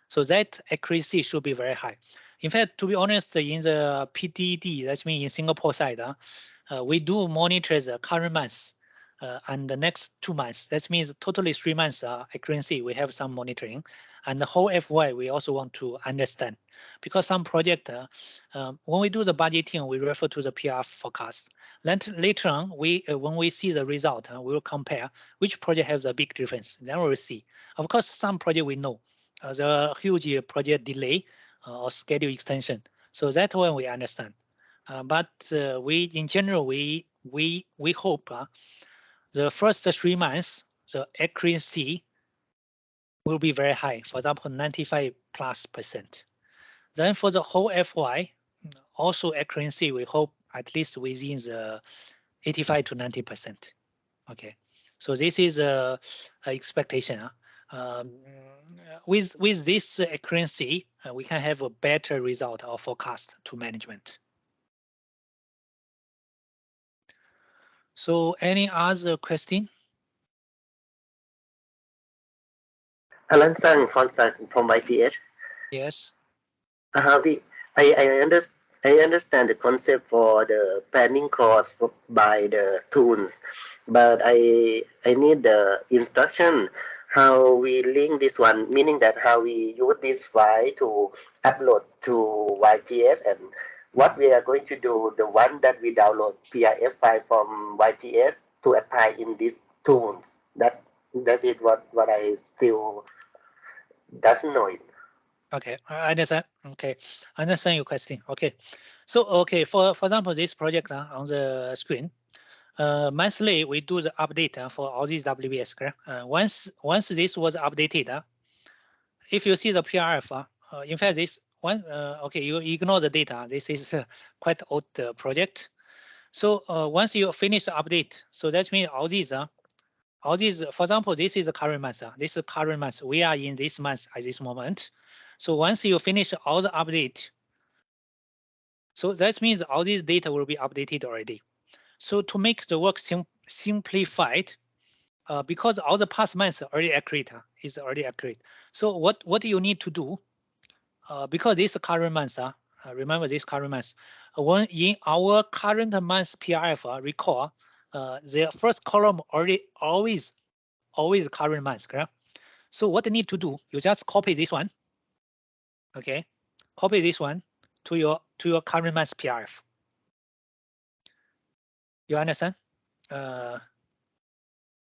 So that accuracy should be very high. In fact, to be honest, in the PDD, that's mean in Singapore side, we do monitor the current months and the next 2 months. That means totally 3 months accuracy, we have some monitoring. And the whole FY, we also want to understand. Because some project, when we do the budgeting, we refer to the PR forecast. Then later on, when we see the result, we will compare which project has a big difference. Then we will see. Of course, some project we know the huge project delay or schedule extension. So that one we understand. But we, in general, we hope the first 3 months the accuracy will be very high. For example, 95+%. Then for the whole FY, also accuracy we hope at least within the 85 to 90%. Okay, so this is a expectation. With this accuracy, we can have a better result or forecast to management. So any other question? Alan Sang from YTH. Yes. I understand the concept for the planning cost by the tools, but I need the instruction how we link this one, meaning that how we use this file to upload to YTS and what we are going to do, the one that we download PIF file from YTS to apply in this tool. That is what I still doesn't know it. Okay, I understand. Okay, I understand your question. Okay, so okay, for example, this project on the screen, monthly we do the update for all these WBS. Correct? Once this was updated, if you see the PRF, in fact this one, okay, you ignore the data. This is quite old project. So once you finish the update, so that means all these, for example, this is the current month. This is current month. We are in this month at this moment. So once you finish all the update, so that means all these data will be updated already. So to make the work simplified, because all the past months are already accurate, is already accurate. So what you need to do, because this current month, remember this current month, when in our current month PRF recall, the first column always current month, correct? So what you need to do, you just copy this one, okay? Copy this one to your current month PRF. You understand?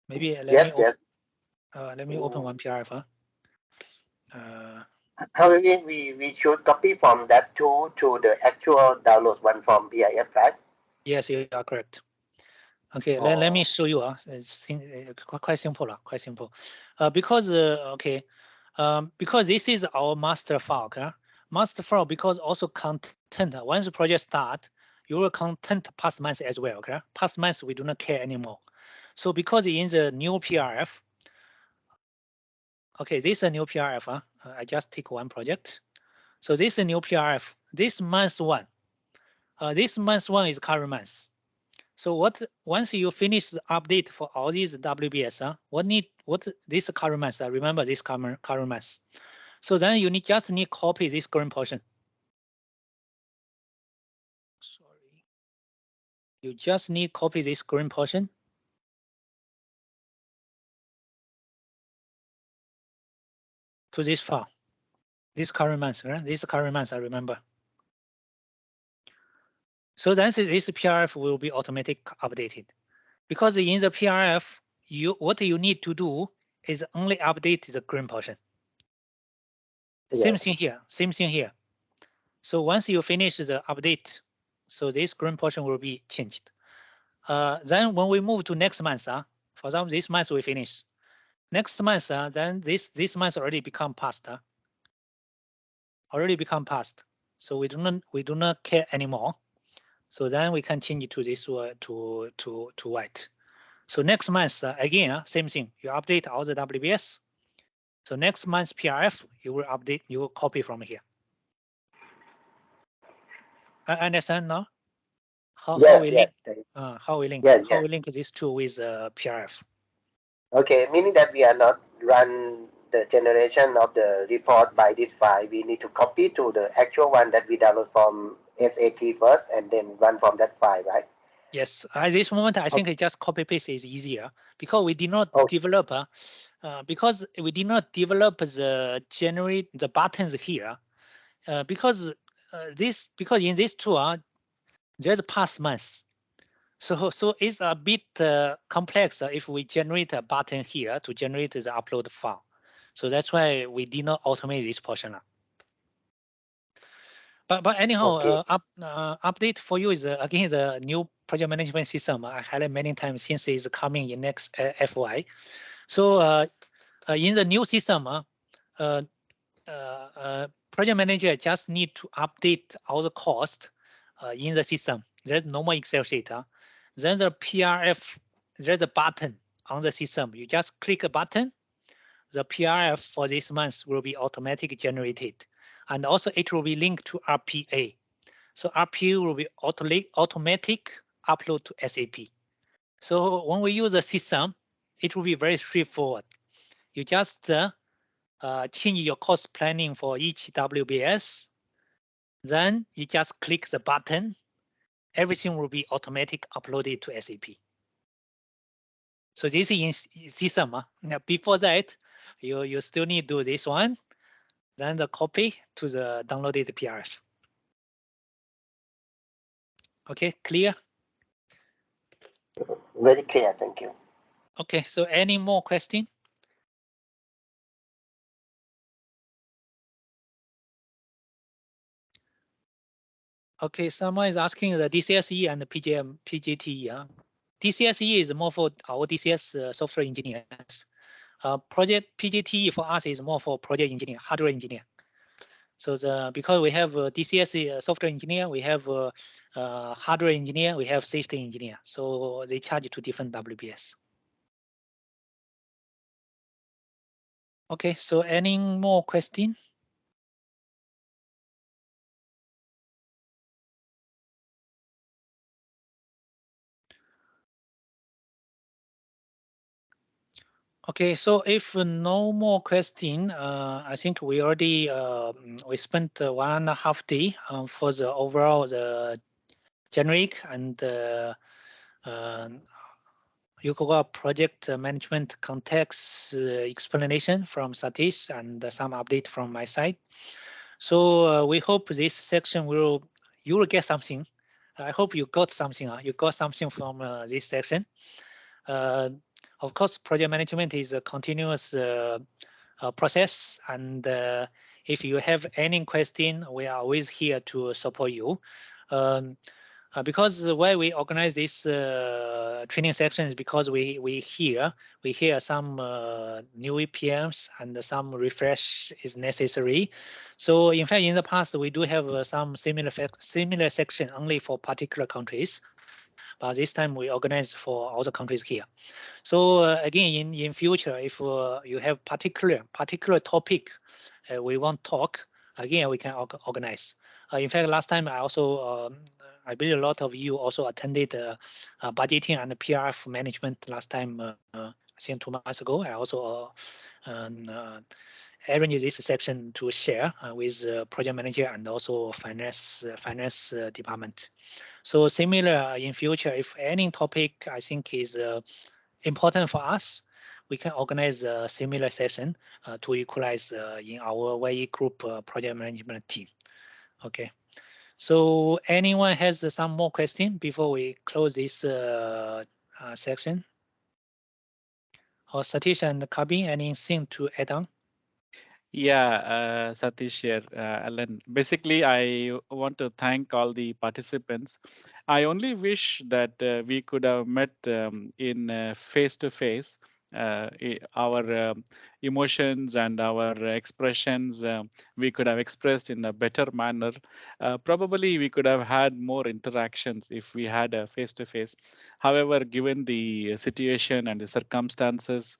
Maybe Yes. let me open one PRF. However, we should copy from that tool to the actual download one from PIF, right? Yes, you are correct. Okay, let me show you. It's quite simple, quite simple. Because okay, because this is our master file. Okay? Master file because also content. Once the project start, you will content past months as well. Okay, past months we do not care anymore. So because in the new PRF, okay, this is a new PRF. I just take one project. So this is a new PRF. This month one. This month one is current month. So what once you finish the update for all these WBS, what this current month? Remember this current month. So then you just need copy this green portion. Sorry, you just need copy this green portion to this file. This current month, right? This current month, I remember. So then this PRF will be automatic updated, because in the PRF, what you need to do is only update the green portion. Same thing here. Same thing here. So once you finish the update, so this green portion will be changed. Then when we move to next month, for example, this month we finish. Next month, then this month already become past. Already become past. So we do not care anymore. So then we can change it to this to white. So next month again, same thing. You update all the WBS. So next month's PRF, you will update. You will copy from here. I understand now. How we link this two with PRF. Okay, meaning that we are not run the generation of the report by this file. We need to copy to the actual one that we download from SAP first and then run from that file, right? Yes, at this moment, I think just copy paste is easier because we did not develop the buttons here. Because in this tool, there's past months. So it's a bit complex if we generate a button here to generate the upload file. So that's why we did not automate this portion. But anyhow, update for you is again the new project management system. I highlight many times since it's coming in next FY. So in the new system, project manager just need to update all the cost in the system. There's no more Excel sheet. Then the PRF, there's a button on the system. You just click a button. The PRF for this month will be automatically generated. And also it will be linked to RPA. So RPA will be automatic upload to SAP. So when we use the system, it will be very straightforward. You just change your cost planning for each WBS. Then you just click the button. Everything will be automatic uploaded to SAP. So this is in system. Now before that, you still need to do this one. Then the copy to the downloaded PRF. Okay, clear? Very clear, thank you. Okay, so any more question? Okay, someone is asking the DCSE and the PGT. DCSE is more for our DCS software engineers. Project PGT for us is more for project engineer, hardware engineer. So because we have DCS software engineer, we have hardware engineer, we have safety engineer. So they charge two different WBS. Okay, so any more question? Okay, so if no more question, I think we already we spent 1.5 day for the overall the generic and Yokoga project management context explanation from Satish and some update from my side. So we hope this section you will get something. I hope you got something. You got something from this section. Of course, project management is a continuous process, and if you have any question, we are always here to support you. Because why we organize this training section is because we hear some new EPMs and some refresh is necessary. So in fact, in the past we do have some similar section only for particular countries, but this time we organize for all the countries here. So again, in future, if you have particular topic we want talk, again we can organize. In fact, last time I also I believe a lot of you also attended budgeting and PRF management last time. I think 2 months ago. I also arranged this section to share with project manager and also finance department. So similar in future, if any topic I think is important for us, we can organize a similar session to equalize in our YE group project management team. Okay. So anyone has some more question before we close this section? Or Satish and Kabin, anything to add on? Yeah, Satish here, Alan. Basically, I want to thank all the participants. I only wish that we could have met in face to face. Our emotions and our expressions we could have expressed in a better manner. Probably we could have had more interactions if we had a face to face. However, given the situation and the circumstances,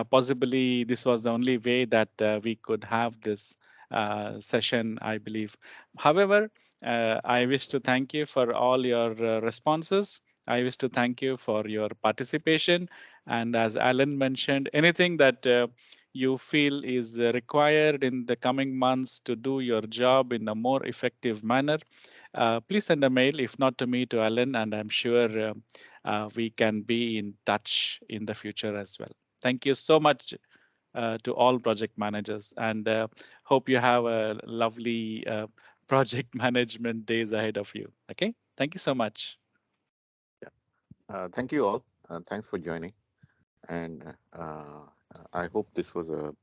possibly this was the only way that we could have this session, I believe. However, I wish to thank you for all your responses. I wish to thank you for your participation. And as Alan mentioned, anything that you feel is required in the coming months to do your job in a more effective manner, please send a mail, if not to me, to Alan, and I'm sure we can be in touch in the future as well. Thank you so much to all project managers, and hope you have a lovely project management days ahead of you. Okay, thank you so much. Thank you all. Thanks for joining. And I hope this was a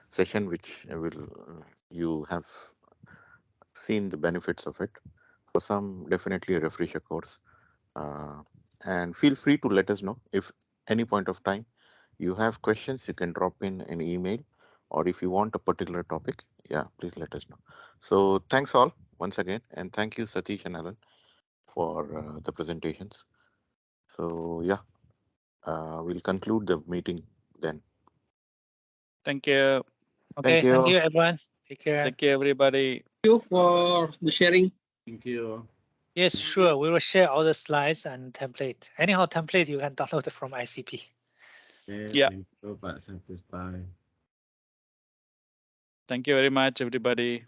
session which will you have seen the benefits of it. For some, definitely a refresher course. And feel free to let us know if any point of time you have questions. You can drop in an email, or if you want a particular topic, yeah, please let us know. So thanks all once again, and thank you Satish and Alan for the presentations. So yeah, we'll conclude the meeting then. Thank you. Okay, Thank thank you. you everyone. Take care. Thank you, everybody. You for the sharing. Thank you. Yes, sure. We will share all the slides and template. Anyhow, template you can download from ICP. Yeah. Thank you, Pak Satis. Bye. Thank you very much, everybody.